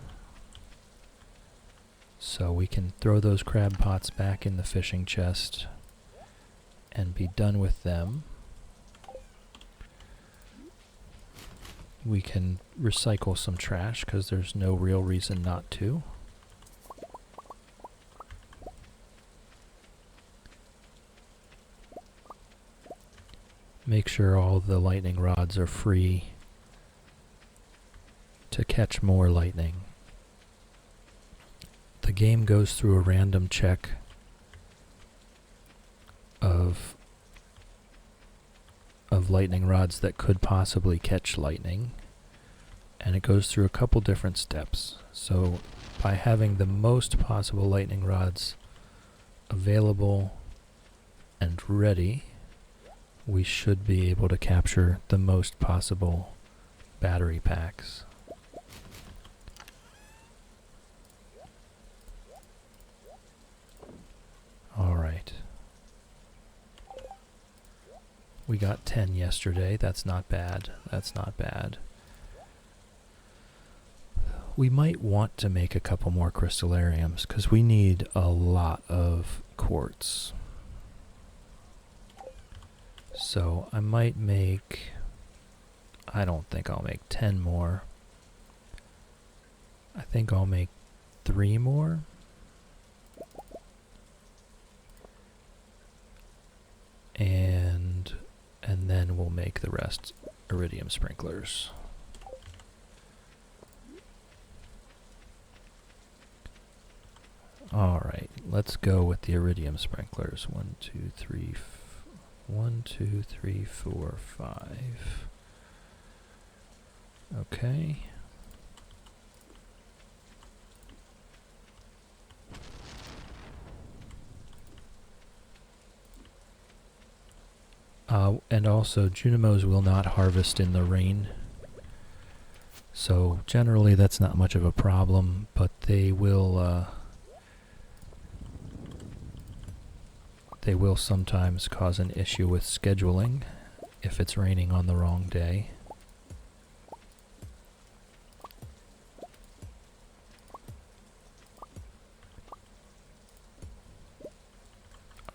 So we can throw those crab pots back in the fishing chest and be done with them. We can recycle some trash because there's no real reason not to. Make sure all the lightning rods are free to catch more lightning. The game goes through a random check of lightning rods that could possibly catch lightning, and it goes through a couple different steps. So by having the most possible lightning rods available and ready, we should be able to capture the most possible battery packs. All right. We got 10 yesterday. That's not bad. That's not bad. We might want to make a couple more crystallariums because we need a lot of quartz. So I might make... I don't think I'll make 10 more. I think I'll make 3 more. And then we'll make the rest iridium sprinklers. Alright, let's go with the iridium sprinklers. 1, 2, 3, 1, 2, 3, 4, 5. Okay. And also, Junimos will not harvest in the rain. So generally that's not much of a problem, but they will sometimes cause an issue with scheduling if it's raining on the wrong day.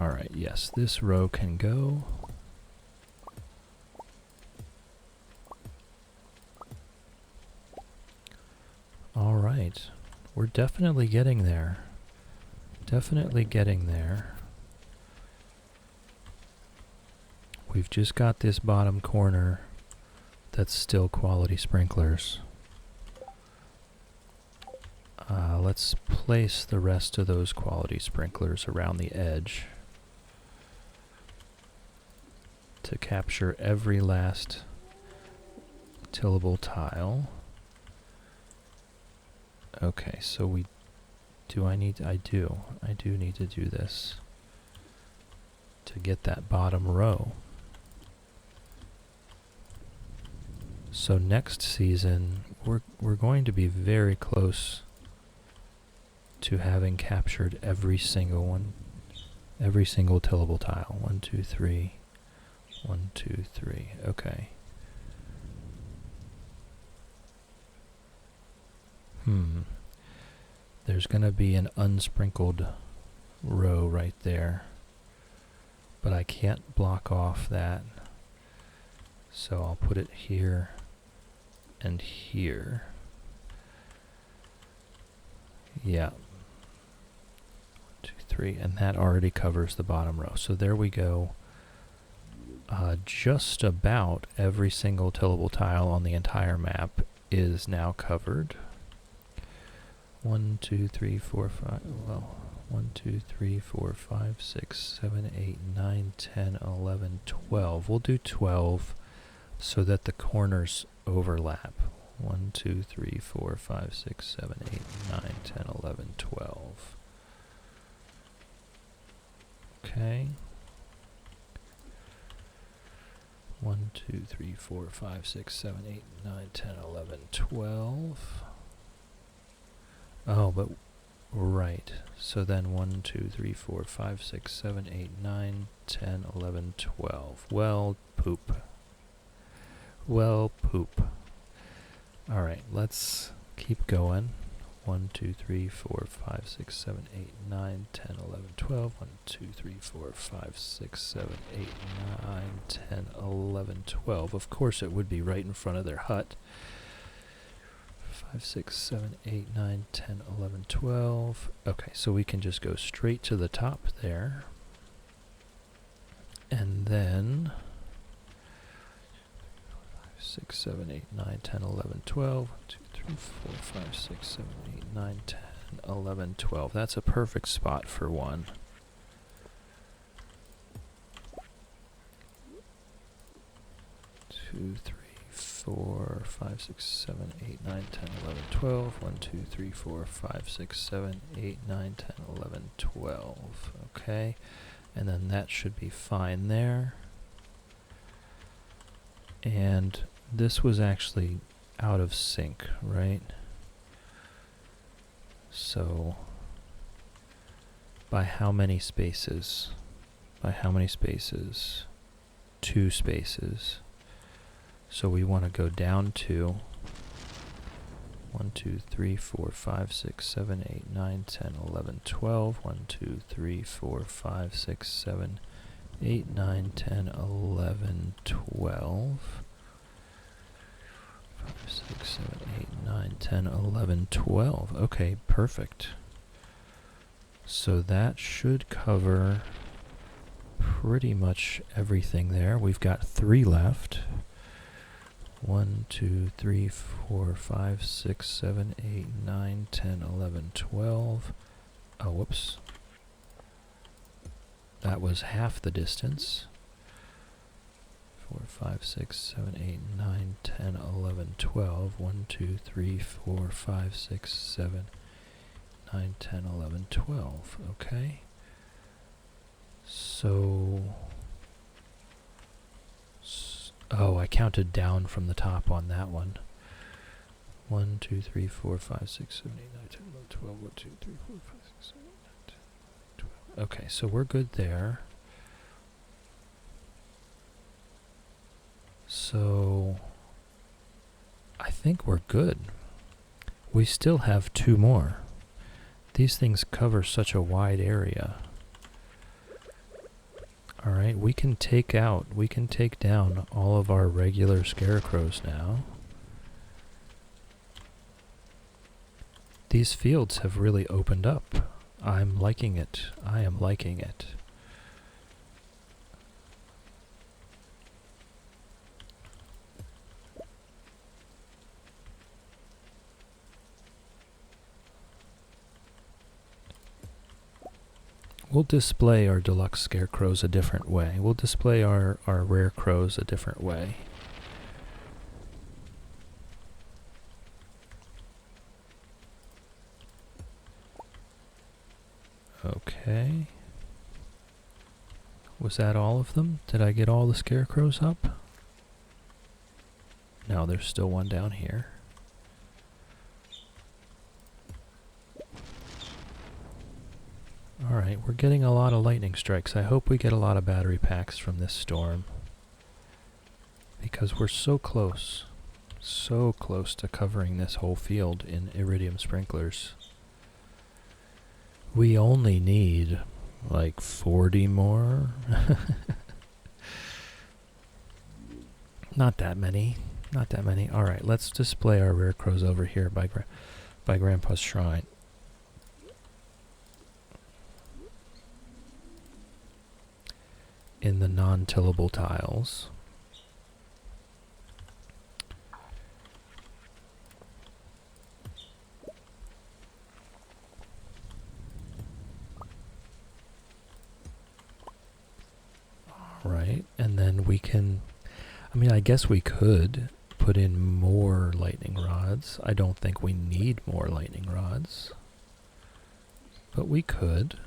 Alright, yes, this row can go. Alright, we're definitely getting there. Definitely getting there. We've just got this bottom corner that's still quality sprinklers. Let's place the rest of those quality sprinklers around the edge. to capture every last tillable tile. Okay, so I do need to do this to get that bottom row. So next season, we're going to be very close to having captured every single tillable tile. 1, 2, 3. 1, 2, 3. Okay. There's going to be an unsprinkled row right there, but I can't block off that. So I'll put it here and here. Yeah. 1, 2, 3, and that already covers the bottom row. So there we go. Just about every single tillable tile on the entire map is now covered. 1, 2, 3, 4, 5. Well, 1, 2, 3, 4, 5, 6, 7, 8, 9, 10, 11, 12. We'll do 12 so that the corners overlap. 1, 2, 3, 4, 5, 6, 7, 8, 9, 10, 11, 12. Okay. 1, 2, 3, 4, 5, 6, 7, 8, 9, 10, 11, 12. Oh, but right. So then 1, 2, 3, 4, 5, 6, 7, 8, 9, 10, 11, 12. Well, poop. Well, poop. All right, let's keep going. 1, 2, 3, 4, 5, 6, 7, 8, 9, 10, 11, 12. 1, 2, 3, 4, 5, 6, 7, 8, 9, 10, 11, 12. Of course, it would be right in front of their hut. 5, 6, 7, 8, 9, 10, 11, 12. Okay, so we can just go straight to the top there. And then 5, 6, 7, 8, 9, 10, 11, 12. 1, 2, 3, 4, 5, 6, 7, 8, 9, 10, 11, 12. That's a perfect spot for one. Two, 3, 4, 5, 6, 7, 8, 9, 10, 11, 12. 1, 2, 3, 4, 5, 6, 7, 8, 9, 10, 11, 12. Okay, and then that should be fine there. And this was actually out of sync, right? So by how many spaces? By how many spaces? 2 spaces. So we want to go down to 1, 2, 3, 4, 5, 6, 7, 8, 9, 10, 11, 12. 1, 2, 3, 4, 5, 6, 7, 8, 9, 10, 11, 12. 5, 6, 7, 8, 9, 10, 11, 12. Okay, perfect. So that should cover pretty much everything there. We've got 3 left. 1, 2, 3, 4, 5, 6, 7, 8, 9, 10, 11, 12. Oh, whoops. That was half the distance. 4, 5, 6, 7, 8, 9, 10, 11, 12. 1, 2, 3, 4, 5, 6, 7, 9, 10, 11, 12. Okay. So... Oh, I counted down from the top on that one. 1, 2, 3, 4, 5, 6, 7, 8, 9, 10, 11, 12. 1, 2, 3, 4, 5, 6, 7, 8, 9, 10, 12. Okay, so we're good there. So I think we're good. We still have 2 more. These things cover such a wide area. All right, we can take down all of our regular scarecrows now. These fields have really opened up. I'm liking it. I am liking it. We'll display our deluxe scarecrows a different way. We'll display our rare crows a different way. Okay. Was that all of them? Did I get all the scarecrows up? No, there's still one down here. Alright, we're getting a lot of lightning strikes. I hope we get a lot of battery packs from this storm. Because we're so close to covering this whole field in iridium sprinklers. We only need like 40 more. Not that many. Not that many. Alright, let's display our rare crows over here by Grandpa's shrine. In the non-tillable tiles. Right, and then we can, I mean, I guess we could put in more lightning rods. I don't think we need more lightning rods, but we could.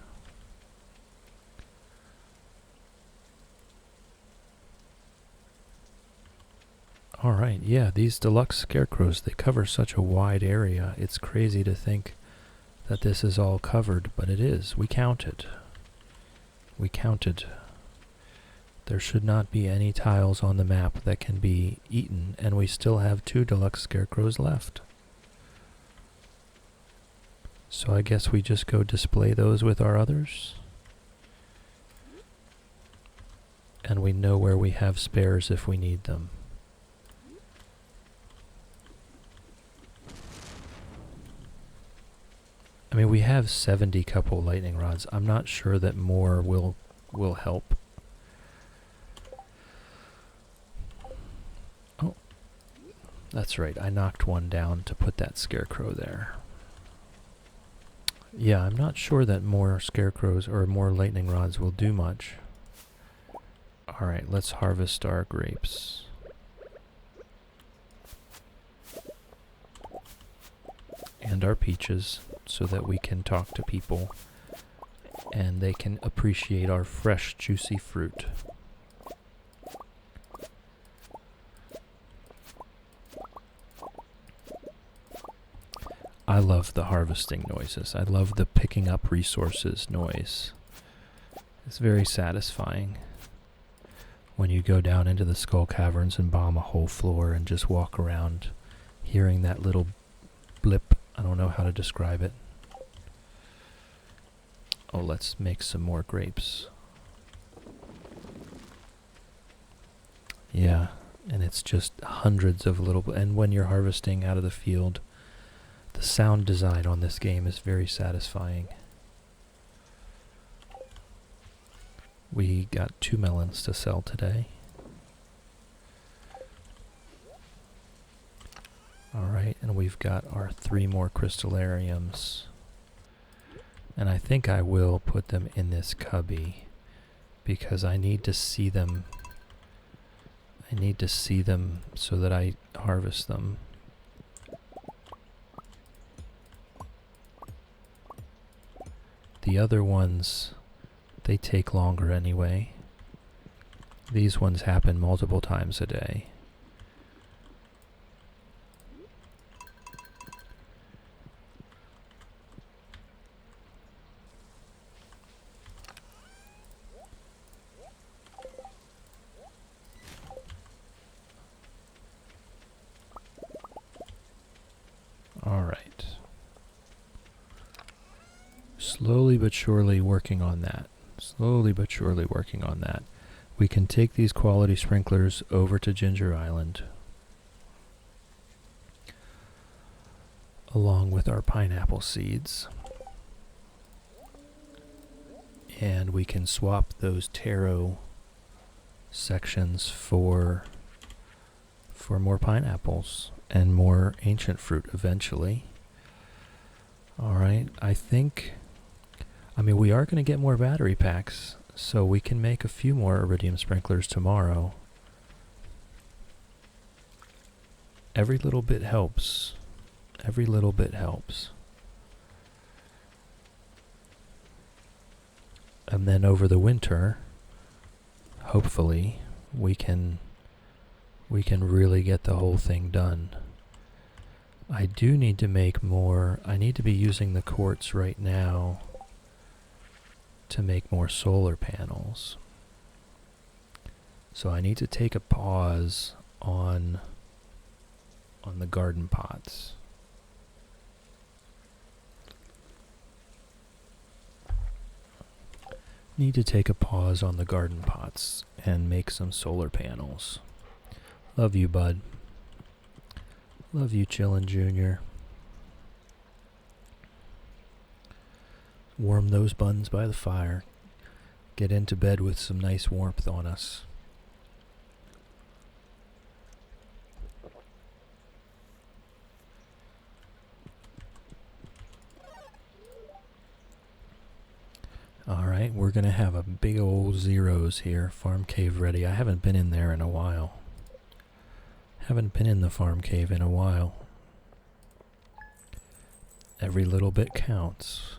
Alright, yeah, these deluxe scarecrows, they cover such a wide area. It's crazy to think that this is all covered, but it is. We counted. We counted. There should not be any tiles on the map that can be eaten, and we still have 2 deluxe scarecrows left. So I guess we just go display those with our others. And we know where we have spares if we need them. I mean, we have 70 couple lightning rods. I'm not sure that more will help. Oh, that's right. I knocked one down to put that scarecrow there. Yeah, I'm not sure that more scarecrows or more lightning rods will do much. Alright, let's harvest our grapes. And our peaches, so that we can talk to people and they can appreciate our fresh, juicy fruit. I love the harvesting noises. I love the picking up resources noise. It's very satisfying when you go down into the skull caverns and bomb a whole floor and just walk around hearing that little blip. I don't know how to describe it. Oh, let's make some more grapes. Yeah, and it's just hundreds of little... And when you're harvesting out of the field, the sound design on this game is very satisfying. We got 2 melons to sell today. Alright, and we've got our 3 more crystallariums. And I think I will put them in this cubby because I need to see them. I need to see them so that I harvest them. The other ones, they take longer anyway. These ones happen multiple times a day. Alright. Slowly but surely working on that. Slowly but surely working on that. We can take these quality sprinklers over to Ginger Island along with our pineapple seeds. And we can swap those taro sections for more pineapples and more ancient fruit eventually. Alright, I think I mean, we are going to get more battery packs, so we can make a few more iridium sprinklers tomorrow. Every little bit helps. Every little bit helps. And then over the winter, hopefully, we can really get the whole thing done. I do need to make more. I need to be using the quartz right now to make more solar panels. So I need to take a pause on the garden pots. Need to take a pause on the garden pots and make some solar panels. Love you, bud. Love you, Chillin' Junior. Warm those buns by the fire. Get into bed with some nice warmth on us. Alright, we're going to have a big old zeros here. Farm cave ready. I haven't been in there in a while. Haven't been in the farm cave in a while. Every little bit counts.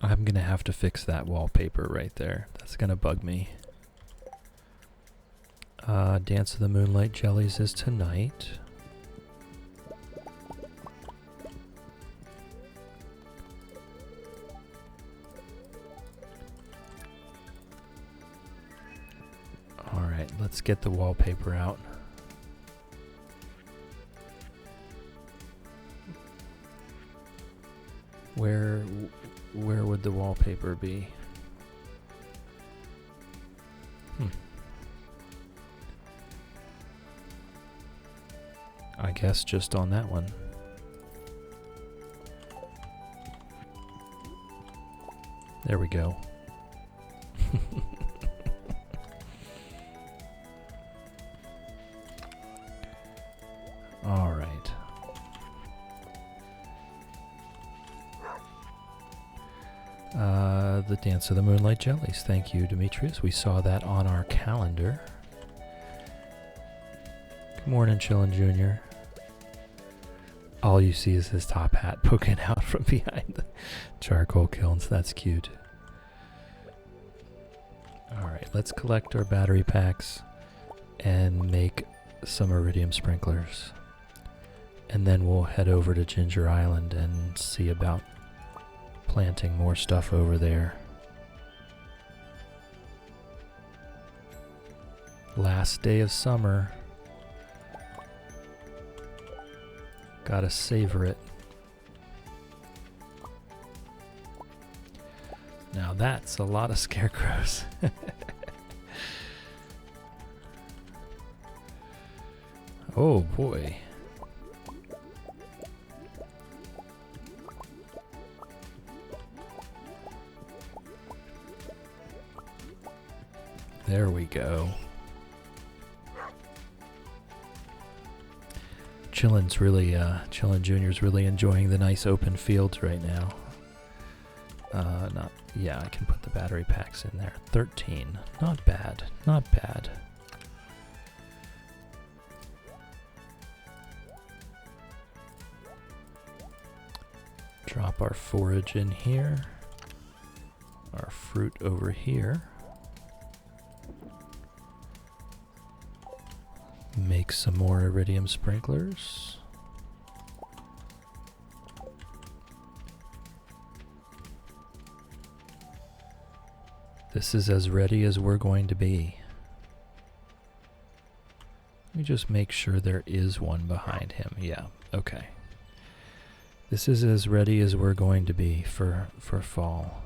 I'm going to have to fix that wallpaper right there. That's going to bug me. Dance of the Moonlight Jellies is tonight. Alright, let's get the wallpaper out. Where would the wallpaper be? I guess just on that one. There we go. All right. The Dance of the Moonlight Jellies. Thank you, Demetrius. We saw that on our calendar. Good morning, Chillin' Junior. All you see is his top hat poking out from behind the charcoal kilns. That's cute. Alright, let's collect our battery packs and make some iridium sprinklers. And then we'll head over to Ginger Island and see about planting more stuff over there. Last day of summer. Gotta savor it. Now that's a lot of scarecrows. Oh boy. There we go. Chillin' Junior's really enjoying the nice open fields right now. Yeah, I can put the battery packs in there. 13. Not bad. Not bad. Drop our forage in here. Our fruit over here. Make some more iridium sprinklers. This is as ready as we're going to be. Let me just make sure there is one behind him. Yeah, okay. This is as ready as we're going to be for fall.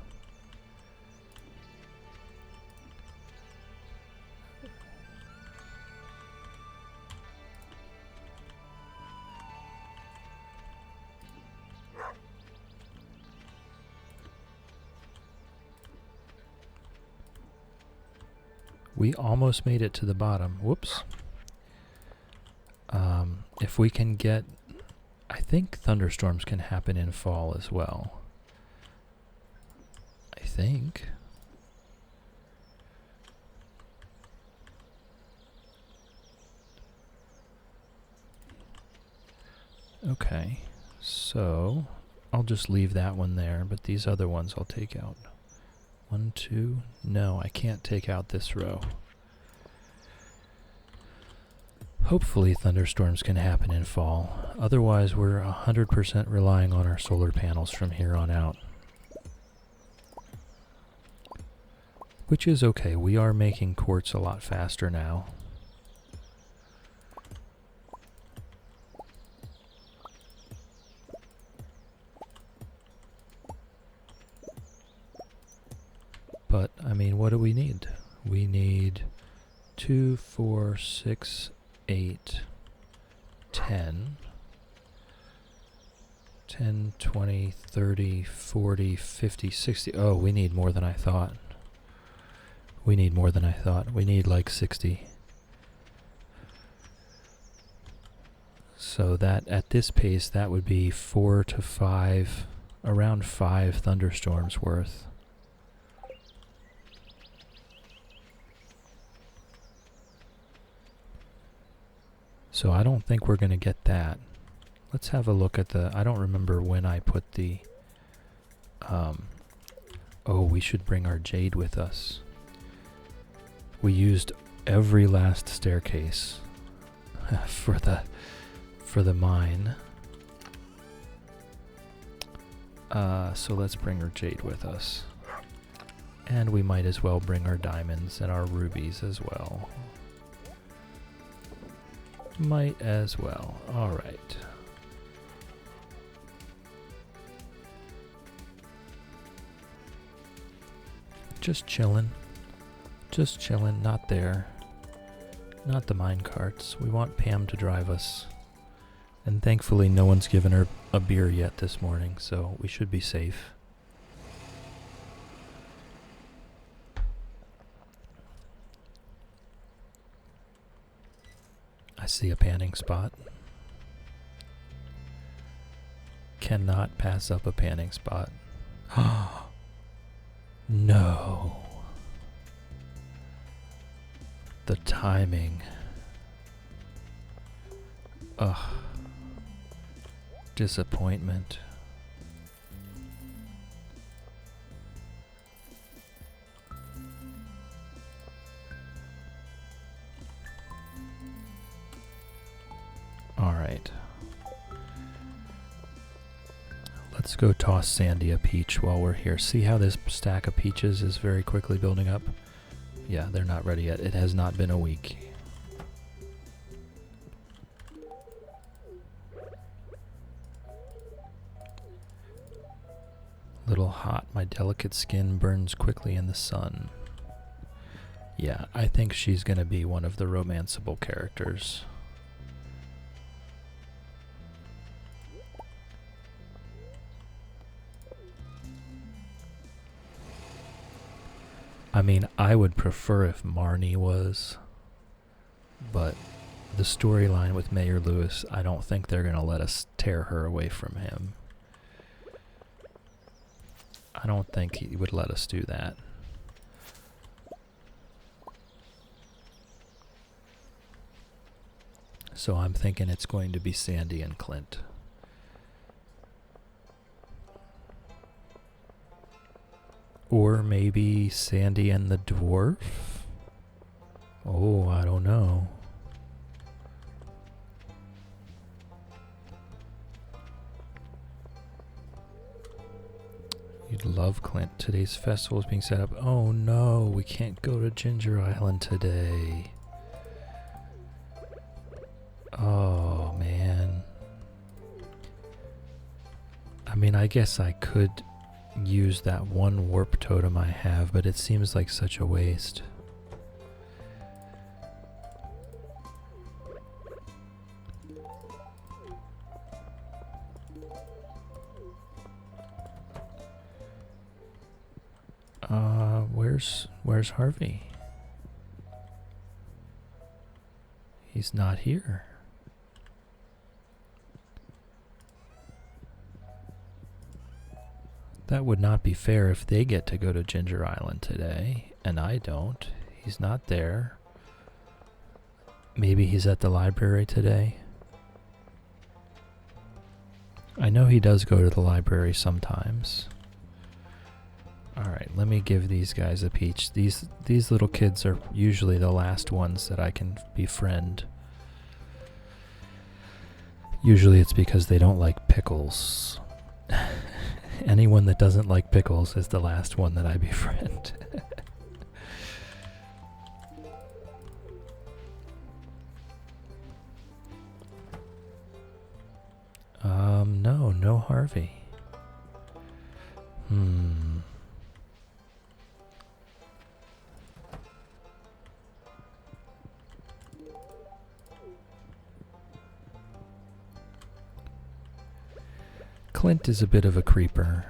We almost made it to the bottom. Whoops. If we can get... I think thunderstorms can happen in fall as well. I think. Okay, so I'll just leave that one there, but these other ones I'll take out. 1, 2, no, I can't take out this row. Hopefully thunderstorms can happen in fall. Otherwise, we're 100% relying on our solar panels from here on out. Which is okay. We are making quartz a lot faster now. But, I mean, what do we need? We need 2, 4, 6, 8, 10, 10, 20, 30, 40, 50, 60. Oh, we need more than I thought. We need more than I thought. We need like 60. So that, at this pace, that would be 4 to 5, around 5 thunderstorms worth. So I don't think we're going to get that. Let's have a look at the... I don't remember when I put the... oh, we should bring our jade with us. We used every last staircase for the mine. So let's bring our jade with us. And we might as well bring our diamonds and our rubies as well. Might as well. Alright. Just chillin'. Just chillin', not there. Not the mine carts. We want Pam to drive us. And thankfully no one's given her a beer yet this morning, so we should be safe. I see a panning spot. Cannot pass up a panning spot. No. The timing. Ugh. Disappointment. Alright. Let's go toss Sandy a peach while we're here. See how this stack of peaches is very quickly building up? Yeah, they're not ready yet. It has not been a week. Little hot. My delicate skin burns quickly in the sun. Yeah, I think she's gonna be one of the romanceable characters. I mean, I would prefer if Marnie was, but the storyline with Mayor Lewis, I don't think they're going to let us tear her away from him. I don't think he would let us do that. So I'm thinking it's going to be Sandy and Clint. Or maybe Sandy and the dwarf? Oh, I don't know. You'd love Clint. Today's festival is being set up. Oh no, we can't go to Ginger Island today. Oh man. I mean, I guess I could use that one warp totem I have, but it seems like such a waste. Where's Harvey? He's not here. That would not be fair if they get to go to Ginger Island today, and I don't. He's not there. Maybe he's at the library today. I know he does go to the library sometimes. Alright, let me give these guys a peach. These little kids are usually the last ones that I can befriend. Usually it's because they don't like pickles. Anyone that doesn't like pickles is the last one that I befriend. No Harvey. Clint is a bit of a creeper.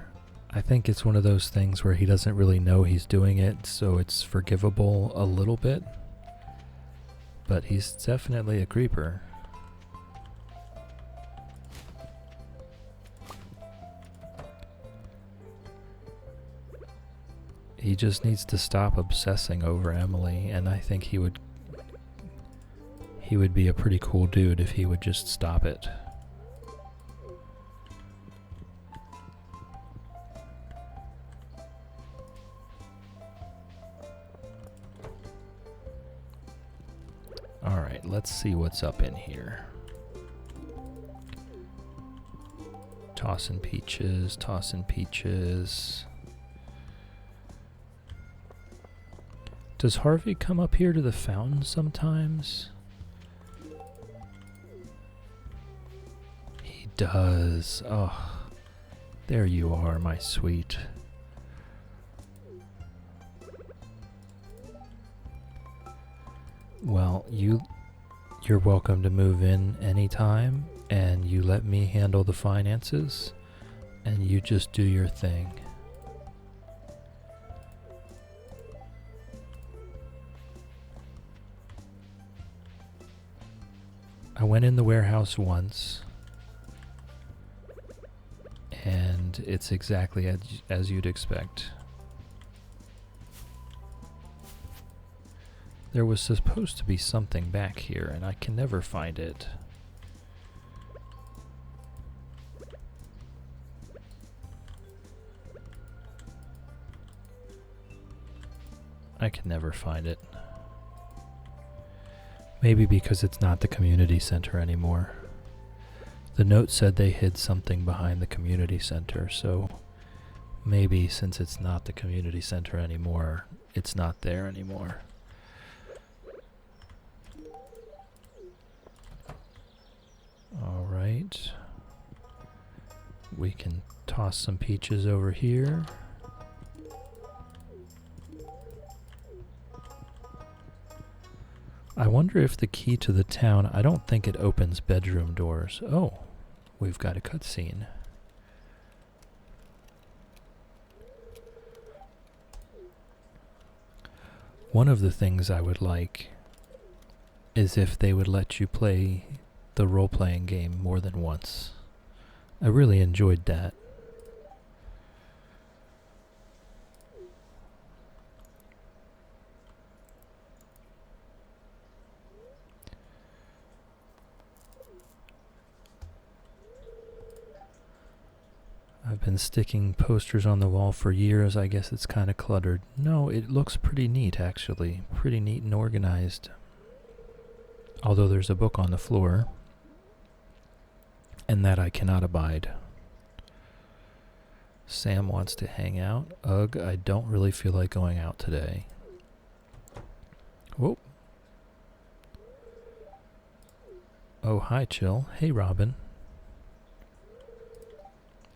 I think it's one of those things where he doesn't really know he's doing it, so it's forgivable a little bit. But he's definitely a creeper. He just needs to stop obsessing over Emily, and I think he would be a pretty cool dude if he would just stop it. Alright, let's see what's up in here. Tossing peaches, tossing peaches. Does Harvey come up here to the fountain sometimes? He does. Oh, there you are, my sweet. Well, you're welcome to move in anytime, and you let me handle the finances, and you just do your thing. I went in the warehouse once, and it's exactly as you'd expect. There was supposed to be something back here, and I can never find it. I can never find it. Maybe because it's not the community center anymore. The note said they hid something behind the community center, so maybe since it's not the community center anymore, it's not there anymore. Alright. We can toss some peaches over here. I wonder if the key to the town, I don't think it opens bedroom doors. Oh, we've got a cutscene. One of the things I would like is if they would let you play the role-playing game more than once. I really enjoyed that. I've been sticking posters on the wall for years. I guess it's kind of cluttered. No, it looks pretty neat, actually. Pretty neat and organized. Although there's a book on the floor. And that I cannot abide. Sam wants to hang out. Ugh, I don't really feel like going out today. Whoa. Oh, hi, Chill. Hey, Robin.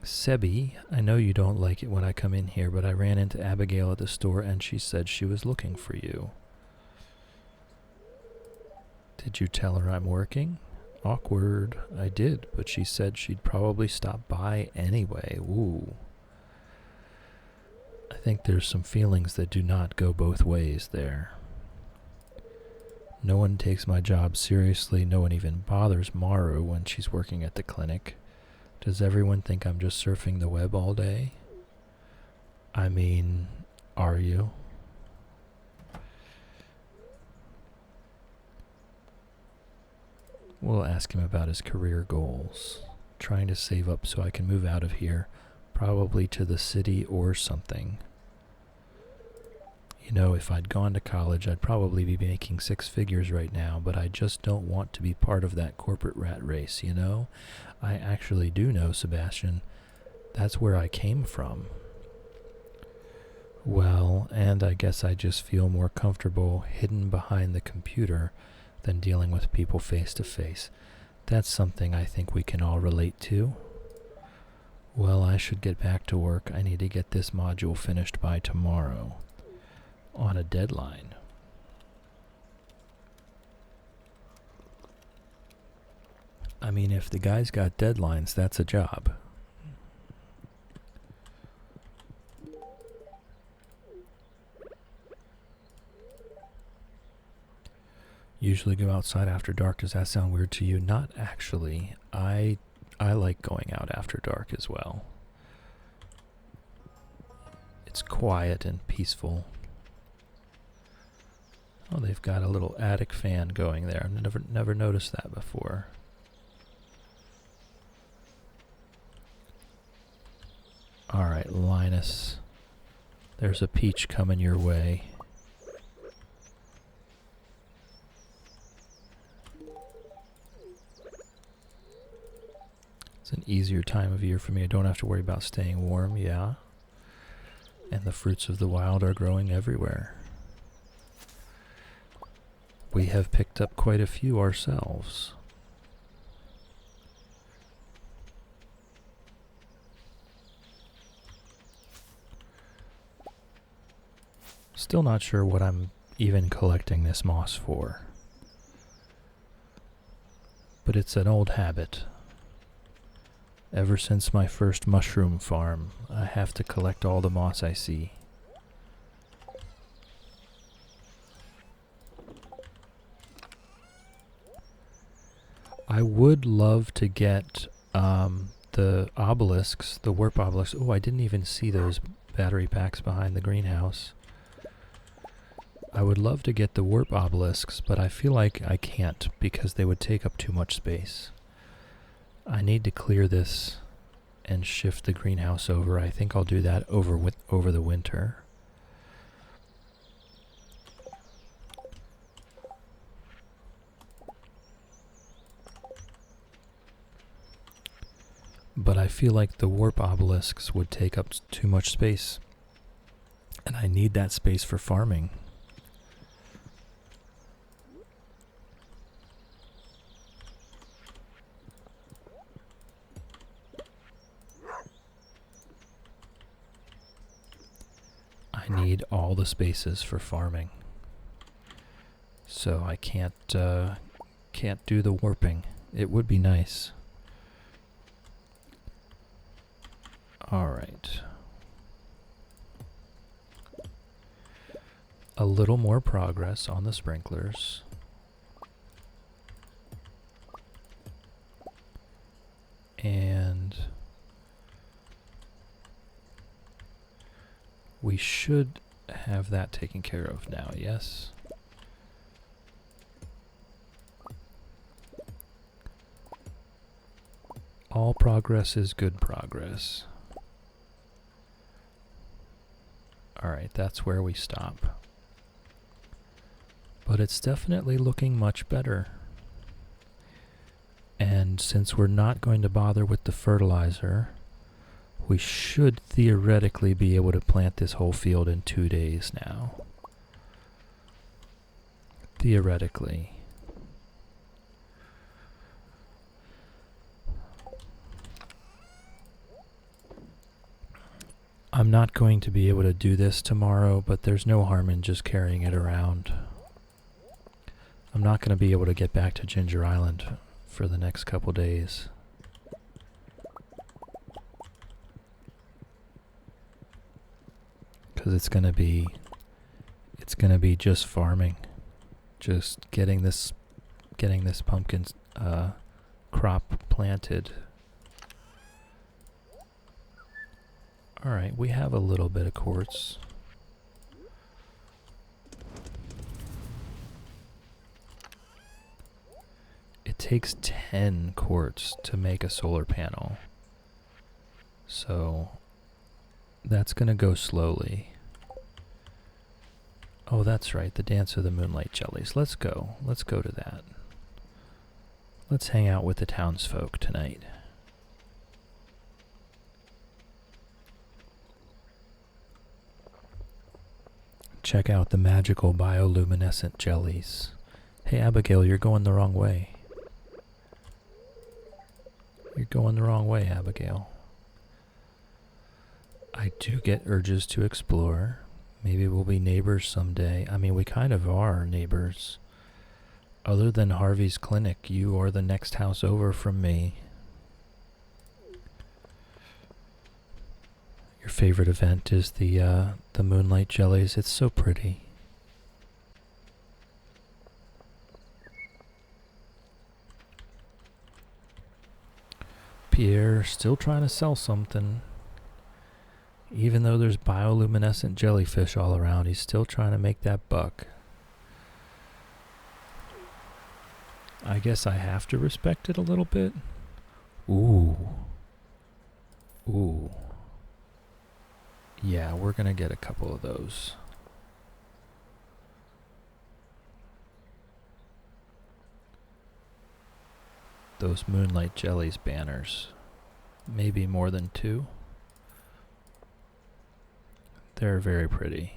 Sebi, I know you don't like it when I come in here, but I ran into Abigail at the store and she said she was looking for you. Did you tell her I'm working? Awkward. I did, but she said she'd probably stop by anyway. Ooh. I think there's some feelings that do not go both ways there. No one takes my job seriously. No one even bothers Maru when she's working at the clinic. Does everyone think I'm just surfing the web all day? I mean, are you? We'll ask him about his career goals. Trying to save up so I can move out of here. Probably to the city or something. You know, if I'd gone to college, I'd probably be making 6 figures right now, but I just don't want to be part of that corporate rat race, you know? I actually do know, Sebastian. That's where I came from. Well, and I guess I just feel more comfortable hidden behind the computer than dealing with people face to face. That's something I think we can all relate to. Well, I should get back to work. I need to get this module finished by tomorrow. On a deadline. I mean, if the guy's got deadlines, that's a job. Usually go outside after dark. Does that sound weird to you? Not actually. I like going out after dark as well. It's quiet and peaceful. Oh, they've got a little attic fan going there. I've never noticed that before. Alright, Linus. There's a peach coming your way. It's an easier time of year for me. I don't have to worry about staying warm, yeah. And the fruits of the wild are growing everywhere. We have picked up quite a few ourselves. Still not sure what I'm even collecting this moss for. But it's an old habit. Ever since my first mushroom farm, I have to collect all the moss I see. I would love to get the obelisks, the warp obelisks. Oh, I didn't even see those battery packs behind the greenhouse. I would love to get the warp obelisks, but I feel like I can't because they would take up too much space. I need to clear this and shift the greenhouse over. I think I'll do that over the winter. But I feel like the warp obelisks would take up too much space. And I need that space for farming. I need all the spaces for farming. So I can't do the warping. It would be nice. Alright. A little more progress on the sprinklers. And we should have that taken care of now, yes? All progress is good progress. Alright, that's where we stop. But it's definitely looking much better. And since we're not going to bother with the fertilizer, we should theoretically be able to plant this whole field in 2 days now. Theoretically. I'm not going to be able to do this tomorrow, but there's no harm in just carrying it around. I'm not going to be able to get back to Ginger Island for the next couple days. Because it's going to be just farming. just getting this pumpkin crop planted. Alright, we have a little bit of quartz. It takes 10 quartz to make a solar panel. So that's going to go slowly. Oh, that's right, the Dance of the Moonlight Jellies. Let's go. Let's go to that. Let's hang out with the townsfolk tonight. Check out the magical bioluminescent jellies. Hey Abigail, you're going the wrong way. You're going the wrong way, Abigail. I do get urges to explore. Maybe we'll be neighbors someday. I mean, we kind of are neighbors. Other than Harvey's clinic, you are the next house over from me. Your favorite event is the Moonlight Jellies. It's so pretty. Pierre still trying to sell something. Even though there's bioluminescent jellyfish all around, he's still trying to make that buck. I guess I have to respect it a little bit. Ooh. Ooh. Yeah, we're gonna get a couple of those. Those Moonlight Jellies banners. Maybe more than 2. They're very pretty.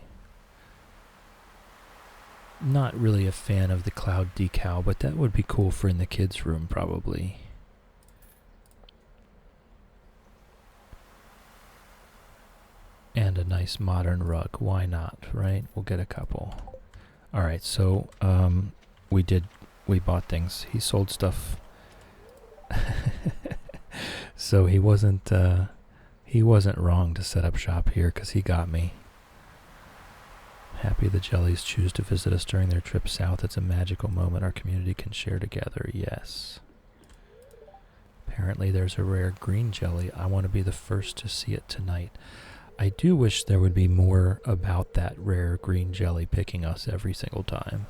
Not really a fan of the cloud decal, but that would be cool for in the kids' room probably. And a nice modern rug. Why not, right? We'll get a couple. Alright, so we bought things. He sold stuff. So he wasn't wrong to set up shop here because he got me. Happy the jellies choose to visit us during their trip south. It's a magical moment our community can share together. Yes. Apparently there's a rare green jelly. I want to be the first to see it tonight. I do wish there would be more about that rare green jelly picking us every single time.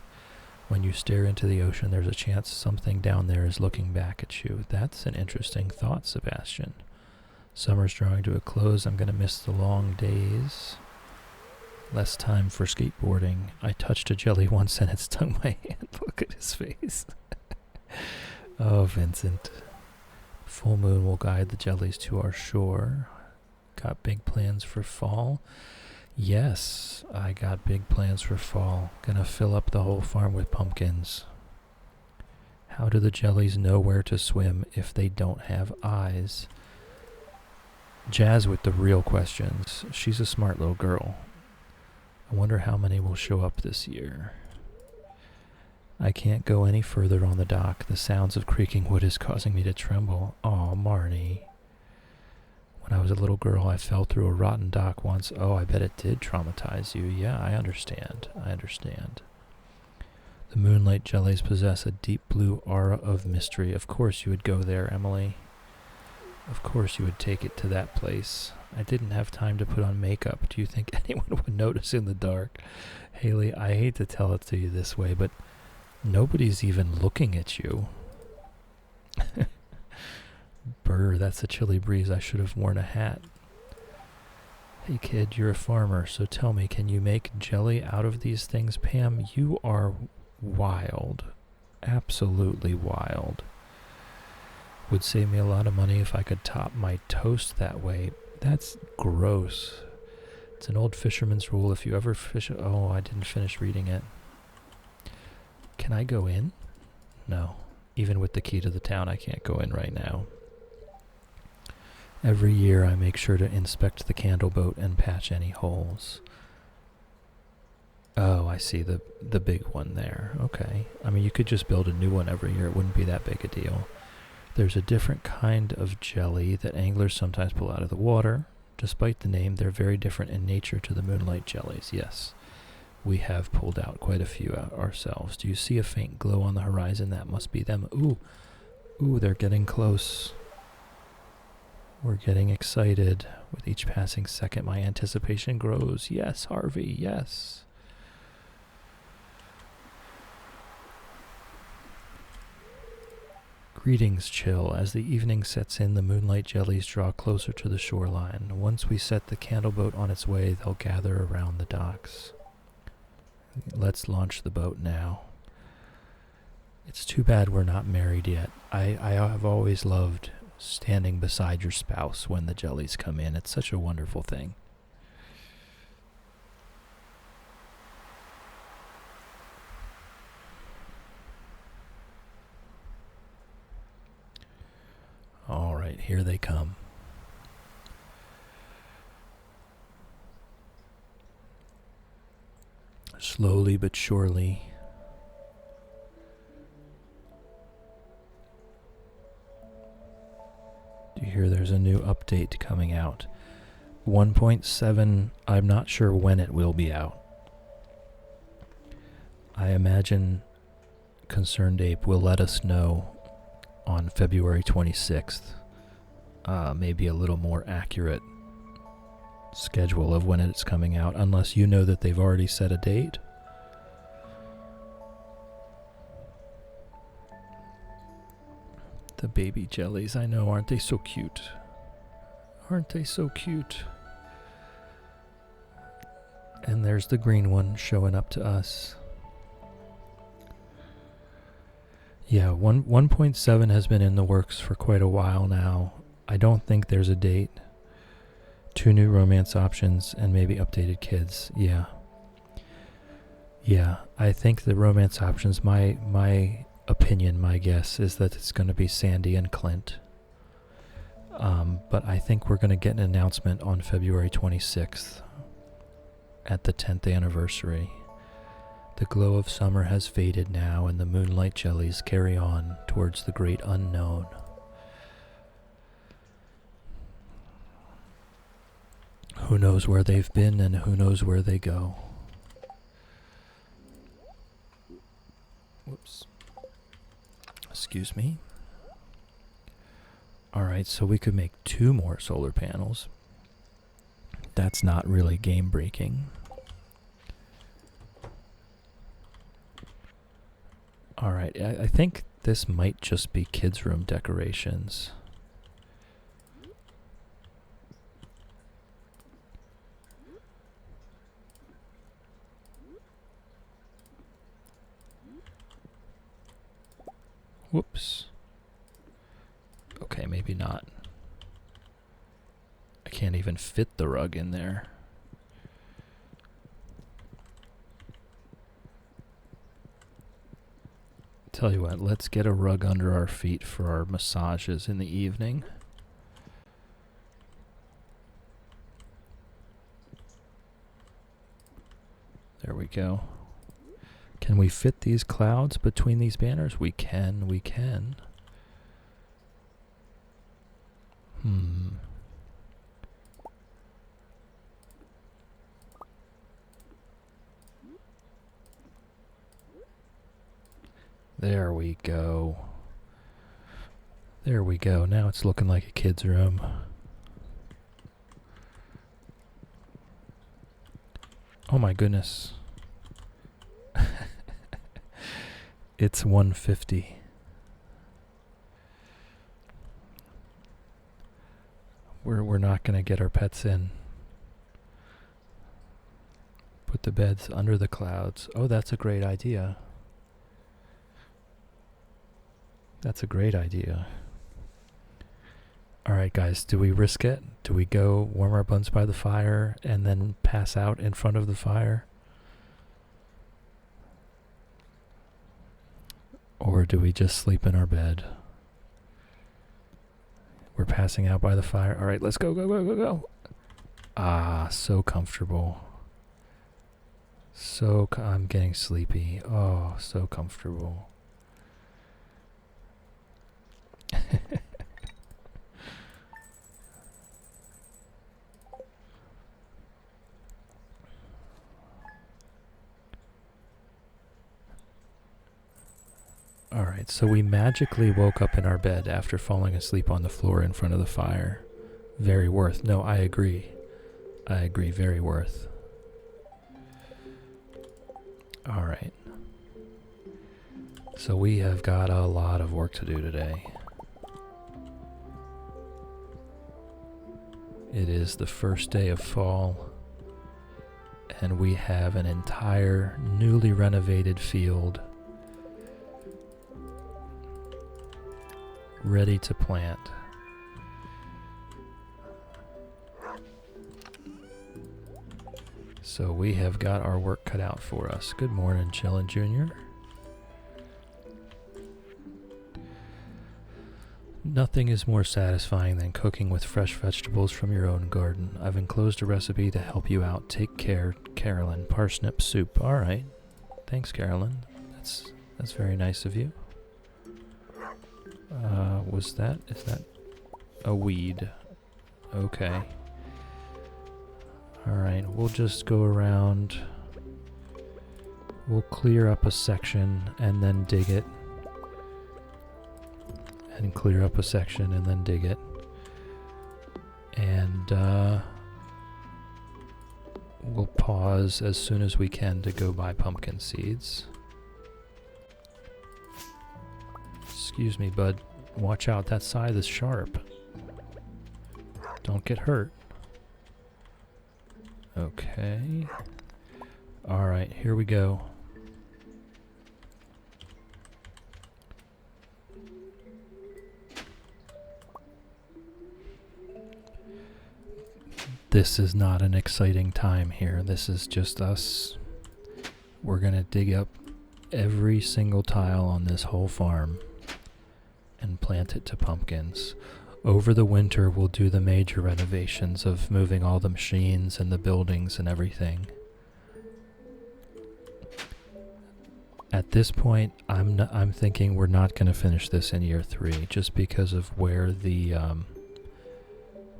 When you stare into the ocean, there's a chance something down there is looking back at you. That's an interesting thought, Sebastian. Summer's drawing to a close. I'm going to miss the long days. Less time for skateboarding. I touched a jelly once and it stung my hand. Look at his face. Oh, Vincent. Full moon will guide the jellies to our shore. Got big plans for fall? Yes, I got big plans for fall. Gonna fill up the whole farm with pumpkins. How do the jellies know where to swim if they don't have eyes? Jazz with the real questions. She's a smart little girl. I wonder how many will show up this year. I can't go any further on the dock. The sounds of creaking wood is causing me to tremble. Aw, Marnie. When I was a little girl, I fell through a rotten dock once. Oh, I bet it did traumatize you. Yeah, I understand. I understand. The Moonlight Jellies possess a deep blue aura of mystery. Of course you would go there, Emily. Of course you would take it to that place. I didn't have time to put on makeup. Do you think anyone would notice in the dark? Haley, I hate to tell it to you this way, but nobody's even looking at you. Brr, that's a chilly breeze. I should have worn a hat. Hey kid, you're a farmer, so tell me, can you make jelly out of these things? Pam, you are wild. Absolutely wild. Would save me a lot of money if I could top my toast that way. That's gross. It's an old fisherman's rule. If you ever fish... Oh, I didn't finish reading it. Can I go in? No. Even with the key to the town, I can't go in right now. Every year I make sure to inspect the candle boat and patch any holes. Oh, I see the big one there. Okay. I mean, you could just build a new one every year. It wouldn't be that big a deal. There's a different kind of jelly that anglers sometimes pull out of the water. Despite the name, they're very different in nature to the Moonlight Jellies. Yes. we have pulled out quite a few ourselves. Do you see a faint glow on the horizon? That must be them. Ooh, ooh, they're getting close. We're getting excited. With each passing second, my anticipation grows. Yes, Harvey, yes. Greetings, Chill. As the evening sets in, the moonlight jellies draw closer to the shoreline. Once we set the candle boat on its way, they'll gather around the docks. Let's launch the boat now. It's too bad we're not married yet. I have always loved standing beside your spouse when the jellies come in. It's such a wonderful thing. All right, here they come. Slowly but surely. Do you hear there's a new update coming out? 1.7, I'm not sure when it will be out. I imagine Concerned Ape will let us know on February 26th. Maybe a little more accurate schedule of when it's coming out, unless you know that they've already set a date. The baby jellies, I know, aren't they so cute? Aren't they so cute? And there's the green one showing up to us. Yeah, 1.7 has been in the works for quite a while now. I don't think there's a date. 2 new romance options and maybe updated kids. Yeah. Yeah, I think the romance options, my opinion, my guess is that it's going to be Sandy and Clint. But I think we're going to get an announcement on February 26th at the 10th anniversary. The glow of summer has faded now, and the moonlight jellies carry on towards the great unknown. Who knows where they've been, and who knows where they go. Whoops. Excuse me. Alright, so we could make 2 more solar panels. That's not really game breaking. Alright, I think this might just be kids' room decorations. Whoops. Okay, maybe not. I can't even fit the rug in there. Tell you what, let's get a rug under our feet for our massages in the evening. There we go. Can we fit these clouds between these banners? We can, we can. There we go. There we go. Now it's looking like a kid's room. Oh my goodness. It's 150. We're not going to get our pets in. Put the beds under the clouds. Oh, that's a great idea. That's a great idea. Alright guys, do we risk it? Do we go warm our buns by the fire and then pass out in front of the fire? Or do we just sleep in our bed? We're passing out by the fire. Alright, let's go, go, go, go, go. Ah, so comfortable. I'm getting sleepy. Oh, so comfortable. Alright, so we magically woke up in our bed after falling asleep on the floor in front of the fire. Very worth. No, I agree. I agree, very worth. Alright. So we have got a lot of work to do today. It is the first day of fall, and we have an entire newly renovated field ready to plant. So we have got our work cut out for us. Good morning, Chillin' Junior. Nothing is more satisfying than cooking with fresh vegetables from your own garden. I've enclosed a recipe to help you out. Take care, Carolyn. Parsnip soup. All right. Thanks, Carolyn. That's very nice of you. Is that a weed? Okay. All right, we'll just go around. We'll clear up a section and then dig it. And clear up a section and then dig it. And we'll pause as soon as we can to go buy pumpkin seeds. Excuse me, bud. Watch out, that scythe is sharp. Don't get hurt. Okay. Alright, here we go. This is not an exciting time here. This is just us. We're gonna dig up every single tile on this whole farm and plant it to pumpkins. Over the winter, we'll do the major renovations of moving all the machines and the buildings and everything. At this point, I'm thinking we're not going to finish this in year 3, just because of where the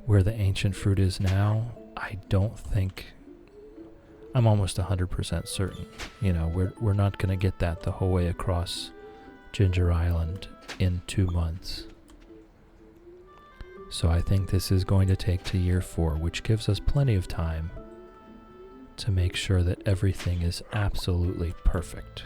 ancient fruit is now. I don't think. I'm almost 100% certain. You know, we're not going to get that the whole way across Ginger Island in 2 months. So I think this is going to take to year 4, which gives us plenty of time to make sure that everything is absolutely perfect.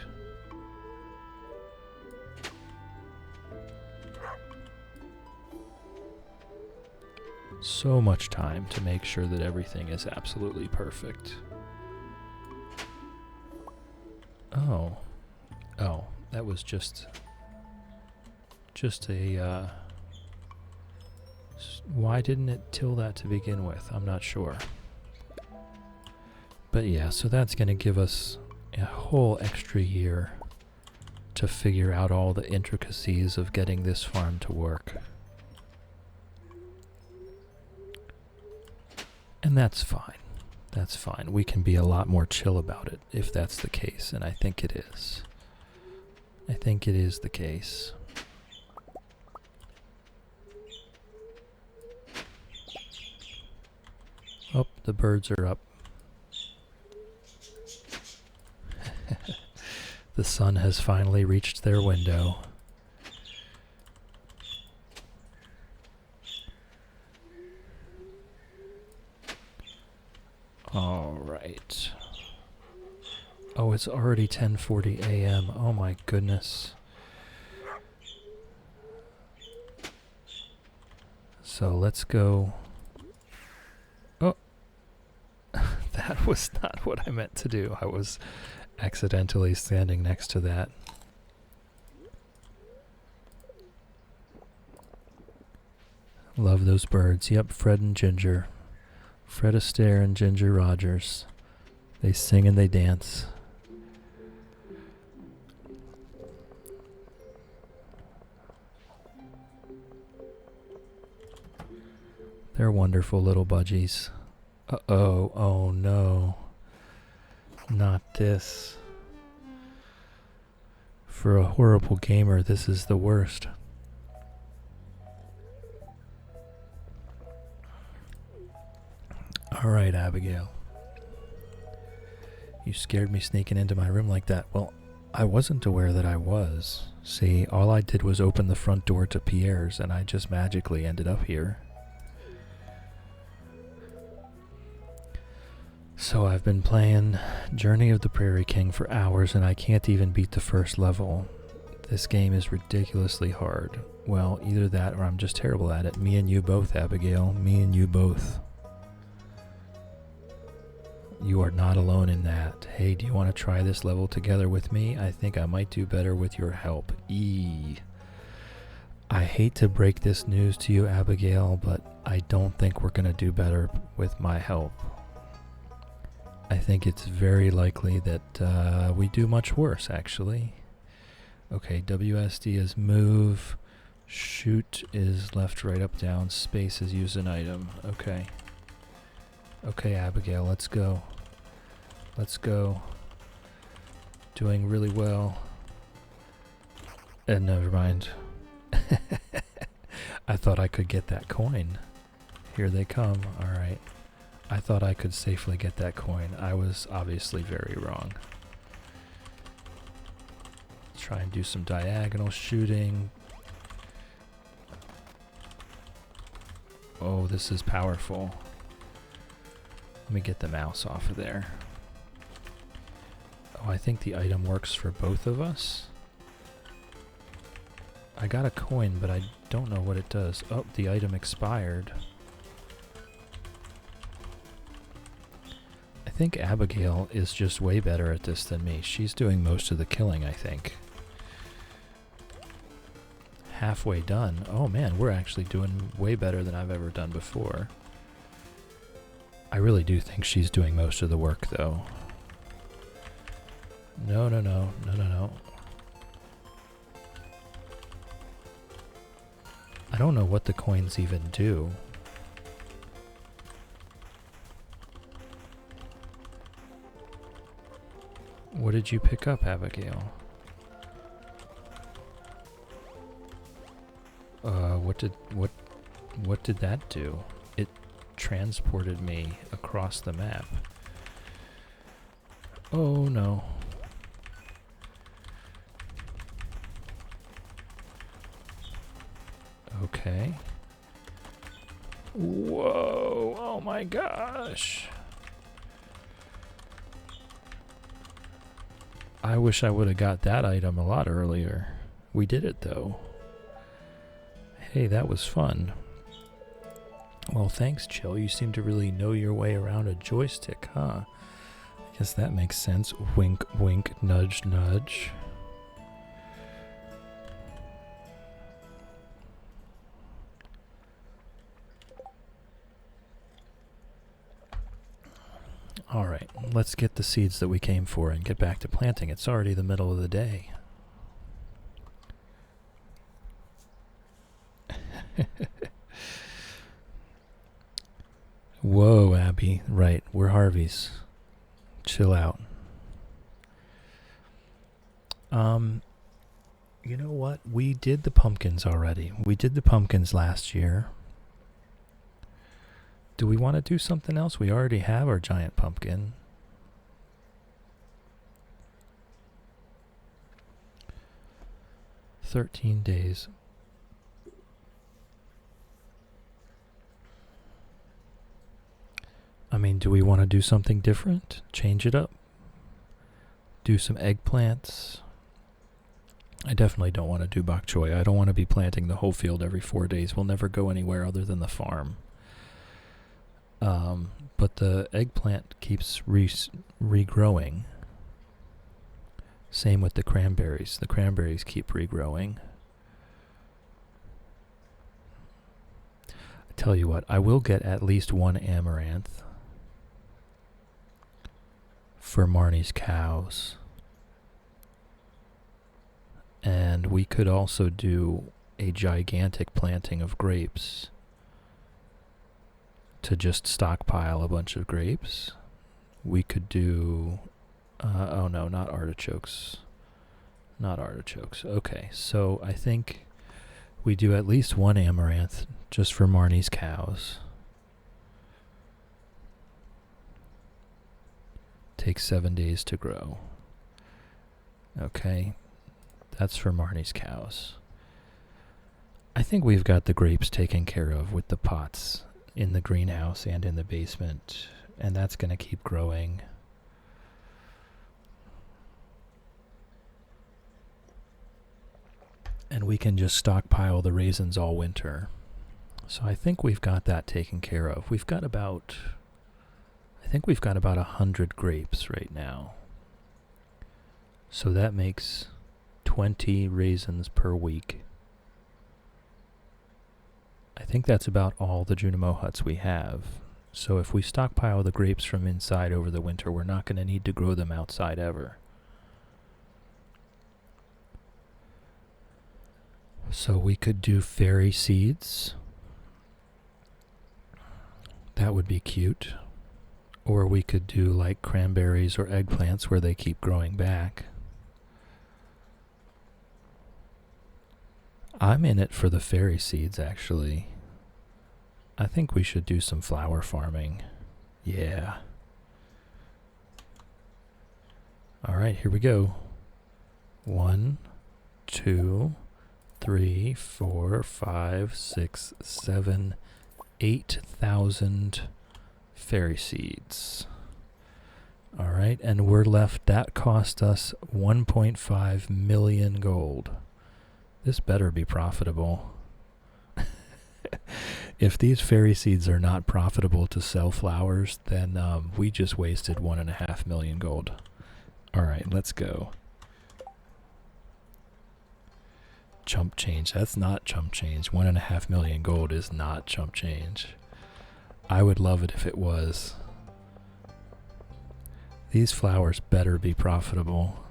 So much time to make sure that everything is absolutely perfect. Oh, that was just a, why didn't it till that to begin with? I'm not sure. But yeah, so that's going to give us a whole extra year to figure out all the intricacies of getting this farm to work. And that's fine. That's fine. We can be a lot more chill about it if that's the case, and I think it is. I think it is the case. Oh, the birds are up. The sun has finally reached their window. All right. Oh, it's already 10:40 a.m. Oh my goodness. So let's go. Oh, that was not what I meant to do. I was accidentally standing next to that. Love those birds. Yep, Fred and Ginger. Fred Astaire and Ginger Rogers. They sing and they dance. They're wonderful little budgies. Uh-oh, oh no. Not this. For a horrible gamer, this is the worst. Alright, Abigail. You scared me sneaking into my room like that. Well, I wasn't aware that I was. See, all I did was open the front door to Pierre's and I just magically ended up here. So I've been playing Journey of the Prairie King for hours and I can't even beat the first level. This game is ridiculously hard. Well, either that or I'm just terrible at it. Me and you both, Abigail. Me and you both. You are not alone in that. Hey, do you want to try this level together with me? I think I might do better with your help. I hate to break this news to you, Abigail, but I don't think we're going to do better with my help. I think it's very likely that we do much worse, actually. Okay, WSD is move. Shoot is left, right, up, down. Space is use an item. Okay. Okay, Abigail, let's go. Let's go. Doing really well. And never mind. I thought I could get that coin. Here they come. Alright. I thought I could safely get that coin. I was obviously very wrong. Let's try and do some diagonal shooting. Oh, this is powerful. Let me get the mouse off of there. Oh, I think the item works for both of us. I got a coin, but I don't know what it does. Oh, the item expired. I think Abigail is just way better at this than me. She's doing most of the killing, I think. Halfway done. Oh man, we're actually doing way better than I've ever done before. I really do think she's doing most of the work, though. No, no, no, no, no, no. I don't know what the coins even do. What did you pick up, Abigail? What did that do? It transported me across the map. Oh no. Okay. Whoa, oh my gosh. I wish I would have got that item a lot earlier. We did it though. Hey, that was fun. Well, thanks, Chill. You seem to really know your way around a joystick, huh? I guess that makes sense. Wink, wink, nudge, nudge. Alright, let's get the seeds that we came for and get back to planting. It's already the middle of the day. Whoa, Abby. Right, we're Harveys. Chill out. You know what? We did the pumpkins already. We did the pumpkins last year. Do we want to do something else? We already have our giant pumpkin. "13 days. I mean, do we want to do something different? Change it up? Do some eggplants? I definitely don't want to do bok choy. I don't want to be planting the whole field every 4 days. We'll never go anywhere other than the farm. But the eggplant keeps regrowing. Same with the cranberries. The cranberries keep regrowing. I tell you what, I will get at least one amaranth for Marnie's cows. And we could also do a gigantic planting of grapes to just stockpile a bunch of grapes. We could do... oh no, not artichokes. Not artichokes. Okay, so I think we do at least one amaranth just for Marnie's cows. Takes 7 days to grow. Okay, that's for Marnie's cows. I think we've got the grapes taken care of with the pots in the greenhouse and in the basement, and that's going to keep growing. And we can just stockpile the raisins all winter. So I think we've got that taken care of. I think we've got about 100 grapes right now. So that makes 20 raisins per week. I think that's about all the Junimo huts we have. So if we stockpile the grapes from inside over the winter, we're not going to need to grow them outside ever. So we could do fairy seeds. That would be cute. Or we could do like cranberries or eggplants where they keep growing back. I'm in it for the fairy seeds, actually. I think we should do some flower farming. Yeah. All right, here we go. 1, 2, 3, 4, 5, 6, 7, 8,000 fairy seeds. All right, and we're left, that cost us 1.5 million gold. This better be profitable. If these fairy seeds are not profitable to sell flowers, then we just wasted 1.5 million gold. All right, let's go. Chump change. That's not chump change. 1.5 million gold is not chump change. I would love it if it was. These flowers better be profitable.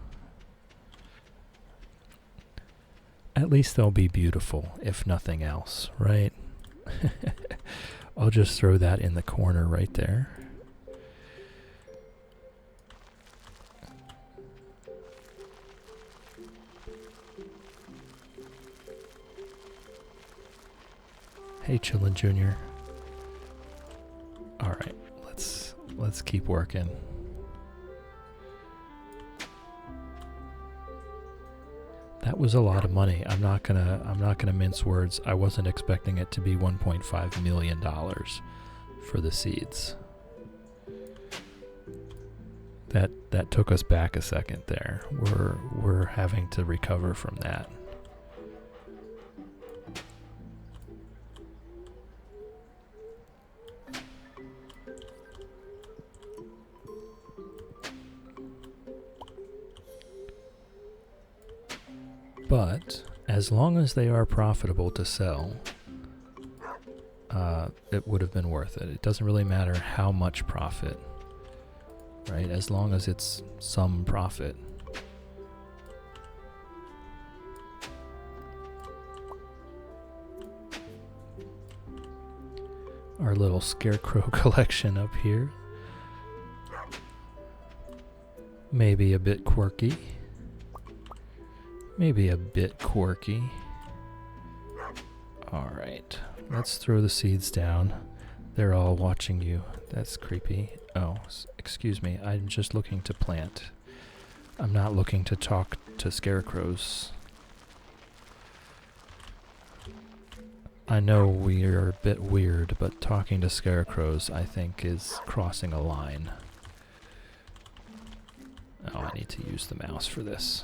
At least they'll be beautiful, if nothing else, right? I'll just throw that in the corner right there. Hey, Chillin' Junior. All right, let's keep working. That was a lot of money. I'm not gonna mince words. I wasn't expecting it to be $1.5 million for the seeds. That took us back a second there. We're having to recover from that. But as long as they are profitable to sell, it would have been worth it. It doesn't really matter how much profit, right? As long as it's some profit. Our little scarecrow collection up here. Maybe a bit quirky. Maybe a bit quirky. Alright, let's throw the seeds down. They're all watching you. That's creepy. Oh, excuse me. I'm just looking to plant. I'm not looking to talk to scarecrows. I know we are a bit weird, but talking to scarecrows, I think, is crossing a line. Oh, I need to use the mouse for this.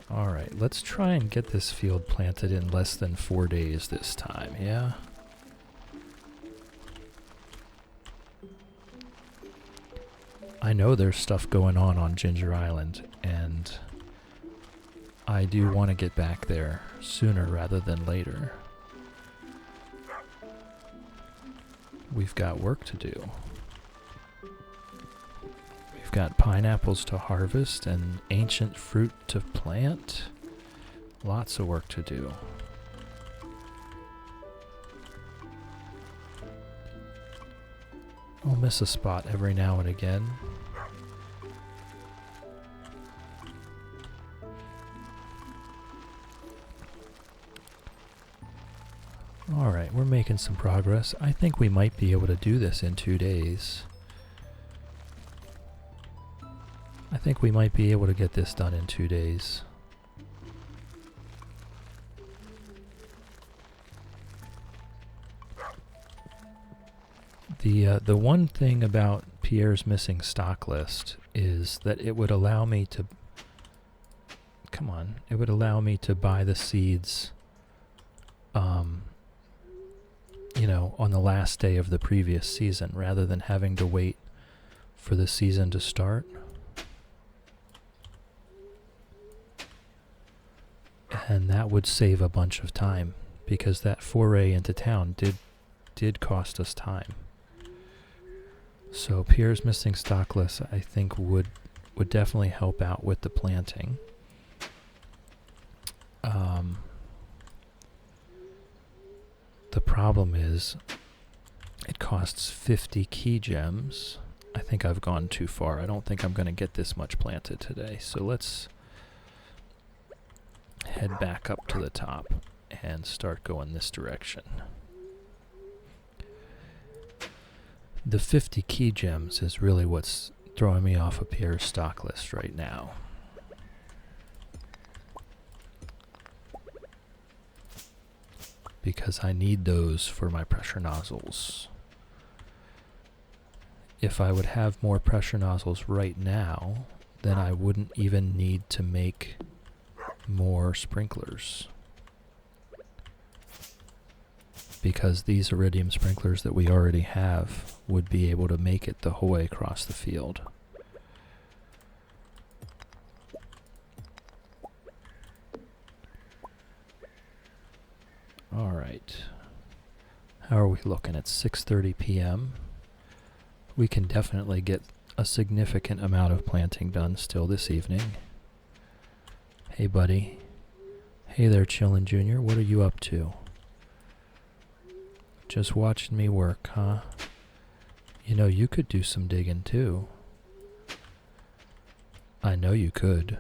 Alright, let's try and get this field planted in less than 4 days this time, yeah? I know there's stuff going on Ginger Island, and I do want to get back there sooner rather than later. We've got work to do. We've got pineapples to harvest and ancient fruit to plant. Lots of work to do. I'll miss a spot every now and again. Alright, we're making some progress. I think we might be able to do this in 2 days. I think we might be able to get this done in 2 days. The one thing about Pierre's missing stock list is that it would allow me to... Come on. It would allow me to buy the seeds, you know, on the last day of the previous season, rather than having to wait for the season to start. And that would save a bunch of time, because that foray into town did cost us time. So Pierre's missing stock list, I think, would definitely help out with the planting. The problem is it costs 50 key gems. I think I've gone too far. I don't think I'm going to get this much planted today. So let's head back up to the top and start going this direction. The 50 key gems is really what's throwing me off of Pierre's stock list right now. Because I need those for my pressure nozzles. If I would have more pressure nozzles right now, then I wouldn't even need to make more sprinklers. Because these iridium sprinklers that we already have would be able to make it the whole way across the field. Alright. How are we looking? It's 6:30 p.m. We can definitely get a significant amount of planting done still this evening. Hey, buddy. Hey there, Chillin' Junior. What are you up to? Just watching me work, huh? You know, you could do some digging too. I know you could.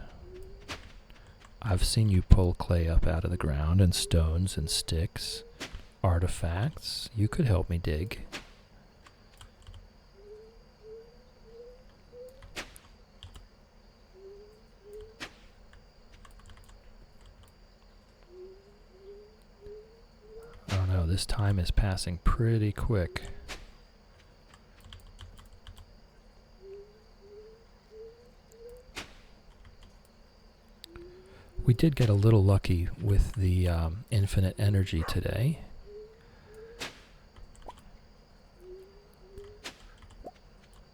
I've seen you pull clay up out of the ground, and stones and sticks, artifacts. You could help me dig. Oh no, this time is passing pretty quick. We did get a little lucky with the infinite energy today.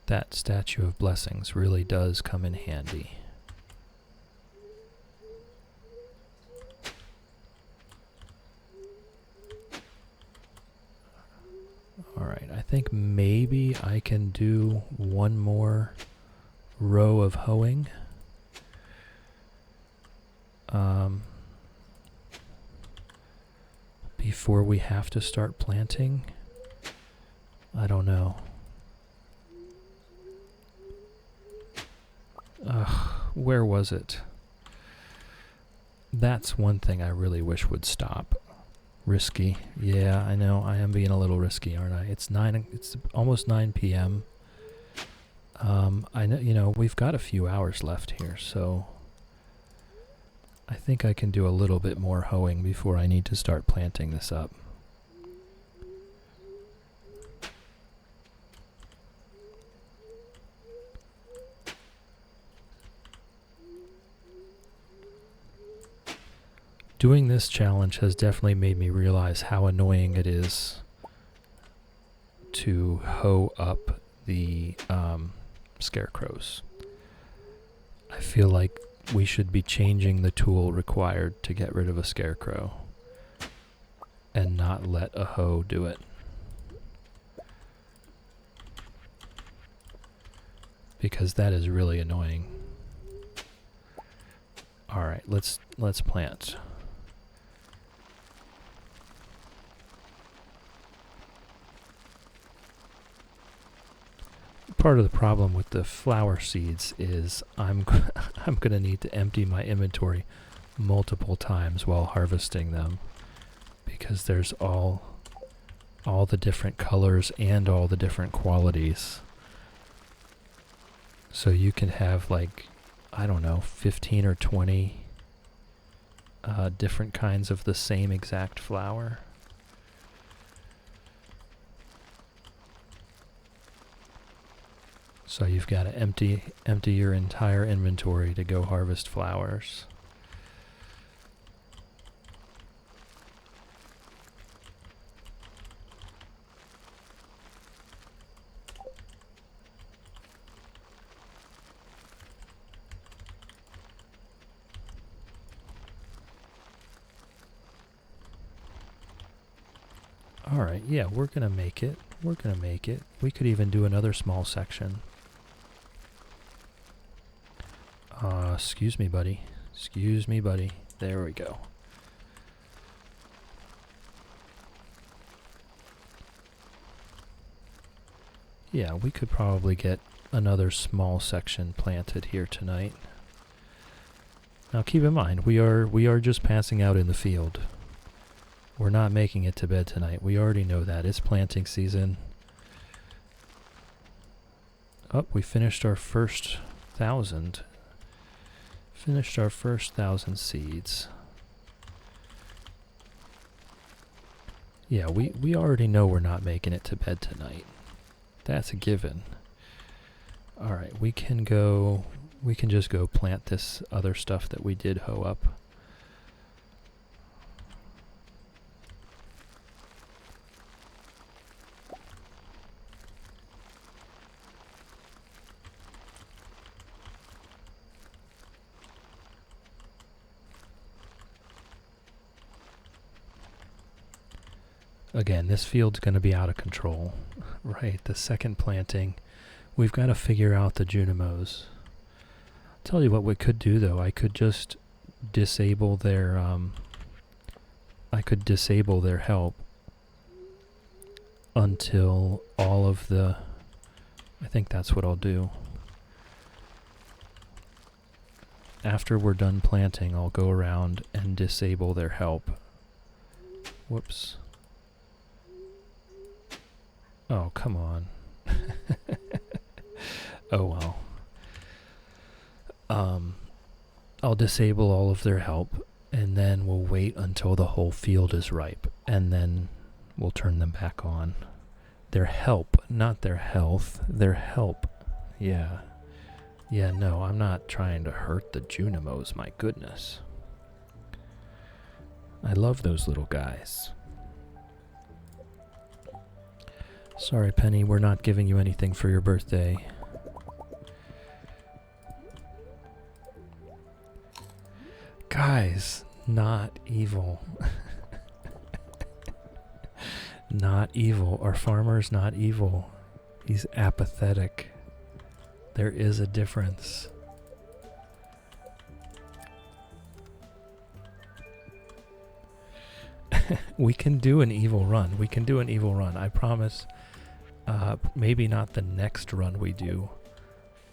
That statue of blessings really does come in handy. Alright, I think maybe I can do one more row of hoeing. Before we have to start planting. I don't know. Where was it? That's one thing I really wish would stop. Risky. Yeah, I know. I am being a little risky, aren't I? It's almost 9 p.m. I know, you know, we've got a few hours left here, so I think I can do a little bit more hoeing before I need to start planting this up. Doing this challenge has definitely made me realize how annoying it is to hoe up the scarecrows. I feel like we should be changing the tool required to get rid of a scarecrow and not let a hoe do it. Because that is really annoying. Alright, let's plant. Part of the problem with the flower seeds is I'm going to need to empty my inventory multiple times while harvesting them, because there's all all the different colors and all the different qualities. So you can have like, I don't know, 15 or 20 different kinds of the same exact flower. So you've got to empty your entire inventory to go harvest flowers. Alright, yeah, we're gonna make it. We're gonna make it. We could even do another small section. Excuse me, buddy. Excuse me, buddy. There we go. Yeah, we could probably get another small section planted here tonight. Now keep in mind, we are just passing out in the field. We're not making it to bed tonight. We already know that. It's planting season. Oh, we finished our first 1,000. Finished our first 1,000 seeds. Yeah, we already know we're not making it to bed tonight. That's a given. Alright, we can just go plant this other stuff that we did hoe up. Again, this field's going to be out of control, right? The second planting, we've got to figure out the Junimos. I'll tell you what we could do, though. I could just disable their, help until all of the, I think that's what I'll do. After we're done planting, I'll go around and disable their help. Whoops. Oh, come on. Oh, well. I'll disable all of their help, and then we'll wait until the whole field is ripe, and then we'll turn them back on. Their help, not their health. Their help. Yeah. Yeah, no, I'm not trying to hurt the Junimos, my goodness. I love those little guys. Sorry, Penny, we're not giving you anything for your birthday. Guys, not evil. Not evil. Our farmer's not evil. He's apathetic. There is a difference. We can do an evil run. We can do an evil run. I promise. Maybe not the next run we do,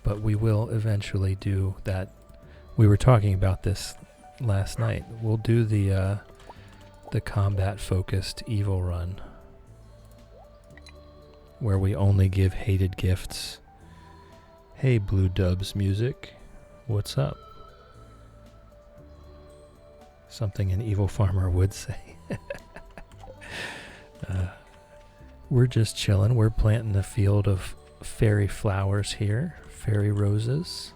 but we will eventually do that. We were talking about this last night. We'll do the combat-focused evil run, where we only give hated gifts. Hey, Blue Dubs Music, what's up? Something an evil farmer would say. We're just chilling. We're planting a field of fairy flowers here. Fairy roses.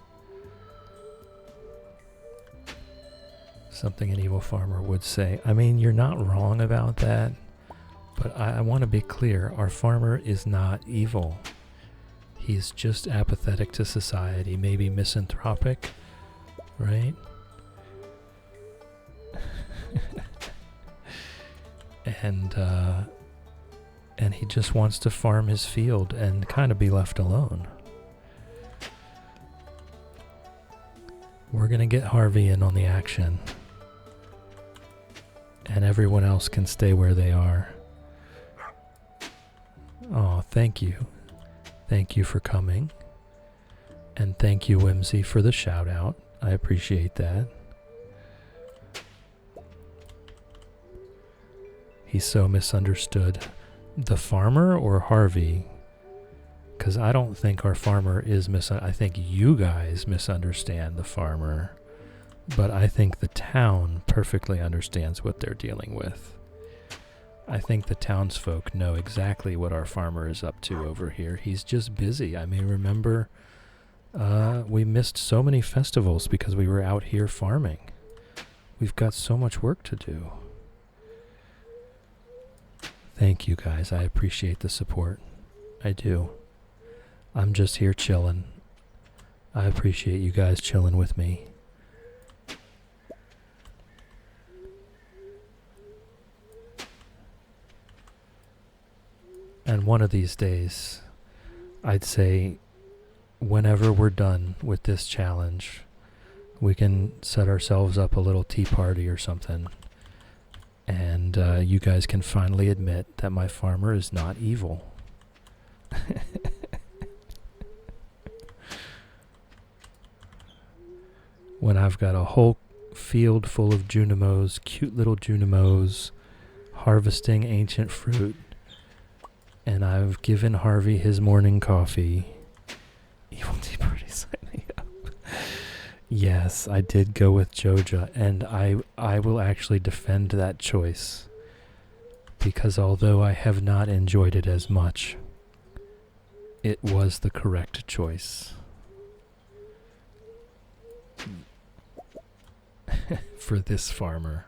Something an evil farmer would say. I mean, you're not wrong about that. But I want to be clear. Our farmer is not evil. He's just apathetic to society. Maybe misanthropic. Right? And he just wants to farm his field and kind of be left alone. We're going to get Harvey in on the action. And everyone else can stay where they are. Oh, thank you. Thank you for coming. And thank you, Whimsy, for the shout out. I appreciate that. He's so misunderstood. The farmer or Harvey? Because I don't think our farmer is I think you guys misunderstand the farmer. But I think the town perfectly understands what they're dealing with. I think the townsfolk know exactly what our farmer is up to over here. He's just busy. I mean, remember, we missed so many festivals because we were out here farming. We've got so much work to do. Thank you guys. I appreciate the support. I do. I'm just here chilling. I appreciate you guys chilling with me. And one of these days, I'd say, whenever we're done with this challenge, we can set ourselves up a little tea party or something. And you guys can finally admit that my farmer is not evil. When I've got a whole field full of Junimos, cute little Junimos, harvesting ancient fruit, and I've given Harvey his morning coffee. Evil tea party, sign me up. Yes, I did go with Joja, and I will actually defend that choice. Because although I have not enjoyed it as much, it was the correct choice. For this farmer.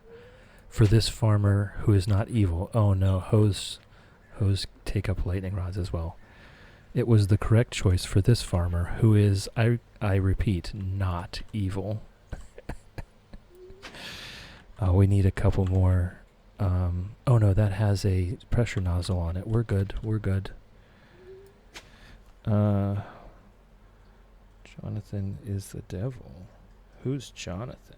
For this farmer who is not evil. Oh no, hose take up lightning rods as well. It was the correct choice for this farmer who is, I repeat, not evil. We need a couple more. Oh no, that has a pressure nozzle on it. We're good. We're good. Jonathan is the devil. Who's Jonathan?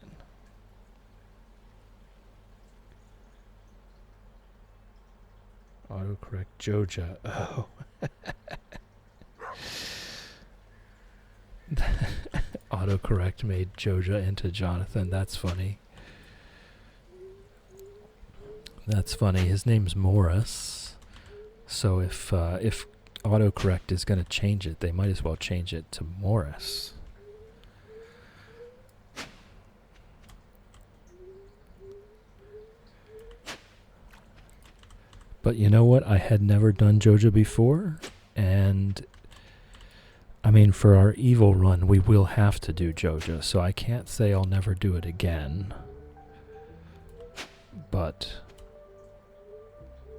Autocorrect Joja. Oh. Autocorrect made Joja into Jonathan. That's funny. That's funny. His name's Morris. So if autocorrect is going to change it, they might as well change it to Morris. But you know what? I had never done Joja before, and I mean, for our evil run, we will have to do Joja, so I can't say I'll never do it again. But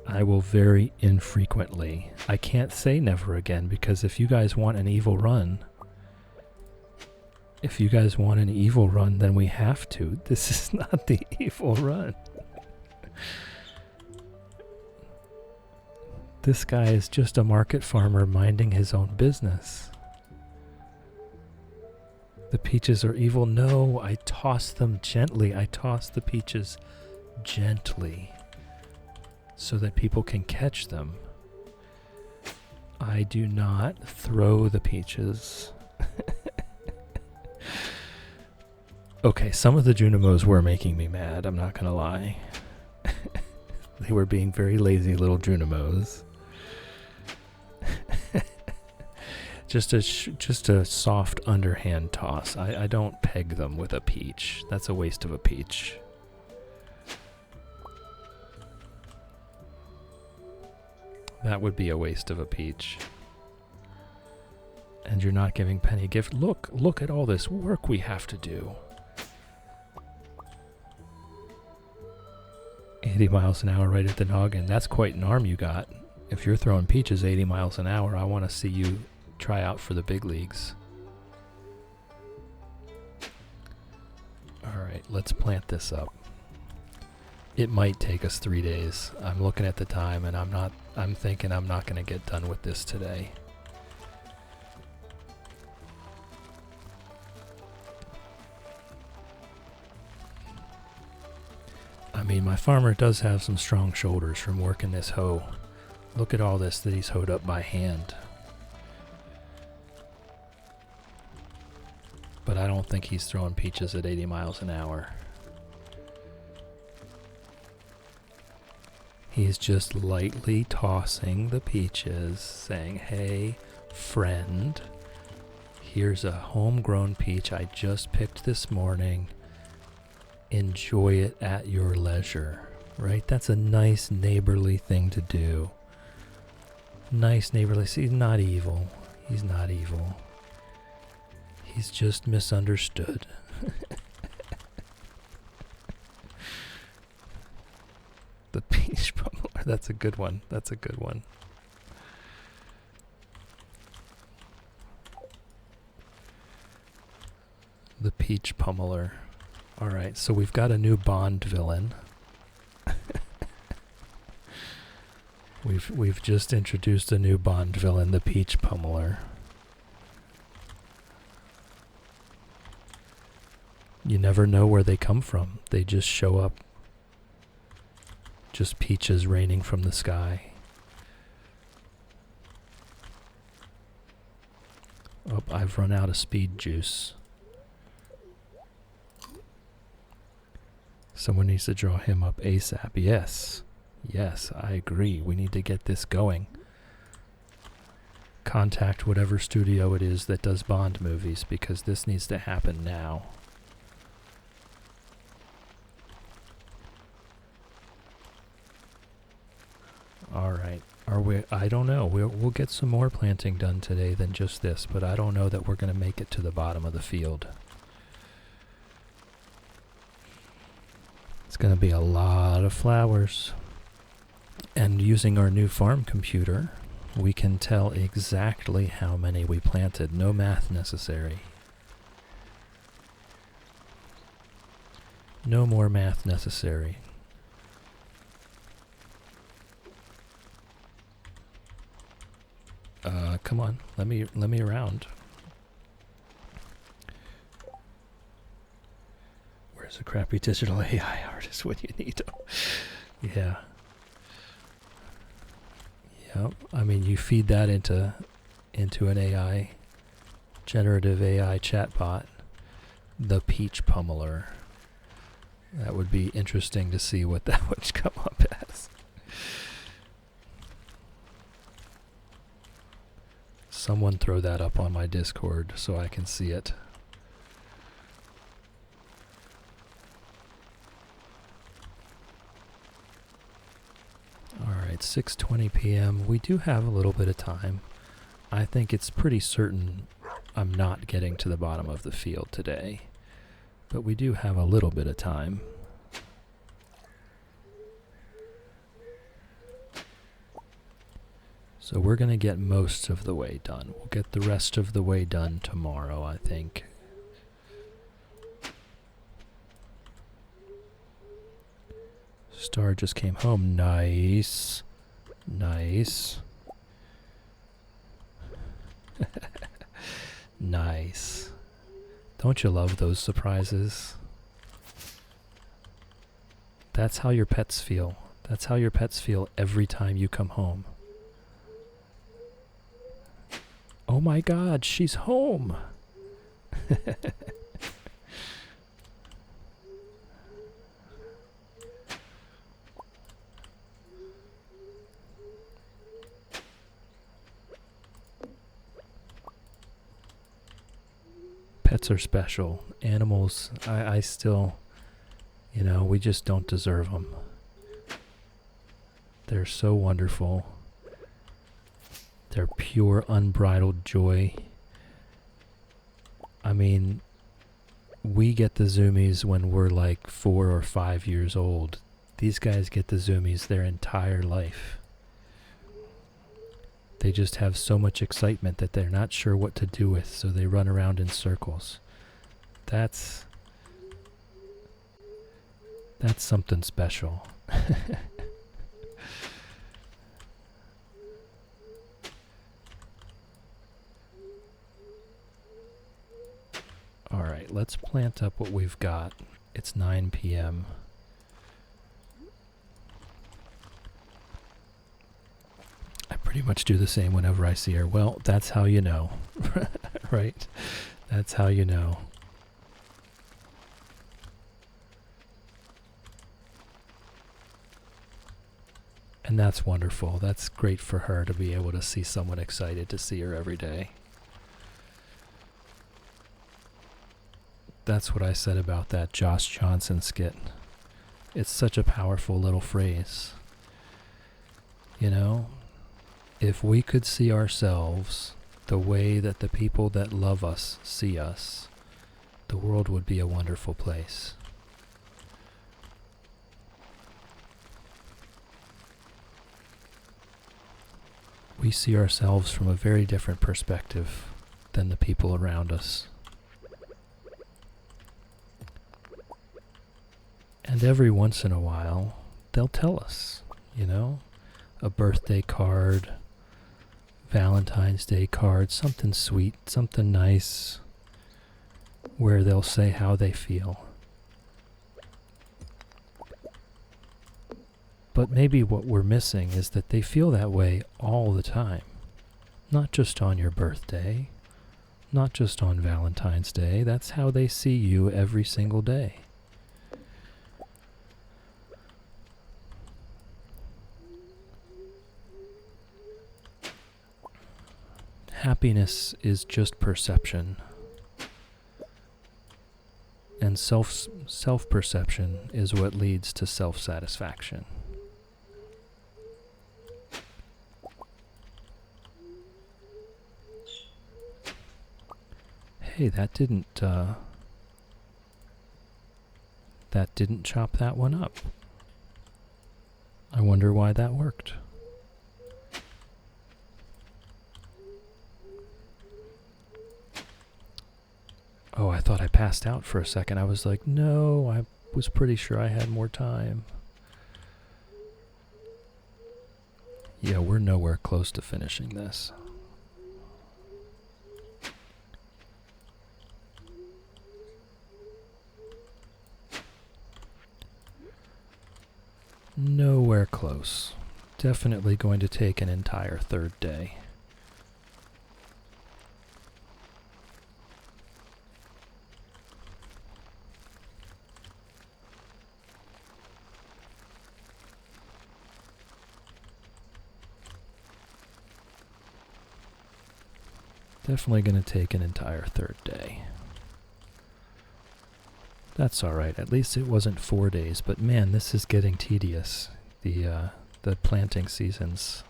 I will very infrequently. I can't say never again, because if you guys want an evil run, then we have to. This is not the evil run. This guy is just a market farmer minding his own business. The peaches are evil. No, I toss them gently. I toss the peaches gently so that people can catch them. I do not throw the peaches. Okay, some of the Junimos were making me mad, I'm not gonna lie. They were being very lazy little Junimos. Just a soft underhand toss. I don't peg them with a peach. That's a waste of a peach. That would be a waste of a peach. And you're not giving Penny a gift. Look at all this work we have to do. 80 miles an hour right at the noggin. That's quite an arm you got. If you're throwing peaches 80 miles an hour, I want to see you try out for the big leagues. Alright, let's plant this up. It might take us 3 days. I'm looking at the time and I'm thinking I'm not going to get done with this today. I mean, my farmer does have some strong shoulders from working this hoe. Look at all this that he's hoed up by hand. But I don't think he's throwing peaches at 80 miles an hour. He's just lightly tossing the peaches, saying, hey, friend, here's a homegrown peach I just picked this morning. Enjoy it at your leisure. Right? That's a nice neighborly thing to do. Nice neighborly. See, he's not evil. He's not evil. He's just misunderstood. The peach pummeler. That's a good one. That's a good one. The peach pummeler. Alright, so we've got a new Bond villain. We've just introduced a new Bond villain, the peach pummeler. You never know where they come from. They just show up. Just peaches raining from the sky. Oh, I've run out of speed juice. Someone needs to draw him up ASAP. Yes. Yes, I agree. We need to get this going. Contact whatever studio it is that does Bond movies, because this needs to happen now. Alright. Are we? I don't know. We'll get some more planting done today than just this, but I don't know that we're going to make it to the bottom of the field. It's going to be a lot of flowers. And using our new farm computer, we can tell exactly how many we planted. No math necessary. No more math necessary. Come on, let me around. Where's a crappy digital AI artist when you need them? Yeah. Yep. I mean, you feed that into an AI, generative AI chatbot, the peach pummeler. That would be interesting to see what that would come up as. Someone throw that up on my Discord so I can see it. Alright, 6:20 p.m. We do have a little bit of time. I think it's pretty certain I'm not getting to the bottom of the field today. But we do have a little bit of time. So we're going to get most of the way done. We'll get the rest of the way done tomorrow, I think. Star just came home. Nice. Nice. Nice. Don't you love those surprises? That's how your pets feel. That's how your pets feel every time you come home. Oh my God, she's home. Pets are special. Animals, I still, we just don't deserve them. They're so wonderful. They're pure, unbridled joy. I mean, we get the zoomies when we're like 4 or 5 years old. These guys get the zoomies their entire life. They just have so much excitement that they're not sure what to do with, so they run around in circles. That's something special. Alright, let's plant up what we've got. It's 9 p.m. I pretty much do the same whenever I see her. Well, that's how you know. Right? That's how you know. And that's wonderful. That's great for her to be able to see someone excited to see her every day. That's what I said about that Josh Johnson skit. It's such a powerful little phrase. You know, if we could see ourselves the way that the people that love us see us, the world would be a wonderful place. We see ourselves from a very different perspective than the people around us. And every once in a while, they'll tell us, you know, a birthday card, Valentine's Day card, something sweet, something nice, where they'll say how they feel. But maybe what we're missing is that they feel that way all the time. Not just on your birthday, not just on Valentine's Day. That's how they see you every single day. Happiness is just perception. And self-perception is what leads to self-satisfaction. Hey, that didn't chop that one up. I wonder why that worked. Oh, I thought I passed out for a second. I was like, no, I was pretty sure I had more time. Yeah, we're nowhere close to finishing this. Nowhere close. Definitely going to take an entire third day. Definitely going to take an entire third day. That's alright. At least it wasn't 4 days. But man, this is getting tedious. The planting seasons,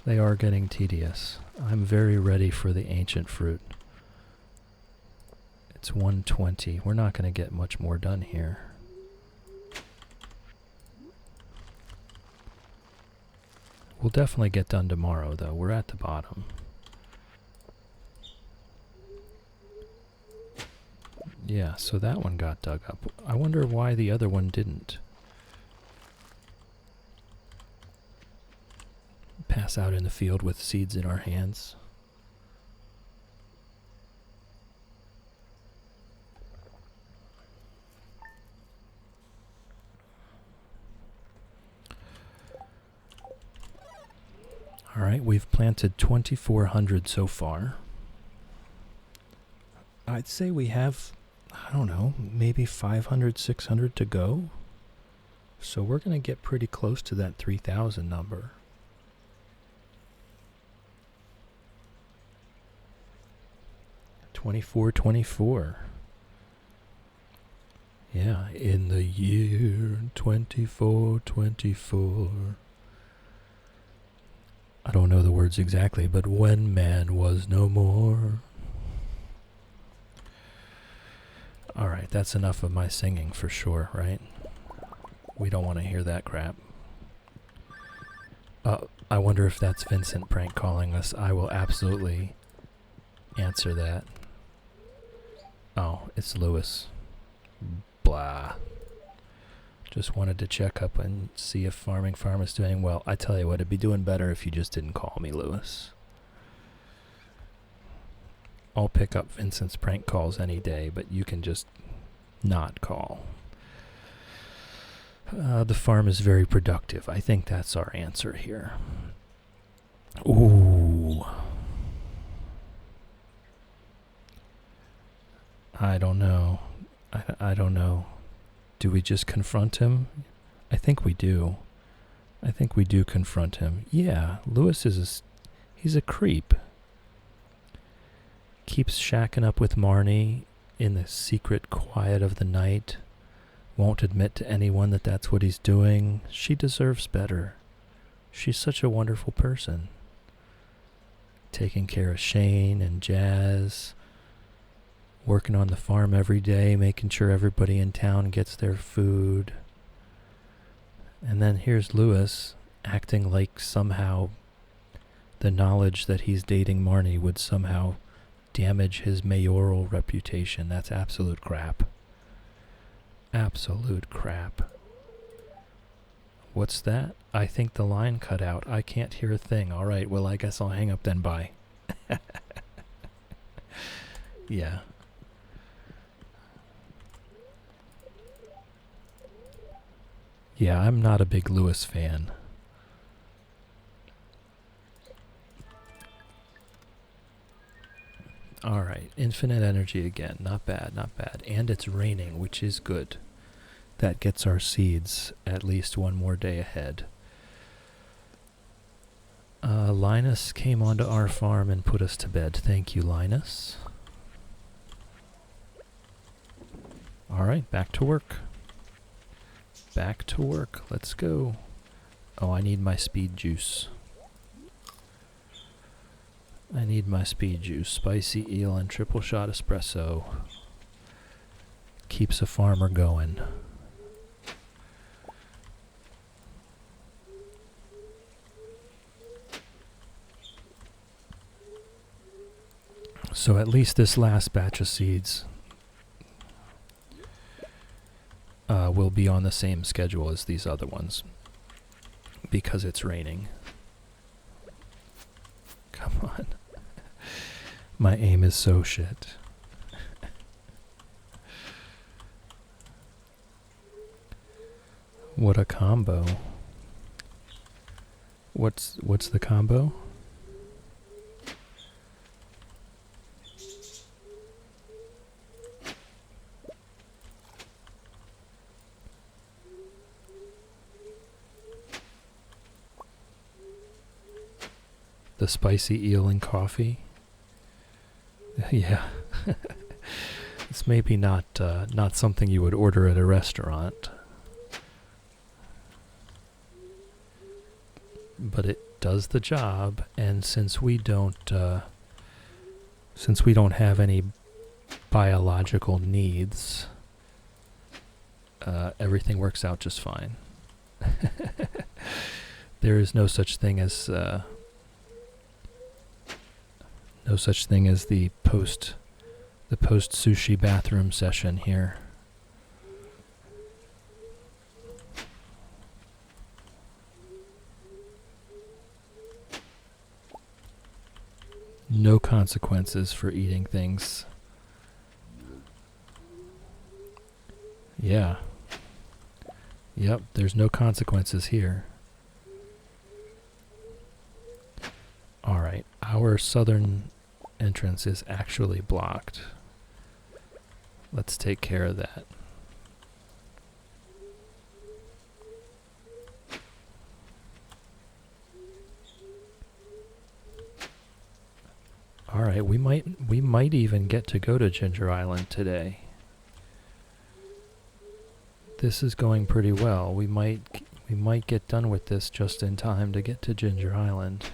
they are getting tedious. I'm very ready for the ancient fruit. It's 1:20. We're not going to get much more done here. We'll definitely get done tomorrow, though. We're at the bottom. Yeah, so that one got dug up. I wonder why the other one didn't. Pass out in the field with seeds in our hands. All right, we've planted 2,400 so far. I'd say we have, I don't know, maybe 500, 600 to go. So we're going to get pretty close to that 3,000 number. $24.24. Yeah, in the year 2424. I don't know the words exactly, but when man was no more. Alright, that's enough of my singing for sure, right? We don't want to hear that crap. I wonder if that's Vincent prank calling us. I will absolutely answer that. Oh, it's Lewis. Blah. Just wanted to check up and see if Farming Farm is doing well. I tell you what, it'd be doing better if you just didn't call me, Lewis. I'll pick up Vincent's prank calls any day, but you can just not call. The farm is very productive. I think that's our answer here. Ooh. I don't know. I don't know. Do we just confront him? I think we do. I think we do confront him. Yeah, Lewis he's a creep. Keeps shacking up with Marnie in the secret quiet of the night. Won't admit to anyone that that's what he's doing. She deserves better. She's such a wonderful person. Taking care of Shane and Jazz. Working on the farm every day, making sure everybody in town gets their food. And then here's Lewis acting like somehow the knowledge that he's dating Marnie would somehow damage his mayoral reputation. That's absolute crap. Absolute crap. What's that? I think the line cut out. I can't hear a thing. All right, well, I guess I'll hang up then. Bye. Yeah. Yeah, I'm not a big Lewis fan. Alright, infinite energy again. Not bad, not bad. And it's raining, which is good. That gets our seeds at least one more day ahead. Linus came onto our farm and put us to bed. Thank you, Linus. Alright, back to work. Back to work. Let's go. Oh, I need my speed juice. I need my speed juice. Spicy eel and triple shot espresso. Keeps a farmer going. So at least this last batch of seeds will be on the same schedule as these other ones because it's raining. Come on. My aim is so shit. What a combo. What's the combo? The spicy eel and coffee. Yeah. It's maybe not something you would order at a restaurant. But it does the job, and since we don't have any biological needs, everything works out just fine. There is no such thing as the post sushi bathroom session here. No consequences for eating things. Yeah. Yep, there's no consequences here. Alright, our southern entrance is actually blocked. Let's take care of that. Alright, we might even get to go to Ginger Island today. This is going pretty well. We might get done with this just in time to get to Ginger Island.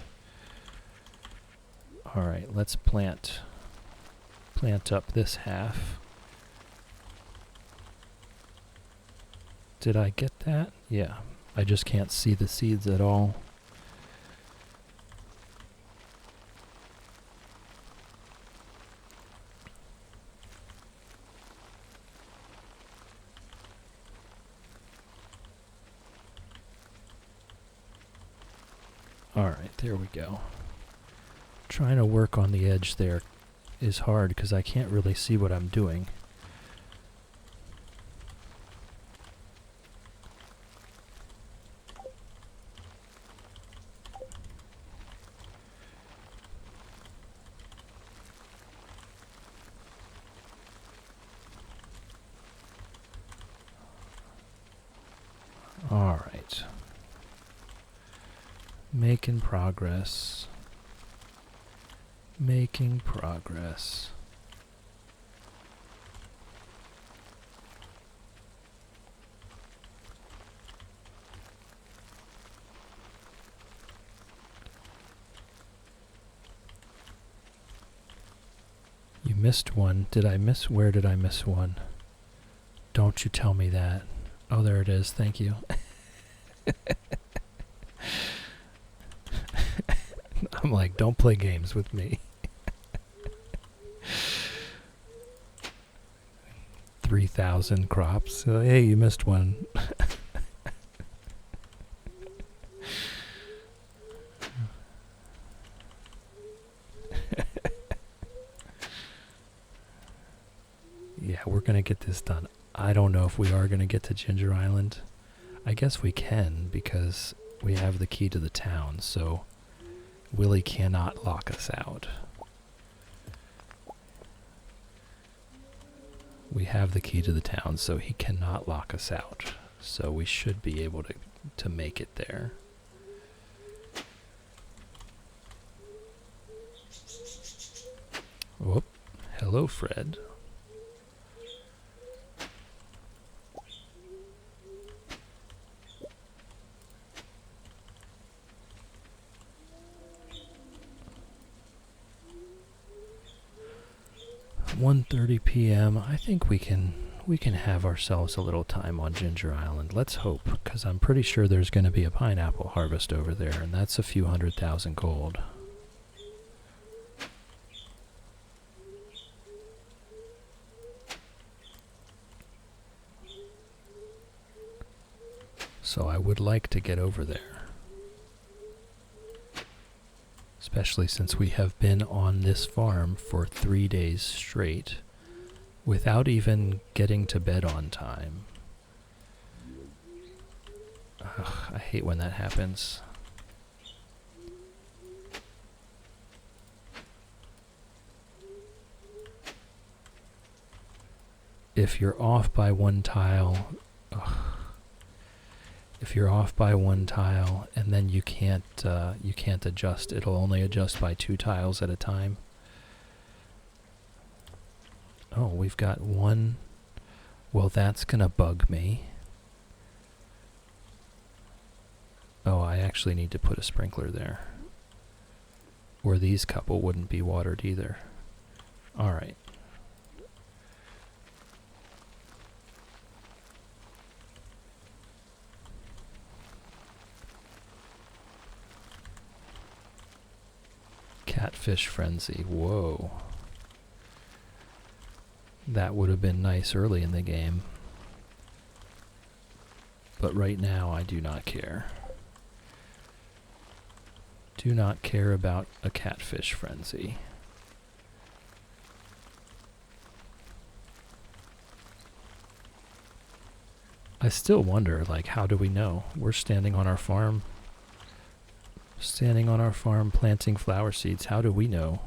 Alright, let's plant up this half. Did I get that? Yeah. I just can't see the seeds at all. Alright, there we go. Trying to work on the edge there is hard because I can't really see what I'm doing. Alright. Making progress. Making progress. You missed one. Did I miss? Where did I miss one? Don't you tell me that. Oh, there it is. Thank you. I'm like, don't play games with me. 3,000 crops. Hey, you missed one. Yeah, we're going to get this done. I don't know if we are going to get to Ginger Island. I guess we can because we have the key to the town, so Willie cannot lock us out. We have the key to the town, so he cannot lock us out. So we should be able to make it there. Whoop. Hello, Fred. $1:30 p.m. I think we can have ourselves a little time on Ginger Island. Let's hope, because I'm pretty sure there's going to be a pineapple harvest over there, and that's a few 100,000 gold. So I would like to get over there. Especially since we have been on this farm for 3 days straight without even getting to bed on time. Ugh, I hate when that happens. If you're off by one tile, if you're off by one tile and then you can't adjust, it'll only adjust by 2 tiles at a time. Oh, we've got one. Well, that's gonna bug me. Oh, I actually need to put a sprinkler there. Or these couple wouldn't be watered either. All right. Catfish frenzy. Whoa. That would have been nice early in the game. But right now I do not care. Do not care about a catfish frenzy. I still wonder, like, how do we know? We're standing on our farm. Standing on our farm planting flower seeds. How do we know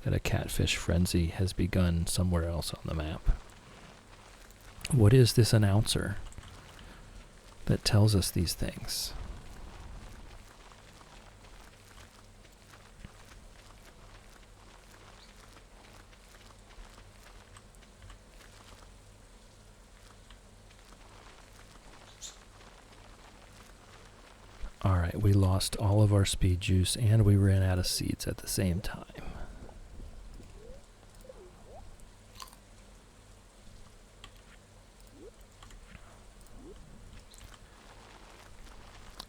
that a catfish frenzy has begun somewhere else on the map? What is this announcer that tells us these things? Alright, we lost all of our speed juice and we ran out of seeds at the same time.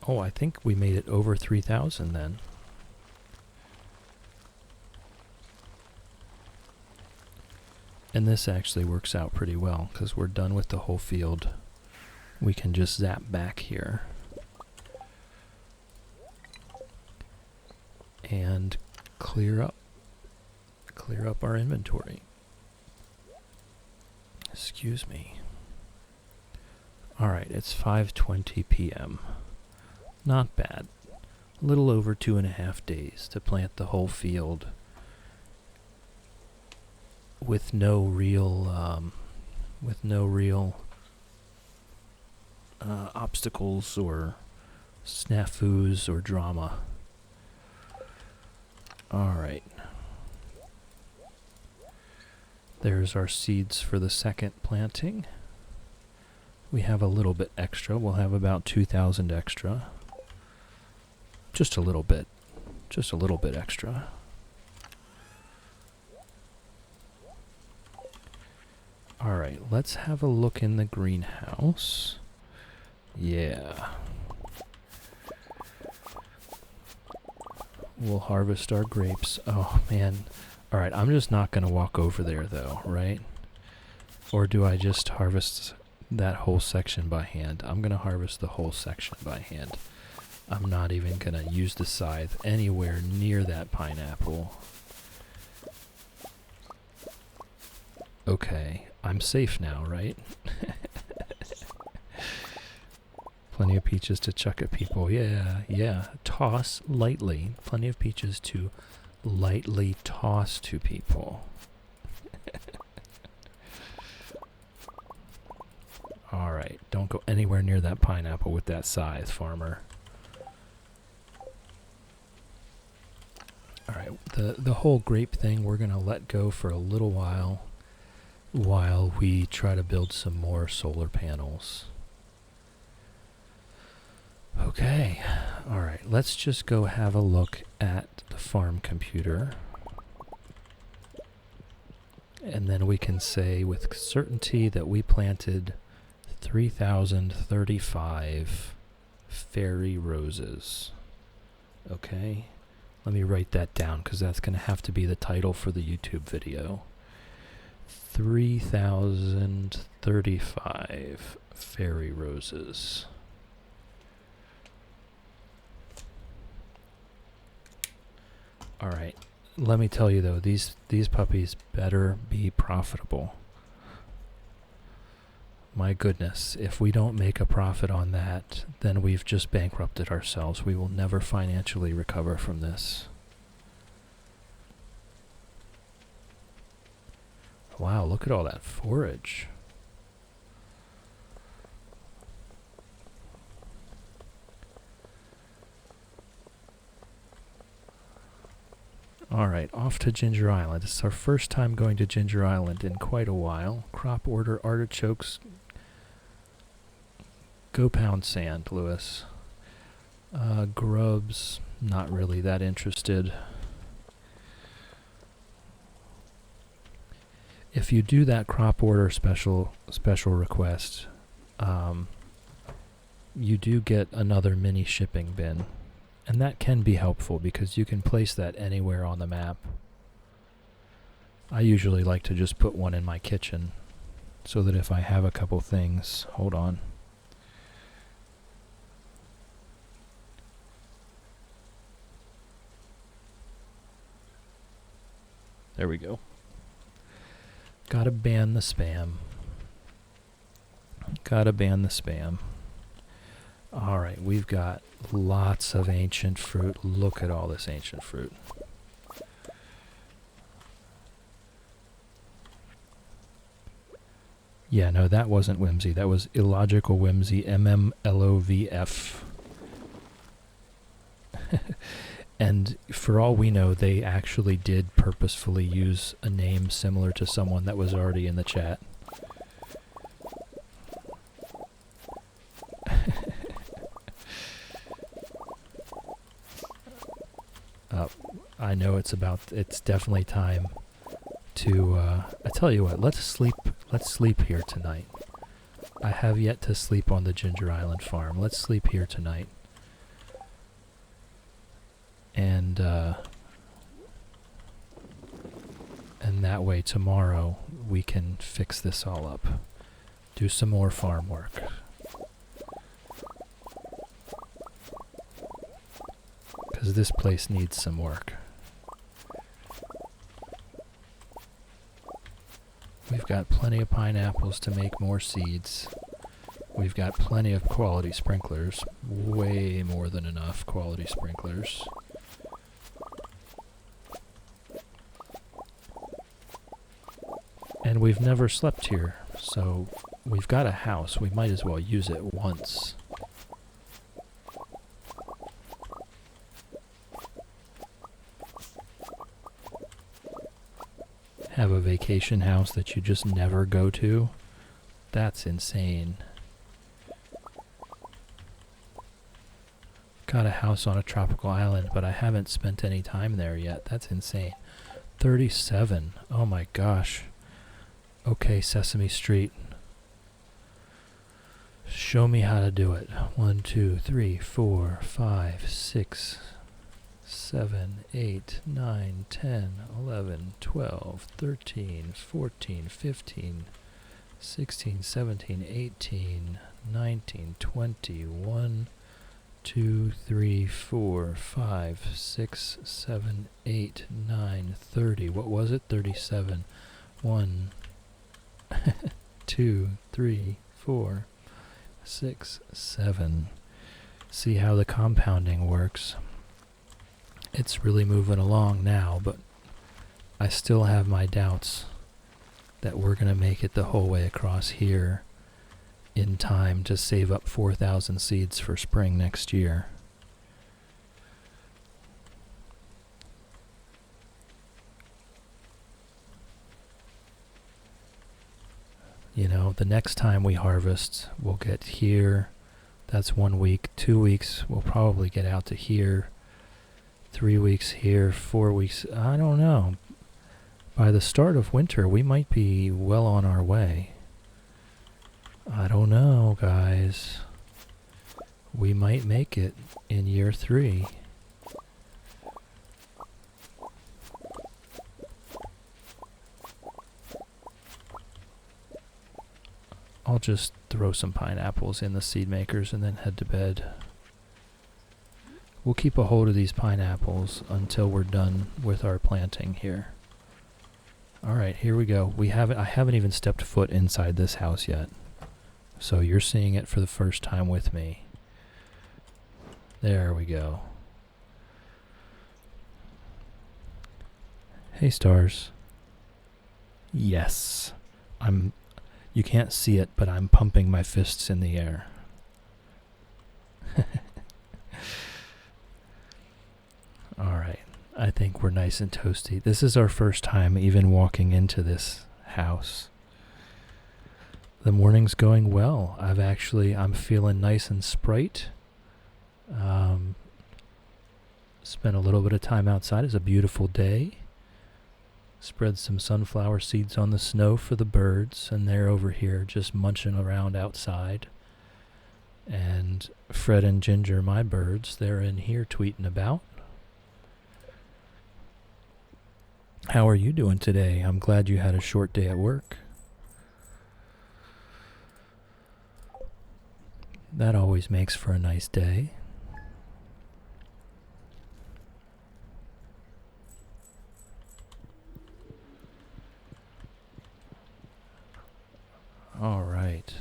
Oh, I think we made it over 3,000 then. And this actually works out pretty well because we're done with the whole field. We can just zap back here and clear up our inventory. Excuse me. Alright, it's 5:20 p.m. Not bad. A little over 2.5 days to plant the whole field with no real obstacles or snafus or drama. Alright. There's our seeds for the second planting. We have a little bit extra. We'll have about 2,000 extra. Just a little bit. Just a little bit extra. Alright, let's have a look in the greenhouse. Yeah. We'll harvest our grapes. Oh, man. Alright, I'm just not going to walk over there, though, right? Or do I just harvest that whole section by hand? I'm going to harvest the whole section by hand. I'm not even going to use the scythe anywhere near that pineapple. Okay, I'm safe now, right? Plenty of peaches to chuck at people. Yeah. Toss lightly. Plenty of peaches to lightly toss to people. Alright, don't go anywhere near that pineapple with that scythe, farmer. Alright, the whole grape thing we're going to let go for a little while we try to build some more solar panels. Okay, alright, let's just go have a look at the farm computer. And then we can say with certainty that we planted 3,035 fairy roses. Okay, let me write that down because that's going to have to be the title for the YouTube video. 3,035 fairy roses. Alright, let me tell you though, these puppies better be profitable. My goodness, if we don't make a profit on that, then we've just bankrupted ourselves. We will never financially recover from this. Wow, look at all that forage. Alright, off to Ginger Island. It's our first time going to Ginger Island in quite a while. Crop order artichokes. Go pound sand, Lewis. Grubs, not really that interested. If you do that crop order special request, you do get another mini shipping bin. And that can be helpful because you can place that anywhere on the map. I usually like to just put one in my kitchen so that if I have a couple things, hold on. There we go. Gotta ban the spam. Gotta ban the spam. Alright, we've got lots of ancient fruit. Look at all this ancient fruit. Yeah, no, that wasn't whimsy. That was illogical whimsy. MMLOVF. And for all we know, they actually did purposefully use a name similar to someone that was already in the chat. I know it's definitely time to, I tell you what, let's sleep here tonight. I have yet to sleep on the Ginger Island farm. Let's sleep here tonight. And that way tomorrow we can fix this all up. Do some more farm work. Because this place needs some work. We've got plenty of pineapples to make more seeds. We've got plenty of quality sprinklers. Way more than enough quality sprinklers. And we've never slept here, so we've got a house. We might as well use it once. have a vacation house that you just never go to? That's insane. Got a house on a tropical island, but I haven't spent any time there yet. That's insane. 37. Oh my gosh. Okay, Sesame Street. Show me how to do it. 1, 2, 3, 4, 5, 6, 7, 8, 9, 10, 11, 12, 13, 14, 15, 16, 17, 18, 19, 20, 1, 2, 3, 4, 5, 6, 7, 8, 9, 30. What was it? 37. 1, 2, 3, 4, 6, 7. See how the compounding works. It's really moving along now, but I still have my doubts that we're going to make it the whole way across here in time to save up 4,000 seeds for spring next year. You know, the next time we harvest, we'll get here. That's 1 week. 2 weeks, we'll probably get out to here. 3 weeks here. 4 weeks. I don't know. By the start of winter, we might be well on our way. I don't know, guys. We might make it in year 3. I'll just throw some pineapples in the seed makers and then head to bed. We'll keep a hold of these pineapples until we're done with our planting here. Alright, here we go. I haven't even stepped foot inside this house yet. So you're seeing it for the first time with me. There we go. Hey, stars. Yes. You can't see it, but I'm pumping my fists in the air. Alright, I think we're nice and toasty. This is our first time even walking into this house. The morning's going well. I'm feeling nice and sprite. Spent a little bit of time outside. It's a beautiful day. Spread some sunflower seeds on the snow for the birds, and they're over here just munching around outside. And Fred and Ginger, my birds, they're in here tweeting about. How are you doing today? I'm glad you had a short day at work. That always makes for a nice day. All right.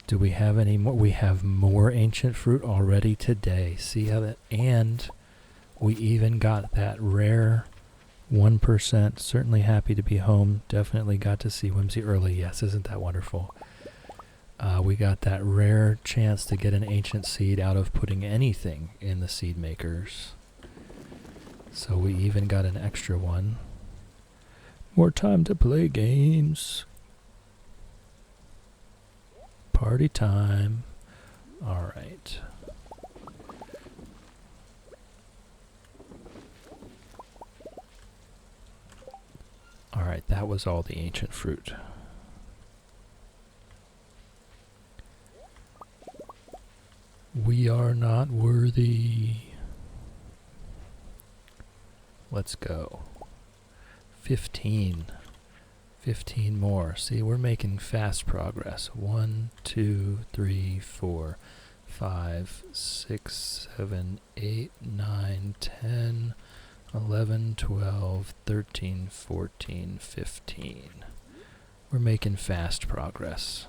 Do we have any more? We have more ancient fruit already today. See how that? And we even got that rare 1%. Certainly happy to be home. Definitely got to see Whimsy early. Yes, isn't that wonderful? We got that rare chance to get an ancient seed out of putting anything in the seed makers. So we even got an extra one. More time to play games. Party time. All right. All right, that was all the ancient fruit. We are not worthy. Let's go. 15. 15 more. See, we're making fast progress. 1, 2, 3, 4, 5, 6, 7, 8, 9, 10, 11, 12, 13, 14, 15. We're making fast progress.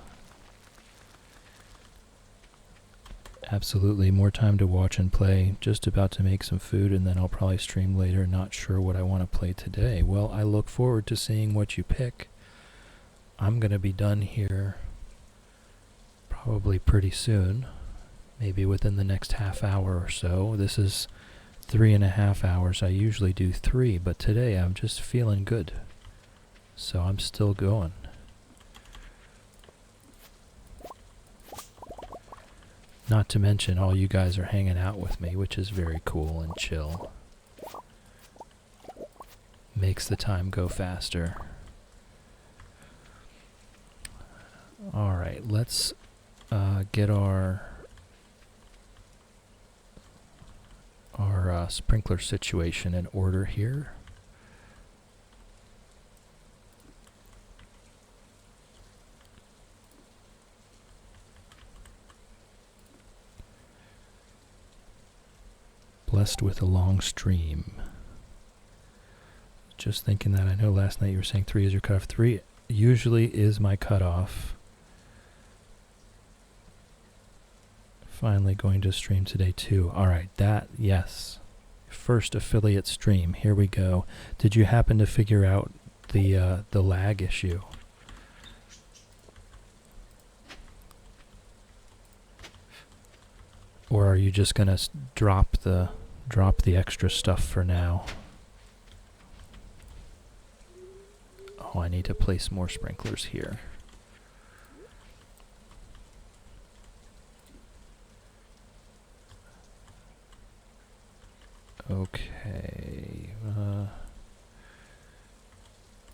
Absolutely, more time to watch and play. Just about to make some food, and then I'll probably stream later. Not sure what I want to play today. Well, I look forward to seeing what you pick. I'm going to be done here probably pretty soon. Maybe within the next half hour or so. This is 3.5 hours. I usually do 3, but today I'm just feeling good. So I'm still going. Not to mention all you guys are hanging out with me, which is very cool and chill. Makes the time go faster. Alright, let's get our sprinkler situation in order here. Blessed with a long stream. Just thinking that, I know last night you were saying 3 is your cutoff. 3 usually is my cutoff. Finally going to stream today too. Alright, that, yes. First affiliate stream. Here we go. Did you happen to figure out the lag issue? Or are you just gonna drop the extra stuff for now? Oh, I need to place more sprinklers here. Okay.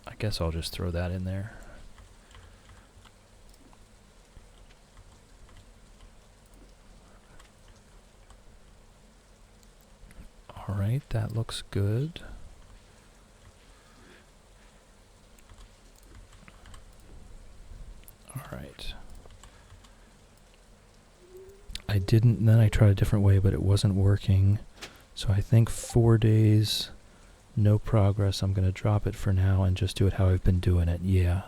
I guess I'll just throw that in there. Alright, that looks good. Alright. I didn't, then I tried a different way, but it wasn't working. So I think 4 days, no progress. I'm going to drop it for now and just do it how I've been doing it. Yeah.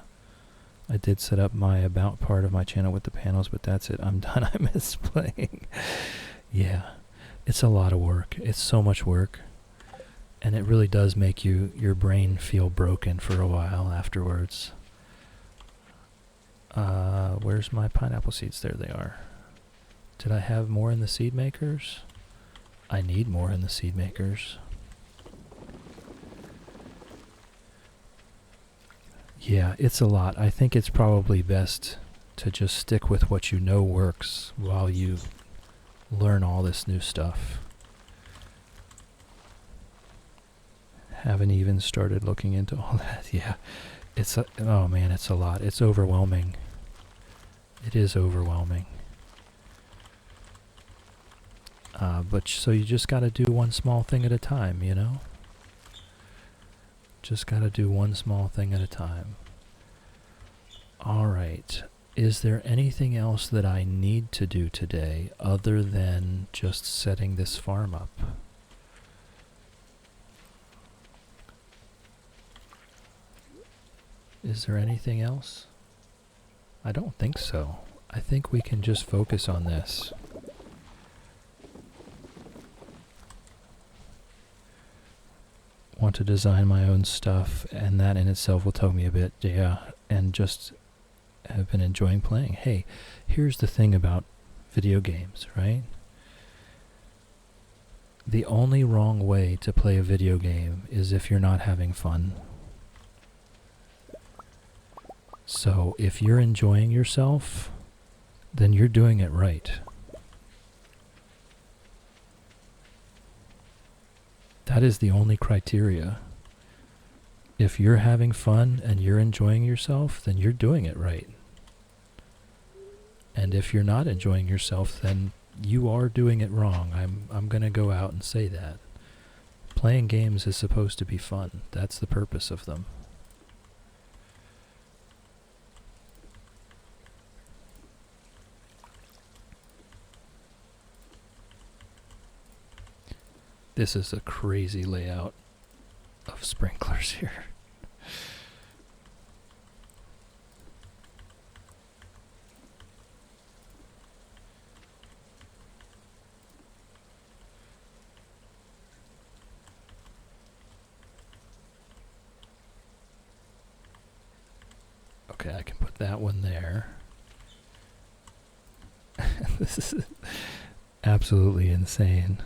I did set up my about part of my channel with the panels, but that's it. I'm done. I miss playing. Yeah. It's a lot of work. It's so much work. And it really does make your brain feel broken for a while afterwards. Where's my pineapple seeds? There they are. Did I have more in the seed makers? I need more in the seed makers. Yeah, it's a lot. I think it's probably best to just stick with what you know works while you learn all this new stuff. Haven't even started looking into all that. Yeah, oh man, it's a lot. It's overwhelming. It is overwhelming. But so you just got to do one small thing at a time, you know? Just got to do one small thing at a time. All right. Is there anything else that I need to do today other than just setting this farm up? Is there anything else? I don't think so. I think we can just focus on this. Want to design my own stuff, and that in itself will tell me a bit, yeah, and just have been enjoying playing. Hey, here's the thing about video games, right? The only wrong way to play a video game is if you're not having fun. So if you're enjoying yourself, then you're doing it right. That is the only criteria. If you're having fun and you're enjoying yourself, then you're doing it right. And if you're not enjoying yourself, then you are doing it wrong. I'm going to go out and say that. Playing games is supposed to be fun. That's the purpose of them. This is a crazy layout of sprinklers here. Okay, I can put that one there. This is absolutely insane.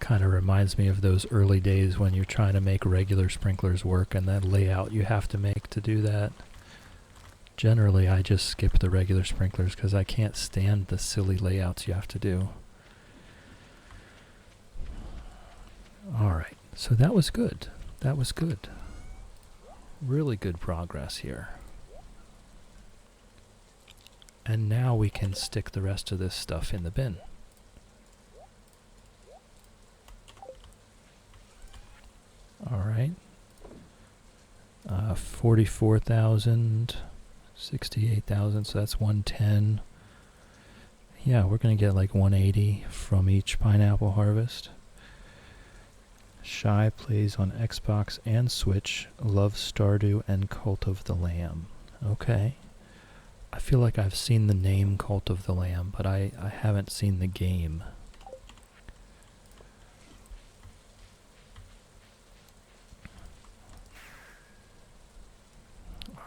Kind of reminds me of those early days when you're trying to make regular sprinklers work and that layout you have to make to do that. Generally, I just skip the regular sprinklers because I can't stand the silly layouts you have to do. Alright, so that was good. That was good. Really good progress here. And now we can stick the rest of this stuff in the bin. Alright. 44,000, 68,000, so that's 110. Yeah, we're going to get like 180 from each pineapple harvest. Shy plays on Xbox and Switch, loves Stardew and Cult of the Lamb. Okay. I feel like I've seen the name Cult of the Lamb, but I haven't seen the game.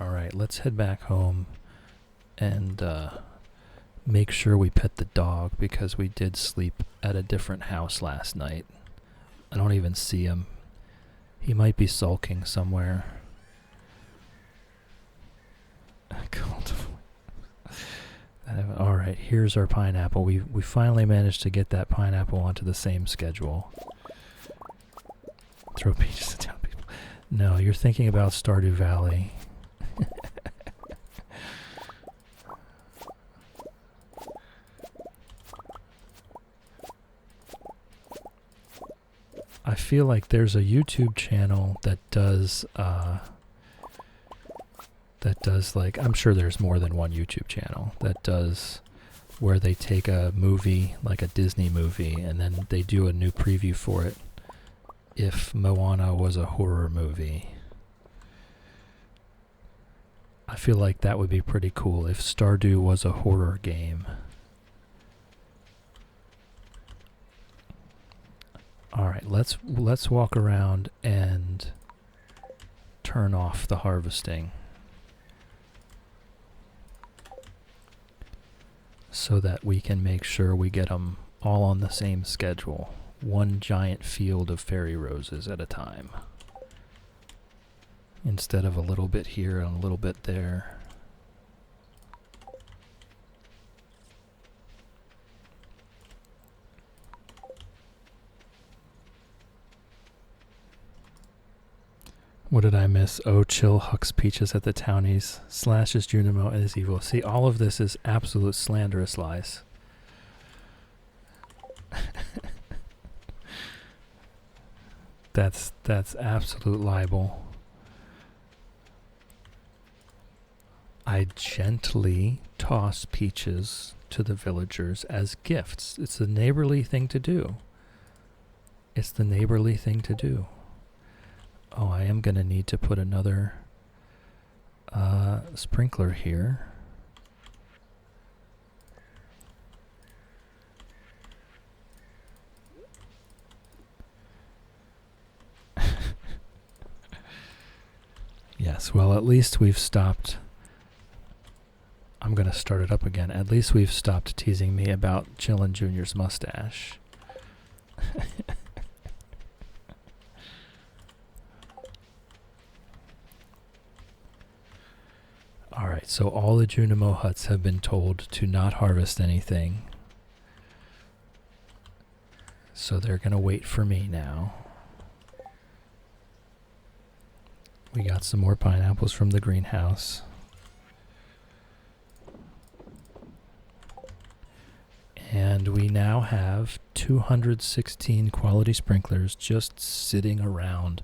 Alright, let's head back home and make sure we pet the dog because we did sleep at a different house last night. I don't even see him. He might be sulking somewhere. Alright, here's our pineapple. We finally managed to get that pineapple onto the same schedule. Throw peaches at town people. No, you're thinking about Stardew Valley. I feel like there's a YouTube channel that does like, I'm sure there's more than one YouTube channel that does where they take a movie, like a Disney movie, and then they do a new preview for it if Moana was a horror movie. I feel like that would be pretty cool if Stardew was a horror game. Alright, let's walk around and turn off the harvesting so that we can make sure we get them all on the same schedule. One giant field of fairy roses at a time. Instead of a little bit here and a little bit there. What did I miss? Oh, Chill hucks peaches at the townies, slashes Junimo and is evil. See, all of this is absolute slanderous lies. That's absolute libel. I gently toss peaches to the villagers as gifts. It's the neighborly thing to do. It's the neighborly thing to do. Oh, I am going to need to put another sprinkler here. Yes, well, at least we've stopped. I'm going to start it up again. At least we've stopped teasing me about Chillin' Jr.'s mustache. Alright, so all the Junimo huts have been told to not harvest anything. So they're going to wait for me now. We got some more pineapples from the greenhouse. And we now have 216 quality sprinklers just sitting around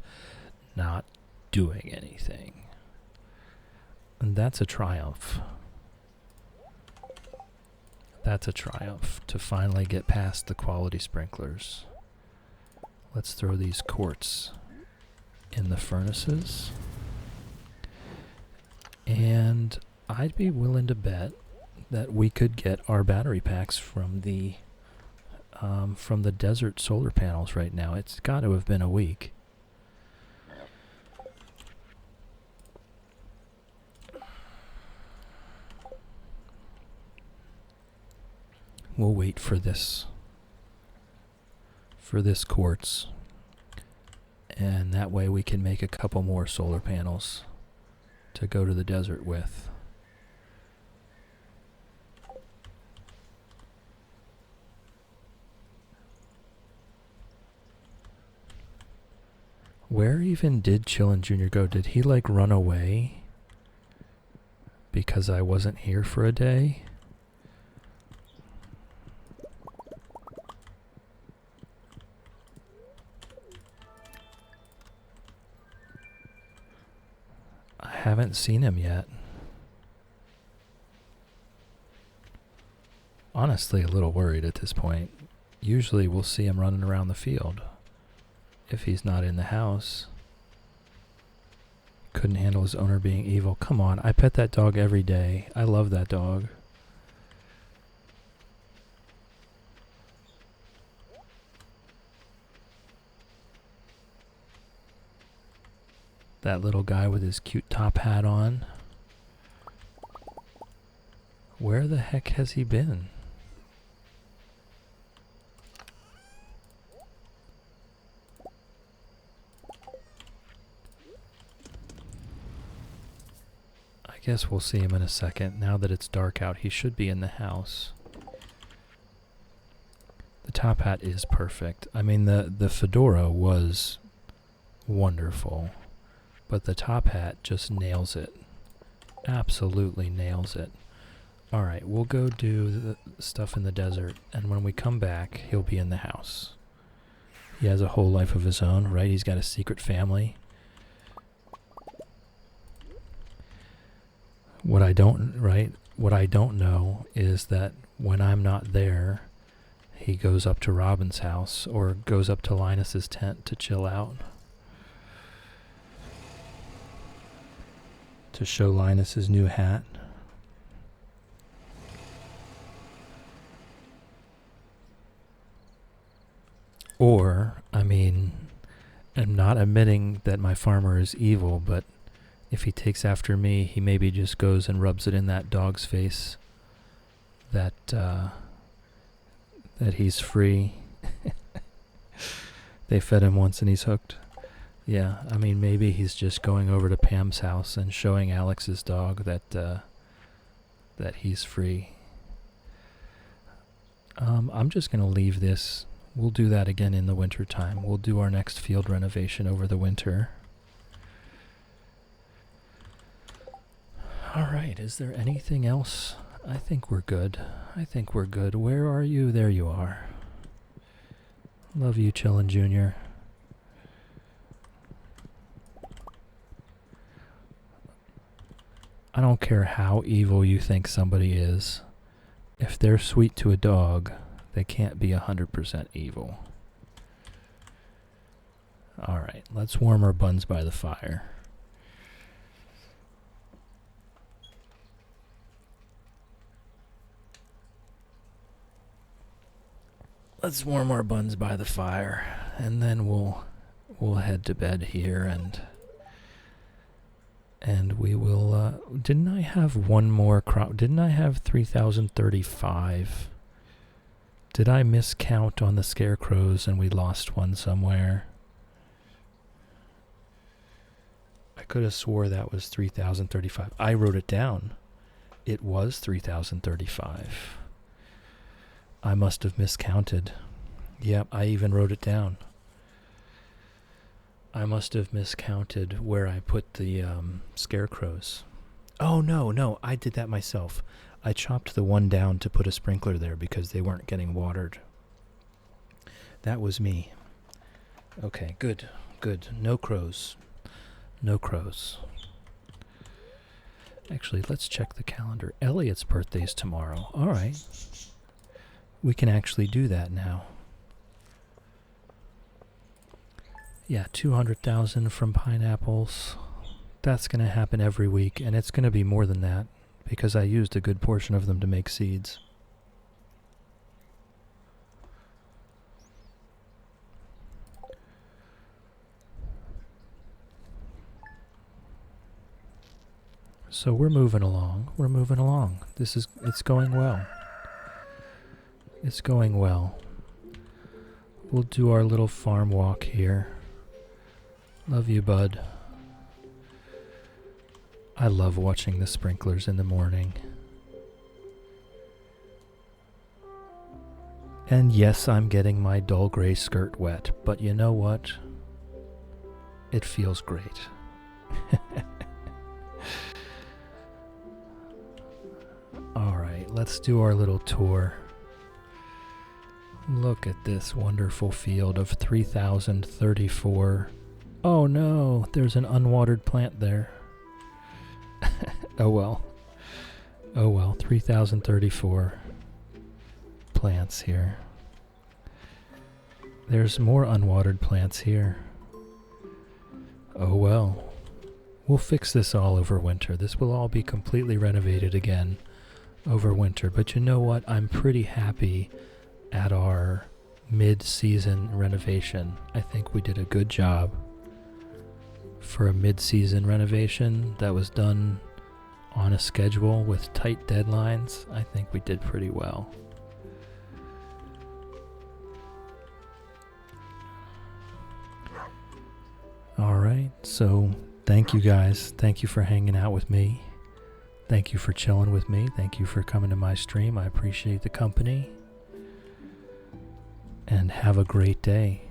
not doing anything. And that's a triumph. That's a triumph to finally get past the quality sprinklers. Let's throw these quartz in the furnaces. And I'd be willing to bet that we could get our battery packs from the desert solar panels right now. It's got to have been a week. We'll wait for this for this quartz. And that way we can make a couple more solar panels to go to the desert with. Where even did Chillin' Jr. go? Did he like run away because I wasn't here for a day? I haven't seen him yet. Honestly, a little worried at this point. Usually we'll see him running around the field. If he's not in the house. Couldn't handle his owner being evil. Come on, I pet that dog every day. I love that dog. That little guy with his cute top hat on. Where the heck has he been? I guess we'll see him in a second. Now that it's dark out, he should be in the house. The top hat is perfect. I mean, the fedora was wonderful, but the top hat just nails it. Absolutely nails it. Alright, we'll go do the stuff in the desert, and when we come back, he'll be in the house. He has a whole life of his own, right? He's got a secret family. What I don't know is that when I'm not there, he goes up to Robin's house or goes up to Linus's tent to chill out. To show Linus his new hat. Or, I mean, I'm not admitting that my farmer is evil, but if he takes after me, he maybe just goes and rubs it in that dog's face that he's free. They fed him once and he's hooked. Yeah, I mean, maybe he's just going over to Pam's house and showing Alex's dog that he's free. I'm just going to leave this. We'll do that again in the winter time. We'll do our next field renovation over the winter. Alright, is there anything else? I think we're good. Where are you? There you are. Love you, Chillin' Jr. I don't care how evil you think somebody is. If they're sweet to a dog, they can't be 100% evil. Alright, let's warm our buns by the fire. Let's warm our buns by the fire, and then we'll head to bed here, and we will, didn't I have one more crop? Didn't I have 3,035? Did I miscount on the scarecrows and we lost one somewhere? I could have swore that was 3,035. I wrote it down. It was 3,035. I must have miscounted. Yep, I even wrote it down. I must have miscounted where I put the scarecrows. Oh, no, I did that myself. I chopped the one down to put a sprinkler there because they weren't getting watered. That was me. Okay, good. No crows. Actually, let's check the calendar. Elliot's birthday's tomorrow. All right. We can actually do that now. Yeah, 200,000 from pineapples. That's going to happen every week, and it's going to be more than that because I used a good portion of them to make seeds. So we're moving along. It's going well. we'll do our little farm walk here. Love you, bud. I love watching the sprinklers in the morning. And yes, I'm getting my dull gray skirt wet, but you know what? It feels great. Alright, let's do our little tour. Look at this wonderful field of 3,034. Oh no, there's an unwatered plant there. Oh well. Oh well, 3,034 plants here. There's more unwatered plants here. Oh well. We'll fix this all over winter. This will all be completely renovated again over winter. But you know what? I'm pretty happy at our mid-season renovation. I think we did a good job for a mid-season renovation that was done on a schedule with tight deadlines. I think we did pretty well. Alright, so thank you guys. Thank you for hanging out with me. Thank you for chilling with me. Thank you for coming to my stream. I appreciate the company. And have a great day.